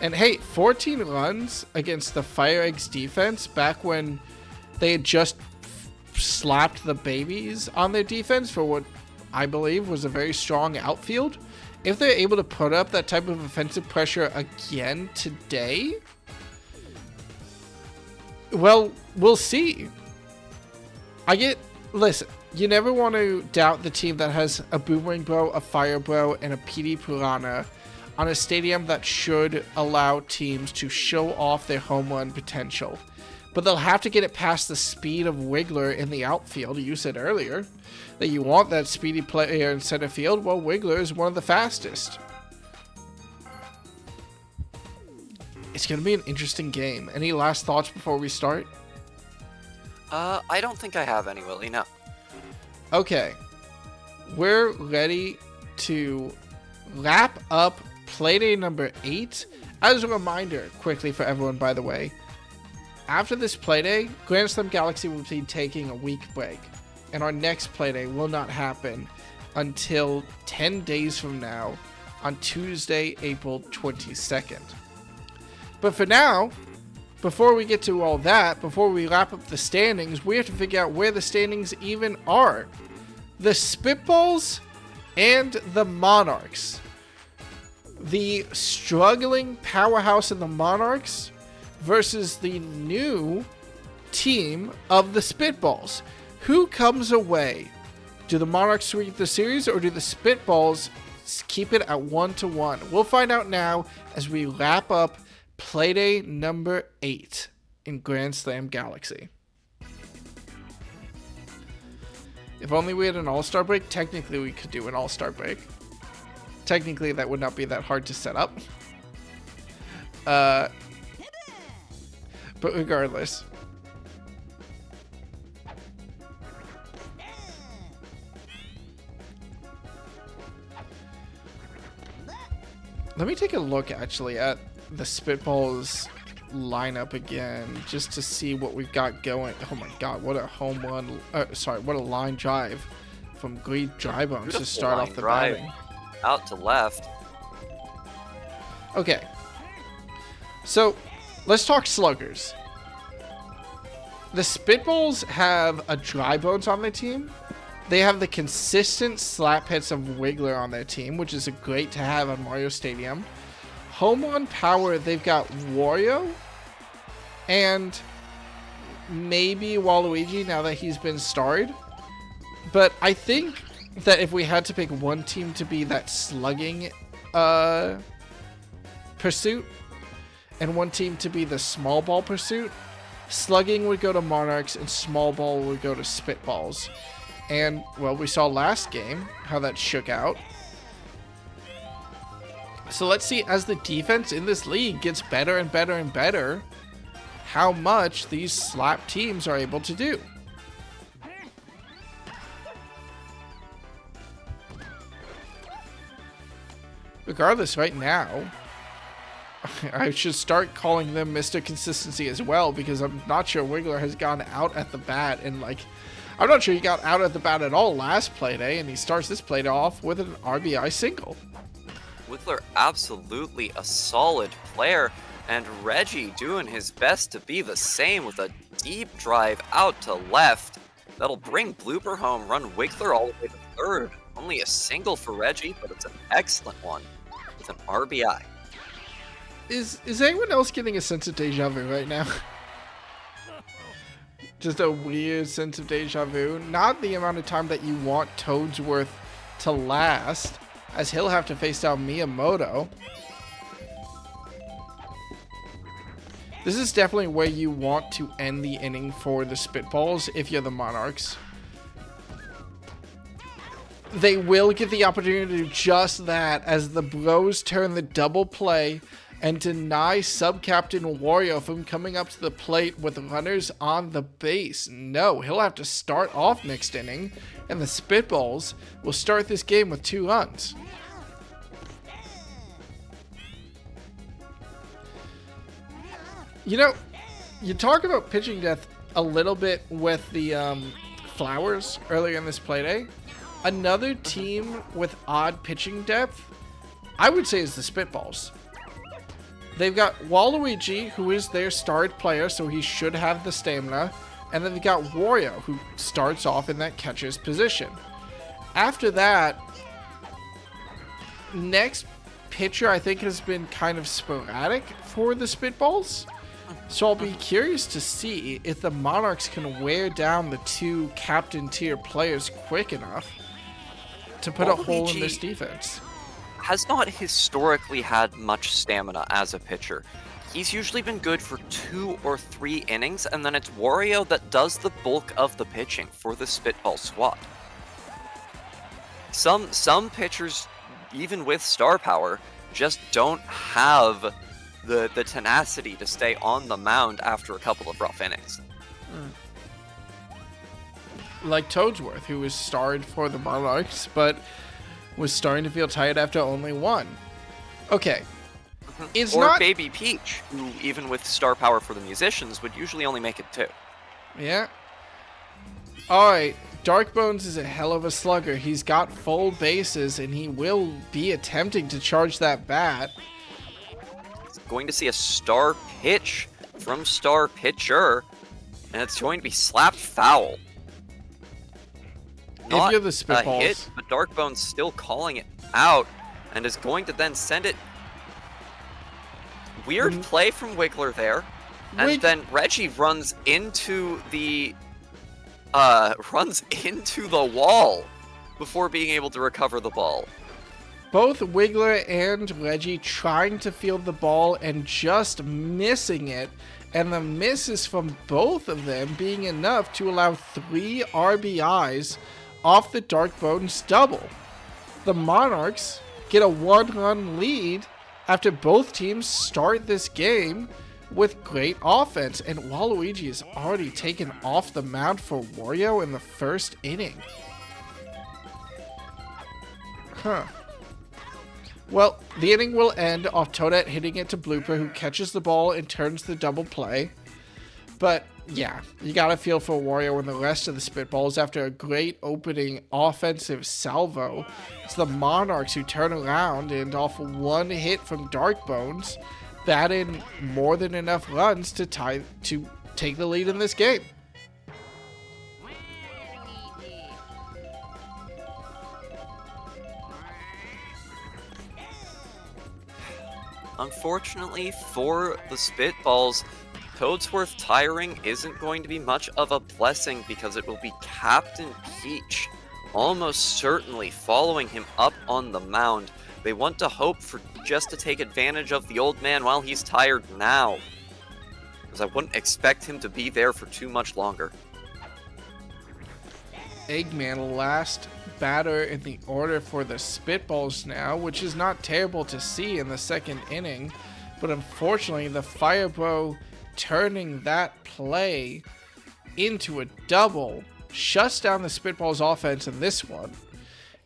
And hey, 14 runs against the FireEggs defense back when they had just slapped the babies on their defense for what I believe was a very strong outfield if they're able to put up that type of offensive pressure again today, well, we'll see. Listen, you never want to doubt the team that has a Boomerang Bro, a Fire Bro, and a PD Piranha on a stadium that should allow teams to show off their home run potential. But they'll have to get it past the speed of Wiggler in the outfield. You said earlier that you want that speedy player in center field. Well, Wiggler is one of the fastest. It's going to be an interesting game. Any last thoughts before we start? I don't think I have any, Willie, no. Okay. We're ready to wrap up Playday number 8. As a reminder, quickly for everyone, by the way, after this Playday, Grand Slam Galaxy will be taking a week break, and our next Playday will not happen until 10 days from now on Tuesday, April 22nd. But for now, before we get to all that, before we wrap up the standings, we have to figure out where the standings even are. The Spitballs and the Monarchs. The struggling powerhouse of the Monarchs versus the new team of the Spitballs. Who comes away? Do the Monarchs sweep the series, or do the Spitballs keep it at 1-1? We'll find out now as we wrap up Playday number 8 in Grand Slam Galaxy. If only we had an all-star break. Technically, we could do an all-star break. Technically, that would not be that hard to set up. But regardless. Let me take a look, actually, at the Spitballs lineup again, just to see what we've got going. Oh my god, what a home run. What a line drive from Greed Drybones to start off the batting. Out to left. Okay. So, let's talk sluggers. The Spitballs have a Drybones on their team. They have the consistent slap hits of Wiggler on their team, which is great to have on Mario Stadium. Home run power, they've got Wario and maybe Waluigi now that he's been starred. But I think that if we had to pick one team to be that slugging pursuit and one team to be the small ball pursuit, slugging would go to Monarchs and small ball would go to Spitballs. And, well, we saw last game how that shook out. So let's see, as the defense in this league gets better and better and better, how much these slap teams are able to do. Regardless, right now, I should start calling them Mr. Consistency as well, because I'm not sure Wiggler has gone out at the bat, and I'm not sure he got out at the bat at all last Playday, and he starts this Playday off with an RBI single. Wiggler absolutely a solid player, and Reggie doing his best to be the same with a deep drive out to left. That'll bring blooper home, run Wiggler all the way to third. Only a single for Reggie, but it's an excellent one with an RBI. Is anyone else getting a sense of deja vu right now? Just a weird sense of deja vu. Not the amount of time that you want Toadsworth to last, as he'll have to face down Miyamoto. This is definitely where you want to end the inning for the Spitballs if you're the Monarchs. They will get the opportunity to do just that as the Bros turn the double play and deny sub-captain Wario from coming up to the plate with runners on the base. No, he'll have to start off next inning, and the Spitballs will start this game with 2 runs. You know, you talk about pitching depth a little bit with the Flowers earlier in this Playday. Another team with odd pitching depth, I would say, is the Spitballs. They've got Waluigi, who is their starred player, so he should have the stamina. And then they've got Wario, who starts off in that catcher's position. After that, next pitcher, I think, has been kind of sporadic for the Spitballs. So I'll be curious to see if the Monarchs can wear down the two captain tier players quick enough to put a hole in this defense. Has not historically had much stamina as a pitcher. He's usually been good for 2 or 3 innings, and then it's Wario that does the bulk of the pitching for the Spitball squad. Some pitchers, even with star power, just don't have the tenacity to stay on the mound after a couple of rough innings. Like Toadsworth, who was starred for the Monarchs, but was starting to feel tired after only one. Okay. Or Baby Peach, who even with star power for the musicians would usually only make it 2. Yeah. Alright, Darkbones is a hell of a slugger. He's got full bases, and he will be attempting to charge that bat. Going to see a star pitch from star pitcher, and it's going to be slapped foul. Not if you're the Spitballs. A hit, but Darkbone's still calling it out, and is going to then send it. Weird play from Wiggler there, and then Reggie runs into the wall before being able to recover the ball. Both Wiggler and Reggie trying to field the ball and just missing it, and the misses from both of them being enough to allow 3 RBIs off the Darkbones double. The Monarchs get a 1-run lead after both teams start this game with great offense, and Waluigi is already taken off the mound for Wario in the first inning. Well, the inning will end off Toadette hitting it to Blooper, who catches the ball and turns the double play. But yeah, you gotta feel for Wario and the rest of the Spitballs after a great opening offensive salvo. It's the Monarchs who turn around and off one hit from Darkbones, bat in more than enough runs to take the lead in this game. Unfortunately for the Spitballs, Toadsworth tiring isn't going to be much of a blessing because it will be Captain Peach almost certainly following him up on the mound. They want to hope for just to take advantage of the old man while he's tired now, because I wouldn't expect him to be there for too much longer. Eggman, last batter in the order for the Spitballs now, which is not terrible to see in the second inning, but unfortunately the Firebro turning that play into a double shuts down the Spitballs offense in this one.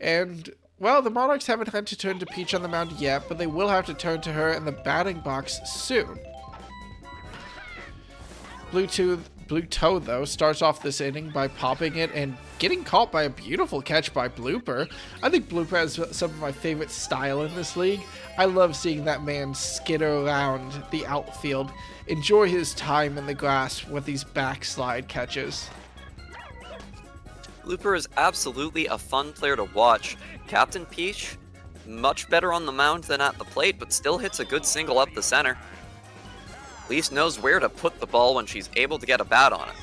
And well, the Monarchs haven't had to turn to Peach on the mound yet, but they will have to turn to her in the batting box soon. Blue Toad, though, starts off this inning by popping it and getting caught by a beautiful catch by Blooper. I think Blooper has some of my favorite style in this league. I love seeing that man skitter around the outfield, enjoy his time in the grass with these backslide catches. Blooper is absolutely a fun player to watch. Captain Peach, much better on the mound than at the plate, but still hits a good single up the center. At least knows where to put the ball when she's able to get a bat on it.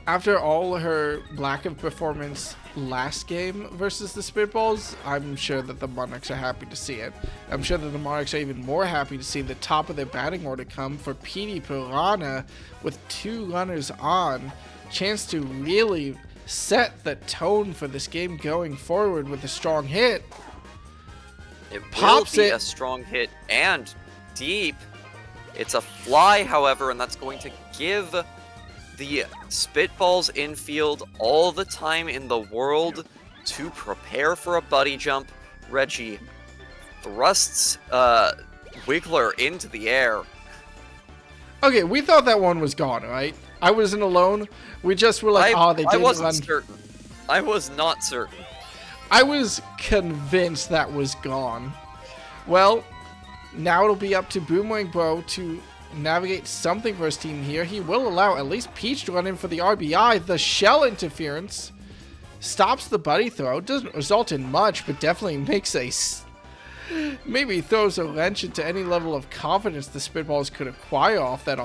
After all her lack of performance last game versus the Spitballs, I'm sure that the Monarchs are happy to see it. I'm sure that the Monarchs are even more happy to see the top of their batting order come for Petey Piranha with 2 runners on. Chance to really set the tone for this game going forward with a strong hit. It will be a strong hit and deep. It's a fly, however, and that's going to give the Spitballs infield all the time in the world to prepare for a buddy jump. Reggie thrusts Wiggler into the air. Okay, we thought that one was gone, right? I wasn't alone. We just were like, they didn't I wasn't certain. I was not certain. I was convinced that was gone. Well, now it'll be up to Boomerang Bro to navigate something for his team here. He will allow at least Peach to run in for the RBI. The shell interference stops the buddy throw. Doesn't result in much, but definitely makes maybe throws a wrench into any level of confidence the Spitballs could acquire off that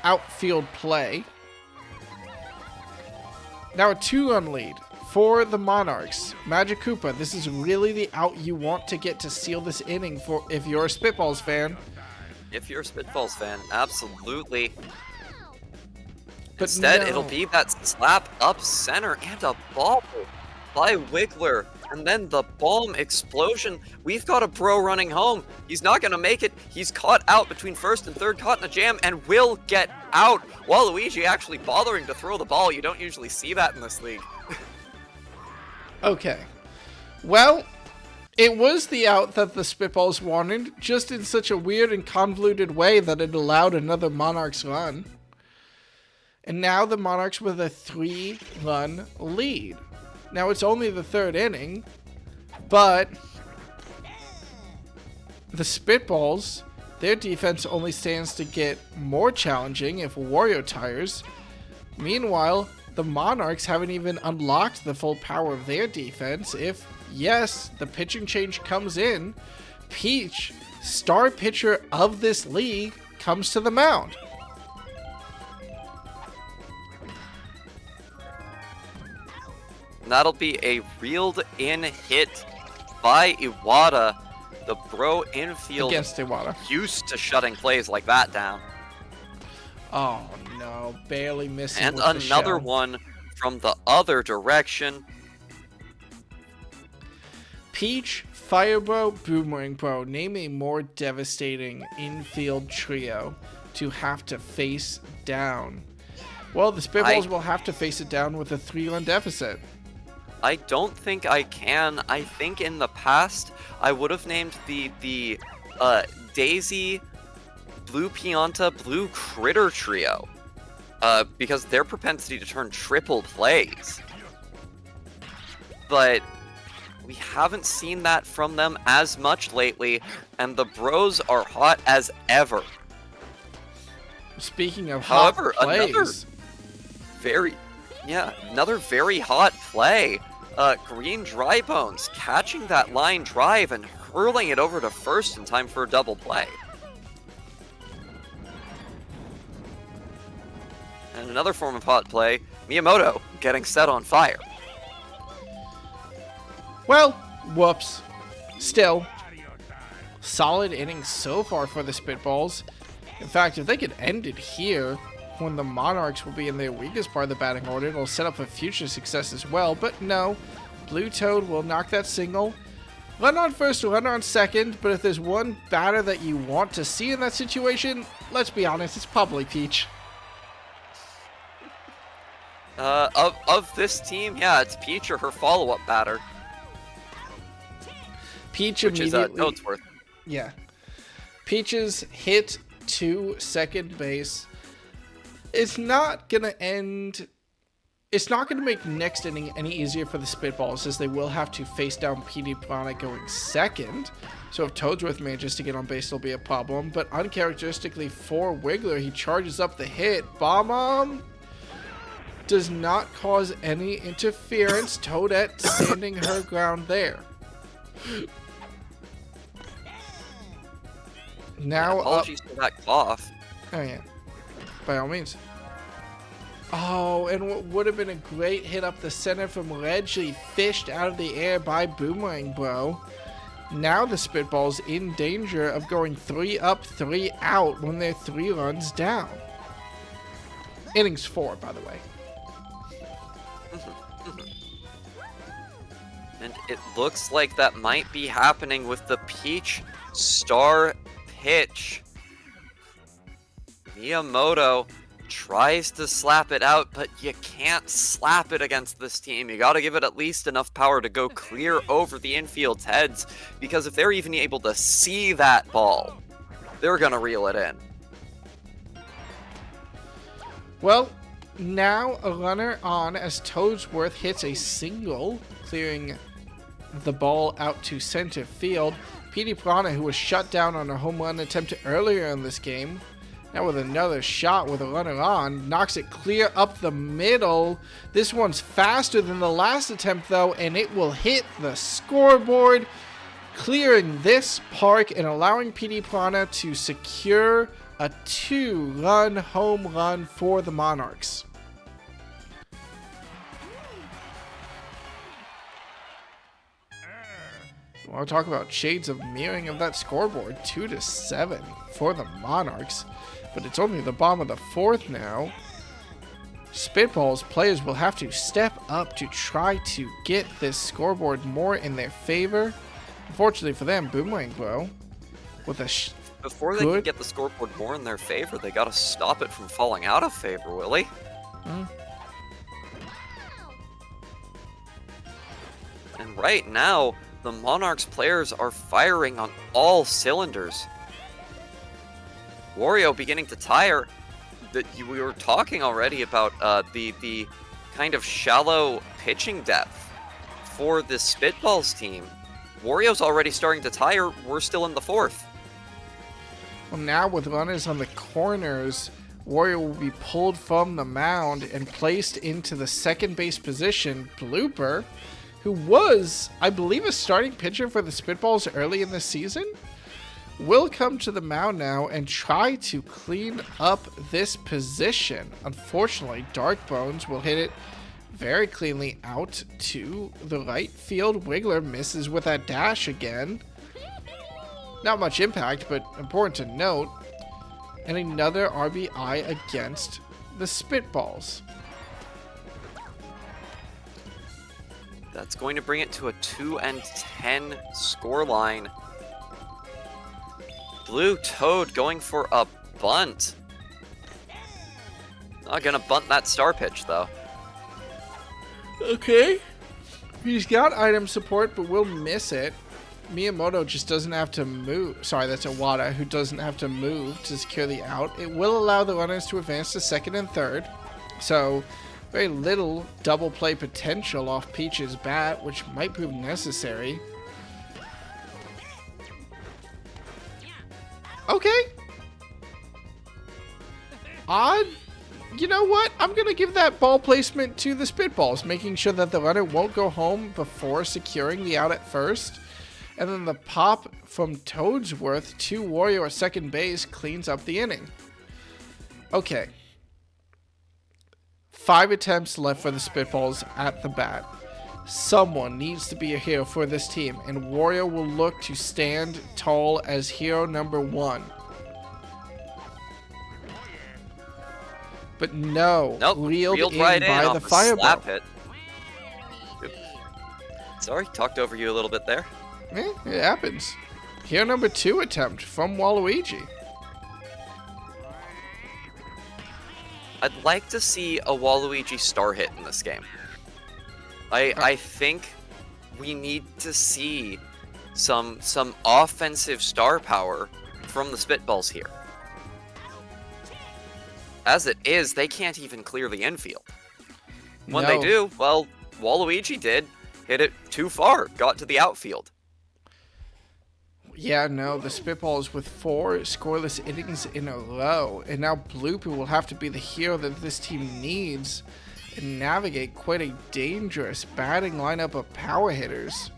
outfield play. Now a 2-run lead for the Monarchs. Magic Koopa, this is really the out you want to get to seal this inning for if you're a Spitballs fan. If you're a Spitballs fan, absolutely. But Instead, no. it'll be that slap up center and a ball by Wiggler. And then the bomb explosion. We've got a bro running home. He's not going to make it. He's caught out between first and third, caught in a jam, and will get out. Waluigi actually bothering to throw the ball. You don't usually see that in this league. Okay. Well, it was the out that the Spitballs wanted, just in such a weird and convoluted way that it allowed another Monarchs run. And now the Monarchs with a 3-run lead. Now it's only the 3rd inning, but the Spitballs, their defense only stands to get more challenging if Wario tires. Meanwhile, the Monarchs haven't even unlocked the full power of their defense if, yes, the pitching change comes in. Peach, star pitcher of this league, comes to the mound. That'll be a reeled-in hit by Iwata. The bro infield Against Iwata. used to shutting plays like that down. Oh no, barely missing. And with the another shell. one from the other direction. Peach, Fire Bro, Boomerang Bro. Name a more devastating infield trio to have to face down. Well, the Spitballs will have to face it down with a 3-run deficit. I don't think I can. I think in the past I would have named the Daisy, Blue Pianta, Blue Critter trio, because their propensity to turn triple plays. But we haven't seen that from them as much lately, and the bros are hot as ever. Speaking of hot plays, another very hot play. Green Dry Bones catching that line drive and hurling it over to first in time for a double play. And another form of hot play, Miyamoto getting set on fire. well, whoops. Still, solid innings so far for the Spitballs. In fact, if they could end it here, when the Monarchs will be in their weakest part of the batting order, it'll set up for future success as well. But no, Blue Toad will knock that single. Run on first, run on second, but if there's one batter that you want to see in that situation, let's be honest, it's probably Peach. Of this team, yeah, it's Peach or her follow-up batter, Peach which is immediately... Toadsworth. Yeah. Peach's hit to second base. It's not going to end... It's not going to make next inning any easier for the Spitballs, as they will have to face down PD Piranha going second. So if Toadsworth manages to get on base, it'll be a problem. But uncharacteristically for Wiggler, he charges up the hit. Bomb does not cause any interference. Toadette standing her ground there. Now Apologies for that cough. Oh yeah, by all means. Oh, and what would have been a great hit up the center from Reggie, fished out of the air by Boomerang Bro. Now the Spitballs in danger of going 3 up, 3 out when they're 3 runs down. Innings 4, by the way. And it looks like that might be happening with the Peach star pitch. Miyamoto tries to slap it out, but you can't slap it against this team. You gotta give it at least enough power to go clear over the infield's heads, because if they're even able to see that ball, they're gonna reel it in. Well, now a runner on as Toadsworth hits a single, clearing the ball out to center field. PD Piranha, who was shut down on a home run attempt earlier in this game, Now with another shot with a runner on, knocks it clear up the middle. This one's faster than the last attempt though, and it will hit the scoreboard, clearing this park and allowing PD Piranha to secure a 2-run home run for the Monarchs. I want to talk about shades of mirroring of that scoreboard. 2-7 for the Monarchs. But it's only the bottom of the fourth now. Spitballs players will have to step up to try to get this scoreboard more in their favor. Unfortunately for them, Boomerang Bro with a before they can get the scoreboard more in their favor, they gotta stop it from falling out of favor, Willie. And right now, the Monarchs players are firing on all cylinders. Wario beginning to tire. We were talking already about the kind of shallow pitching depth for the Spitballs team. Wario's already starting to tire. We're still in the fourth. Well, now with runners on the corners, Wario will be pulled from the mound and placed into the second base position. Blooper, who was, I believe, a starting pitcher for the Spitballs early in the season, will come to the mound now and try to clean up this position. Unfortunately, Dark Bones will hit it very cleanly out to the right field. Wiggler misses with that dash again. Not much impact, but important to note. And another RBI against the Spitballs. That's going to bring it to a 2-10 scoreline. Blue Toad going for a bunt. Not gonna bunt that star pitch though. Okay. He's got item support, but will miss it. Miyamoto just doesn't have to move. Sorry, that's Iwata, who doesn't have to move to secure the out. It will allow the runners to advance to second and third. So, very little double play potential off Peach's bat, which might prove necessary. Okay. Odd. You know what? I'm going to give that ball placement to the Spitballs, making sure that the runner won't go home before securing the out at first. And then the pop from Toadsworth to Wario at second base cleans up the inning. Okay. 5 attempts left for the Spitballs at the bat. Someone needs to be a hero for this team, and Wario will look to stand tall as hero number 1. But no, nope, reeled in right by the Fireball. Sorry, talked over you a little bit there. It happens. Hero number 2 attempt from Waluigi. I'd like to see a Waluigi star hit in this game. I think we need to see some offensive star power from the Spitballs here. As it is, they can't even clear the infield. When they do, well, Waluigi did. Hit it too far, got to the outfield. Yeah, no, the Spitballs with 4 scoreless innings in a row. And now Blooper will have to be the hero that this team needs and navigate quite a dangerous batting lineup of power hitters.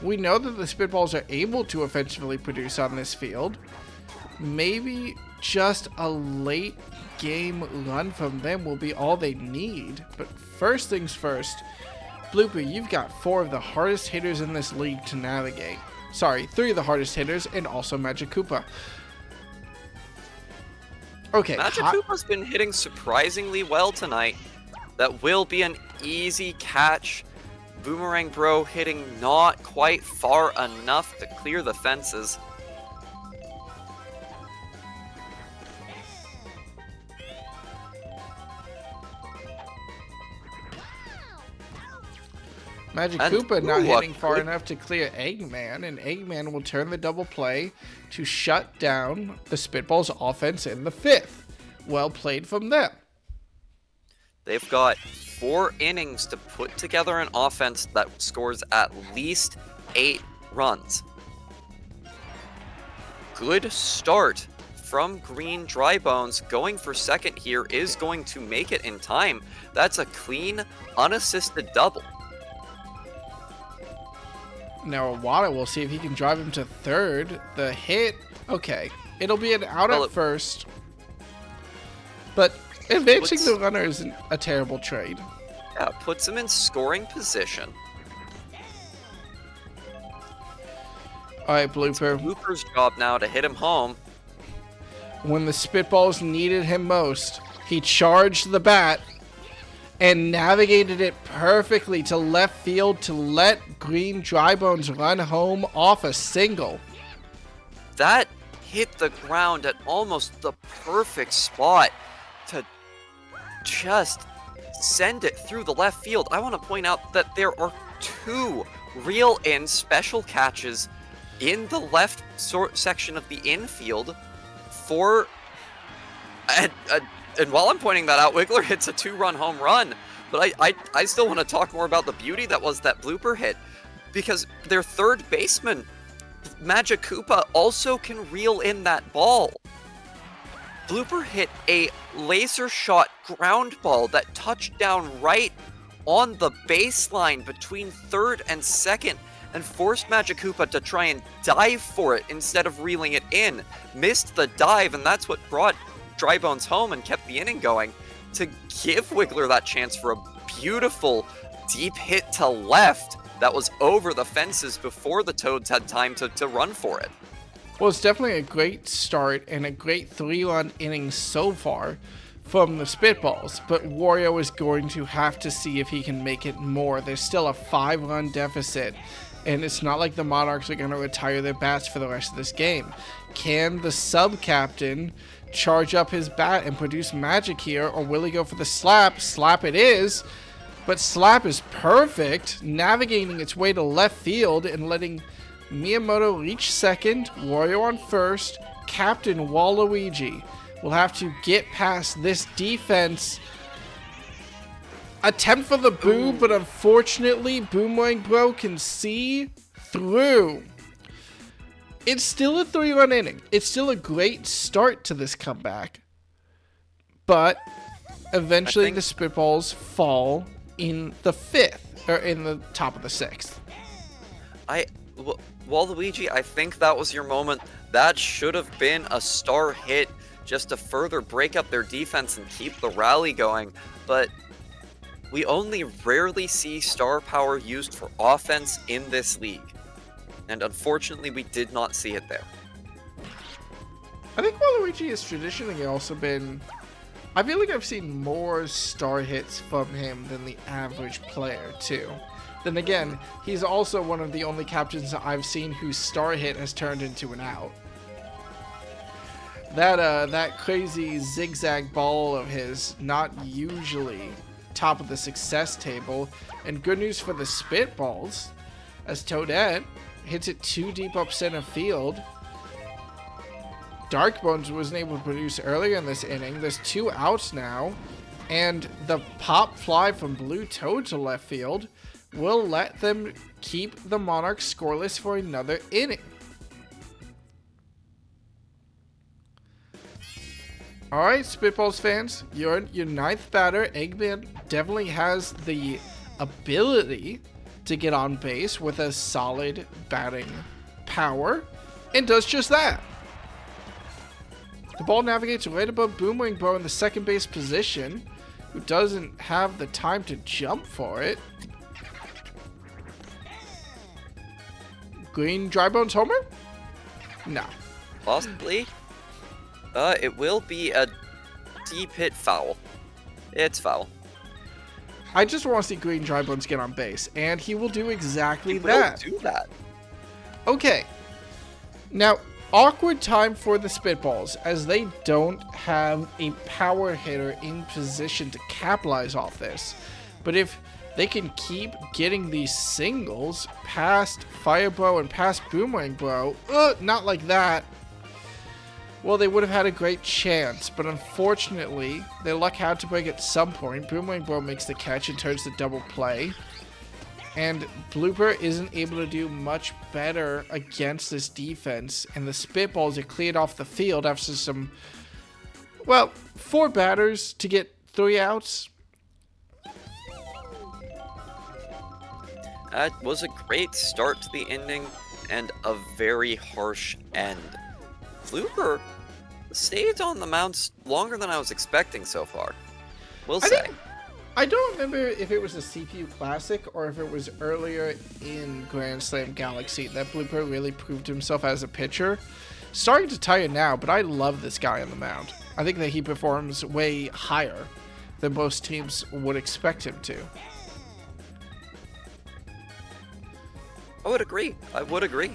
We know that the Spitballs are able to offensively produce on this field. Maybe just a late game run from them will be all they need. But first things first, Blooper, you've got 4 of the hardest hitters in this league to navigate. Sorry, 3 of the hardest hitters, and also Magic Koopa. Okay. Magic Koopa's been hitting surprisingly well tonight. That will be an easy catch. Boomerang Bro hitting not quite far enough to clear the fences. Magic Koopa not hitting far enough to clear Eggman, and Eggman will turn the double play to shut down the Spitballs offense in the 5th. Well played from them. They've got 4 innings to put together an offense that scores at least 8 runs. Good start from Green Drybones going for second here is going to make it in time. That's a clean, unassisted double. Now Iwata will see if he can drive him to third. The hit, okay. It'll be an out at first. But advancing the runner isn't a terrible trade. Yeah, puts him in scoring position. Alright, Blooper. It's Blooper's job now to hit him home. When the Spitballs needed him most, he charged the bat and navigated it perfectly to left field to let Green Drybones run home off a single. That hit the ground at almost the perfect spot to just send it through the left field. I want to point out that there are 2 reel-in special catches in the left section of the infield for... And while I'm pointing that out, Wiggler hits a 2-run home run. But I still want to talk more about the beauty that was that blooper hit. Because their third baseman, Magic Koopa, also can reel in that ball. Blooper hit a laser shot ground ball that touched down right on the baseline between third and second and forced Magic Koopa to try and dive for it instead of reeling it in. Missed the dive, and that's what brought Drybones home and kept the inning going to give Wiggler that chance for a beautiful deep hit to left that was over the fences before the Toads had time to run for it. Well, it's definitely a great start and a great 3-run inning so far from the Spitballs, but Wario is going to have to see if he can make it more. There's still a 5-run deficit, and it's not like the Monarchs are going to retire their bats for the rest of this game. Can the sub-captain charge up his bat and produce magic here, or will he go for the slap? Slap it is, but slap is perfect, navigating its way to left field and letting Miyamoto reach second, Wario on first. Captain Waluigi will have to get past this defense. Attempt for the boo, but unfortunately, Boomerang Bro can see through. It's still a 3-run inning. It's still a great start to this comeback. But eventually the Spitballs fall in the 5th, or in the top of the 6th. Waluigi, I think that was your moment. That should have been a star hit just to further break up their defense and keep the rally going. But we only rarely see star power used for offense in this league. And unfortunately, we did not see it there. I think Waluigi has traditionally also been... I feel like I've seen more star hits from him than the average player, too. Then again, he's also one of the only captains I've seen whose star hit has turned into an out. That crazy zigzag ball of his, not usually top of the success table. And good news for the Spitballs, as Toadette hits it too deep up center field. Darkbones wasn't able to produce earlier in this inning. There's 2 outs now, and the pop fly from Blue Toad to left field will let them keep the Monarchs scoreless for another inning. Alright, Spitballs fans, your 9th batter, Eggman, definitely has the ability to get on base with a solid batting power, and does just that. The ball navigates right above Boomerang Bro in the second base position, who doesn't have the time to jump for it. Green Drybones homer? No. Possibly. It will be a deep hit foul. It's foul. I just want to see Green Drybones get on base, and he will do exactly that. He will do that. Okay. Now, awkward time for the Spitballs, as they don't have a power hitter in position to capitalize off this. But if they can keep getting these singles past Fire Bro and past Boomerang Bro, not like that, well, they would have had a great chance. But unfortunately, their luck had to break at some point. Boomerang Bro makes the catch and turns the double play. And Blooper isn't able to do much better against this defense. And the Spitballs are cleared off the field after some, well, 4 batters to get 3 outs. That was a great start to the inning and a very harsh end. Blooper stayed on the mound longer than I was expecting so far. We'll say. I don't remember if it was a CPU Classic or if it was earlier in Grand Slam Galaxy that Blooper really proved himself as a pitcher. Starting to tire now, but I love this guy on the mound. I think that he performs way higher than most teams would expect him to. I would agree. I would agree.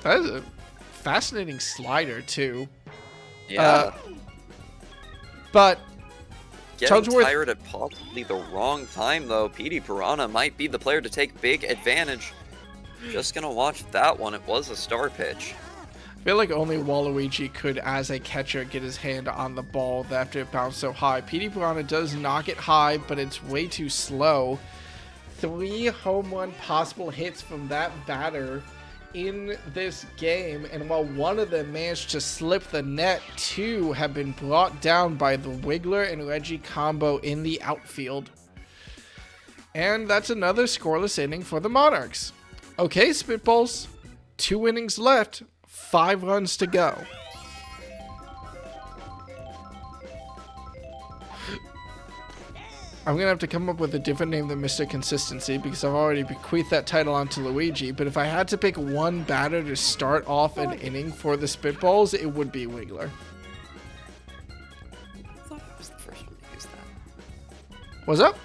That is a fascinating slider, too. Yeah. But getting Tugsworth, tired at possibly the wrong time, though. Petey Piranha might be the player to take big advantage. Just gonna watch that one. It was a star pitch. I feel like only Waluigi could, as a catcher, get his hand on the ball after it bounced so high. Petey Piranha does knock it high, but it's way too slow. 3 home run possible hits from that batter in this game, and while one of them managed to slip the net, 2 have been brought down by the Wiggler and Reggie combo in the outfield. And that's another scoreless inning for the Monarchs. Okay, Spitballs, 2 innings left, 5 runs to go. I'm going to have to come up with a different name than Mr. Consistency because I've already bequeathed that title onto Luigi, but if I had to pick one batter to start off an inning for the Spitballs, it would be Wiggler. I thought I was the first one to use that. What's up?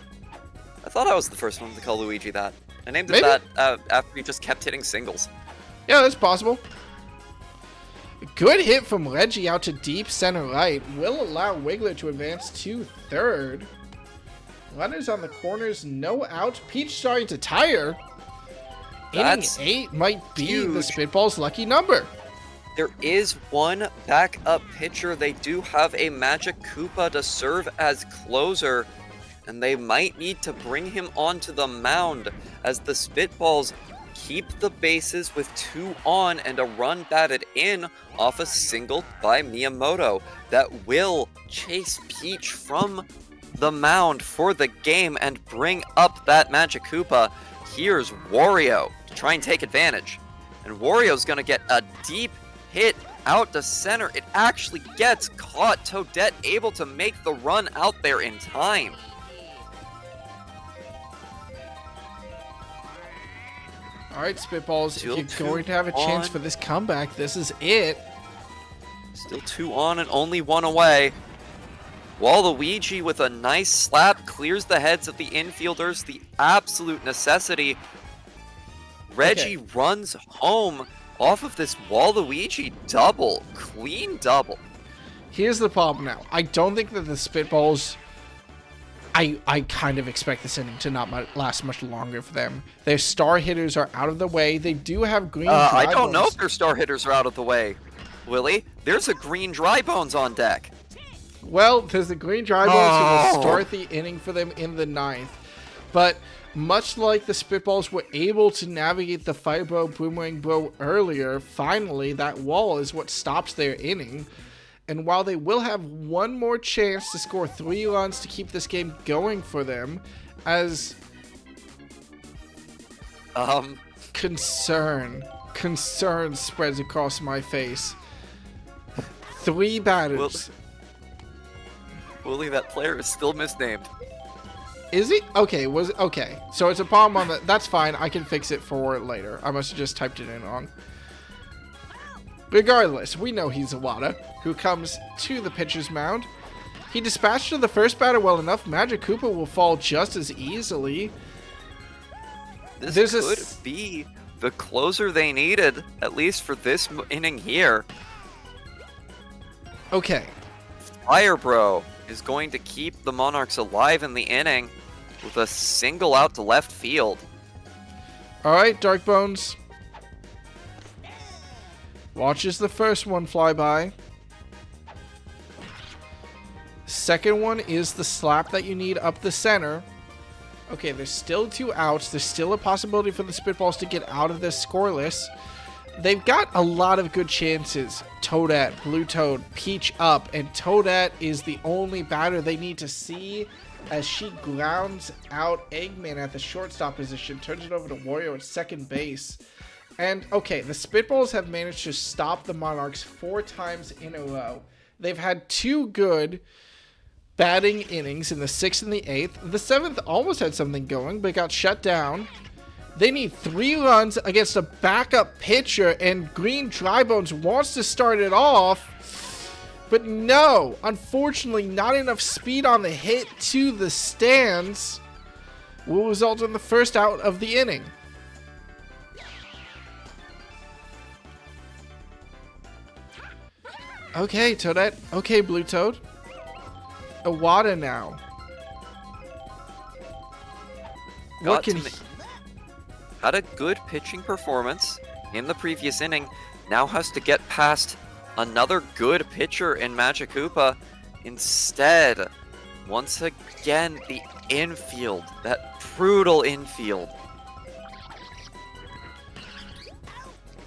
I thought I was the first one to call Luigi that. I named Maybe. it that after he just kept hitting singles. Yeah, that's possible. Good hit from Reggie out to deep center right will allow Wiggler to advance to third. Runners on the corners, no out. Peach starting to tire. That's Inning 8 might be huge. the Spitballs' lucky number. There is one backup pitcher. They do have a Magic Koopa to serve as closer, and they might need to bring him onto the mound as the Spitballs keep the bases with 2 on and a run batted in off a single by Miyamoto that will chase Peach from the mound for the game and bring up that Magic Koopa. Here's Wario to try and take advantage. And Wario's going to get a deep hit out to center. It actually gets caught. Toadette able to make the run out there in time. All right, Spitballs, Still if you're going to have a chance for this comeback, this is it. Still 2 on and only 1 away. Waluigi with a nice slap clears the heads of the infielders. The absolute necessity. Reggie runs home off of this Waluigi double. Clean double. Here's the problem now. I don't think that the Spitballs... I kind of expect this inning to not last much longer for them. Their star hitters are out of the way. They do have green I dry don't know bones. if their star hitters are out of the way, Willie. There's a green dry bones on deck. Well, there's the green dry bones who will start the inning for them in the 9th. But much like the Spitballs were able to navigate the Fire Bro, Boomerang Bro earlier, finally that wall is what stops their inning. And while they will have one more chance to score 3 runs to keep this game going for them, as concern spreads across my face. 3 batters. Willie, that player is still misnamed. Is he? Okay, okay. So it's a problem on the... That's fine. I can fix it for later. I must have just typed it in wrong. Regardless, we know he's Iwata, who comes to the pitcher's mound. He dispatched to the first batter well enough. Magic Koopa will fall just as easily. This could be the closer they needed, at least for this inning here. Okay. Fire Bro is going to keep the Monarchs alive in the inning with a single out to left field. All right, Dark Bones. Watches the first one fly by. Second one is the slap that you need up the center. Okay, there's still 2 outs. There's still a possibility for the Spitballs to get out of this scoreless. They've got a lot of good chances. Toadette, Blue Toad, Peach up, and Toadette is the only batter they need to see as she grounds out Eggman at the shortstop position, turns it over to Wario at second base. And, okay, the Spitballs have managed to stop the Monarchs 4 times in a row. They've had 2 good batting innings in the 6th and the 8th. The 7th almost had something going, but got shut down. They need 3 runs against a backup pitcher, and Green Drybones wants to start it off. But no, unfortunately, not enough speed on the hit to the stands will result in the first out of the inning. Okay, Toadette. Okay, Blue Toad. Iwata now. What can he... Had a good pitching performance in the previous inning. Now has to get past another good pitcher in Magic Koopa. Instead, once again, the infield. That brutal infield.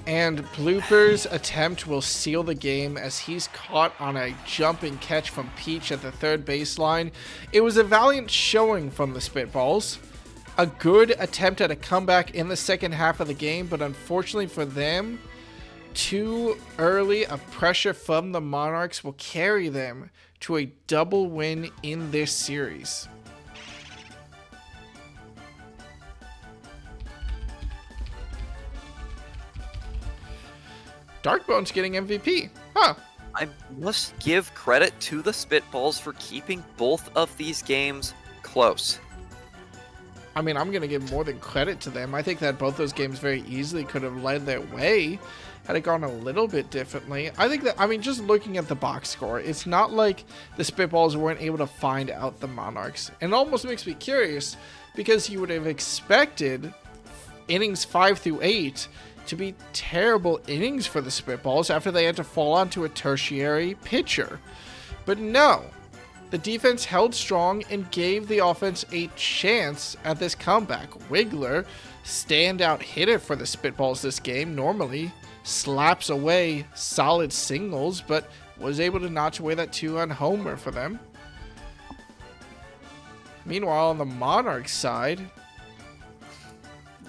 And Blooper's attempt will seal the game as he's caught on a jumping catch from Peach at the third baseline. It was a valiant showing from the Spitballs. A good attempt at a comeback in the second half of the game, but unfortunately for them, too early a pressure from the Monarchs will carry them to a double win in this series. Darkbone's getting MVP. Huh. I must give credit to the Spitballs for keeping both of these games close. I mean, I'm going to give more than credit to them. I think that both those games very easily could have led their way had it gone a little bit differently. I think that, I mean, just looking at the box score, it's not like the Spitballs weren't able to find out the Monarchs. And it almost makes me curious because you would have expected innings 5 through 8 to be terrible innings for the Spitballs after they had to fall onto a tertiary pitcher. But no. The defense held strong and gave the offense a chance at this comeback. Wiggler, standout hitter for the Spitballs this game, normally slaps away solid singles, but was able to notch away that 2-run homer for them. Meanwhile, on the Monarchs side,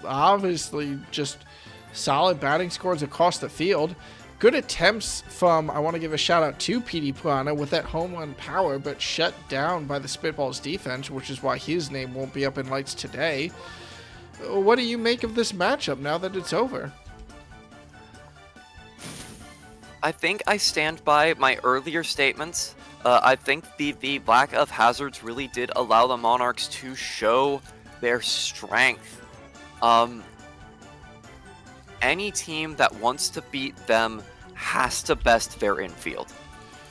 obviously just solid batting scores across the field. Good attempts from, I want to give a shout out to PD Piranha with that home run power, but shut down by the Spitballs defense, which is why his name won't be up in lights today. What do you make of this matchup now that it's over? I think I stand by my earlier statements. I think the lack of hazards really did allow the Monarchs to show their strength. Any team that wants to beat them has to best their infield,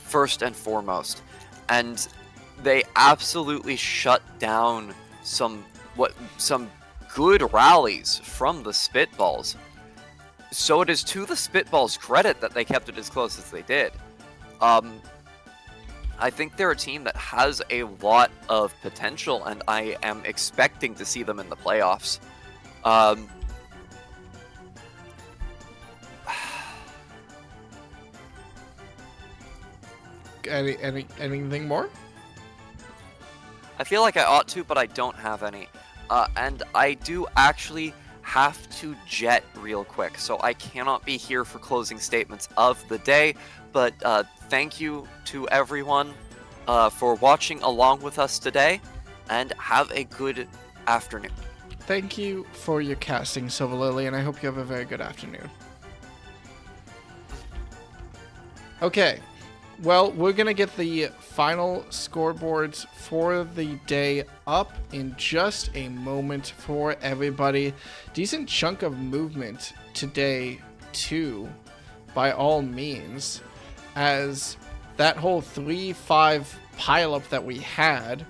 first and foremost. And they absolutely shut down some good rallies from the Spitballs. So it is to the Spitballs' credit that they kept it as close as they did. I think they're a team that has a lot of potential, and I am expecting to see them in the playoffs. Anything more? I feel like I ought to, but I don't have any. And I do actually have to jet real quick, so I cannot be here for closing statements of the day. But thank you to everyone for watching along with us today, and have a good afternoon. Thank you for your casting, Silver Lily, and I hope you have a very good afternoon. Okay. Well, we're going to get the final scoreboards for the day up in just a moment for everybody. Decent chunk of movement today, too, by all means, as that whole 3-5 pileup that we had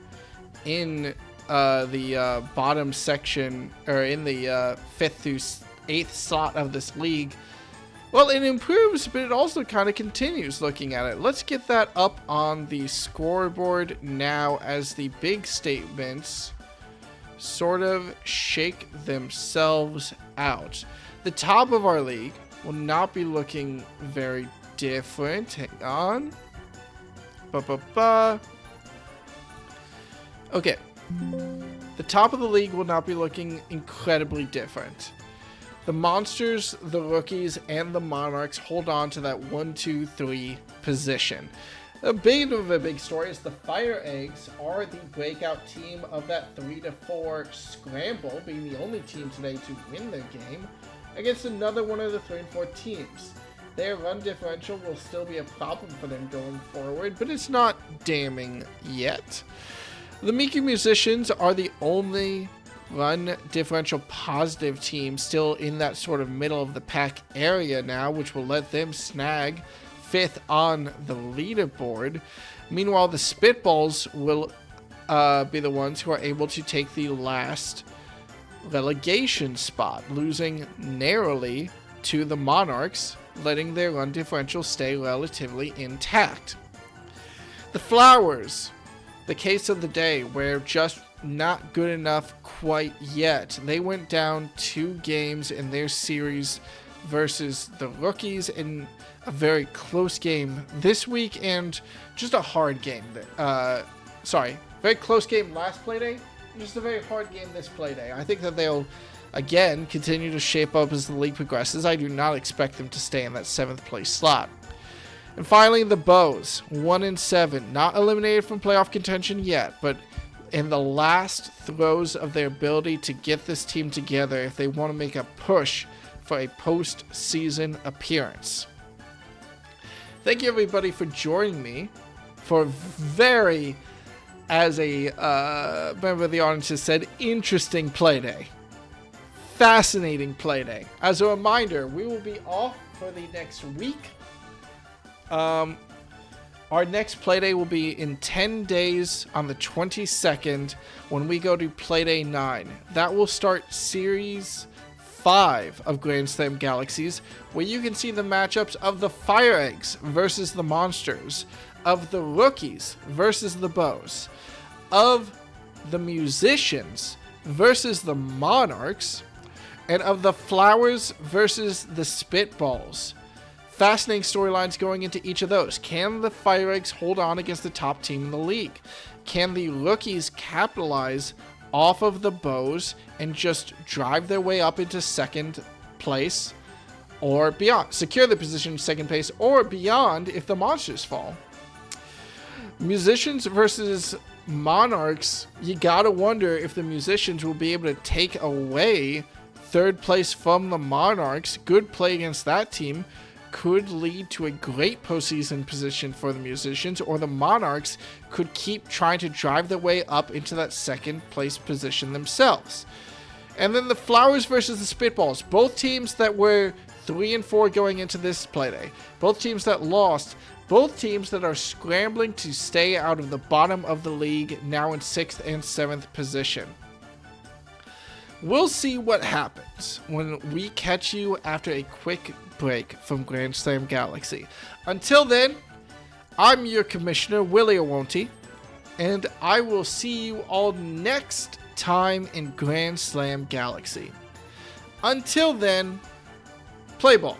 in the bottom section, or in the 5th through 8th slot of this league, well, it improves, but it also kind of continues looking at it. Let's get that up on the scoreboard now as the big statements sort of shake themselves out. The top of our league will not be looking very different. Hang on. Okay. The top of the league will not be looking incredibly different. The Monsters, the Rookies, and the Monarchs hold on to that 1, 2, 3 position. A bit of a big story is the FireEggs are the breakout team of that 3 to 4 scramble, being the only team today to win their game against another one of the 3 and 4 teams. Their run differential will still be a problem for them going forward, but it's not damning yet. The Miku Musicians are the only run differential positive team still in that sort of middle of the pack area now, which will let them snag 5th on the leaderboard. Meanwhile, the Spitballs will be the ones who are able to take the last relegation spot, losing narrowly to the Monarchs, letting their run differential stay relatively intact. The Flowers, the case of the day, where just not good enough quite yet. They went down 2 games in their series versus the Rookies in a very close game this week, and just a hard game. Very close game last Playday, just a very hard game this Playday. I think that they'll, again, continue to shape up as the league progresses. I do not expect them to stay in that 7th place slot. And finally, the Bows, 1 and 7, not eliminated from playoff contention yet, but in the last throes of their ability to get this team together if they want to make a push for a postseason appearance. Thank you, everybody, for joining me for very, as a member of the audience has said, interesting Playday. Fascinating Playday. As a reminder, we will be off for the next week. Our next Playday will be in 10 days on the 22nd when we go to Playday 9. That will start Series 5 of Grand Slam Galaxies, where you can see the matchups of the FireEggs versus the Monsters, of the Rookies versus the Bows, of the Musicians versus the Monarchs, and of the Flowers versus the Spitballs. Fascinating storylines going into each of those. Can the FireEggs hold on against the top team in the league? Can the Rookies capitalize off of the Bows and just drive their way up into 2nd place or beyond? Secure the position in 2nd place or beyond if the Monsters fall. Musicians versus Monarchs, you gotta wonder if the Musicians will be able to take away 3rd place from the Monarchs. Good play against that team could lead to a great postseason position for the Musicians, or the Monarchs could keep trying to drive their way up into that 2nd place position themselves. And then the Flowers versus the Spitballs, both teams that were 3 and 4 going into this Playday, both teams that lost, both teams that are scrambling to stay out of the bottom of the league, now in 6th and 7th position. We'll see what happens when we catch you after a quick break from Grand Slam Galaxy. Until then, I'm your commissioner, Willie Owonti, and I will see you all next time in Grand Slam Galaxy. Until then, play ball.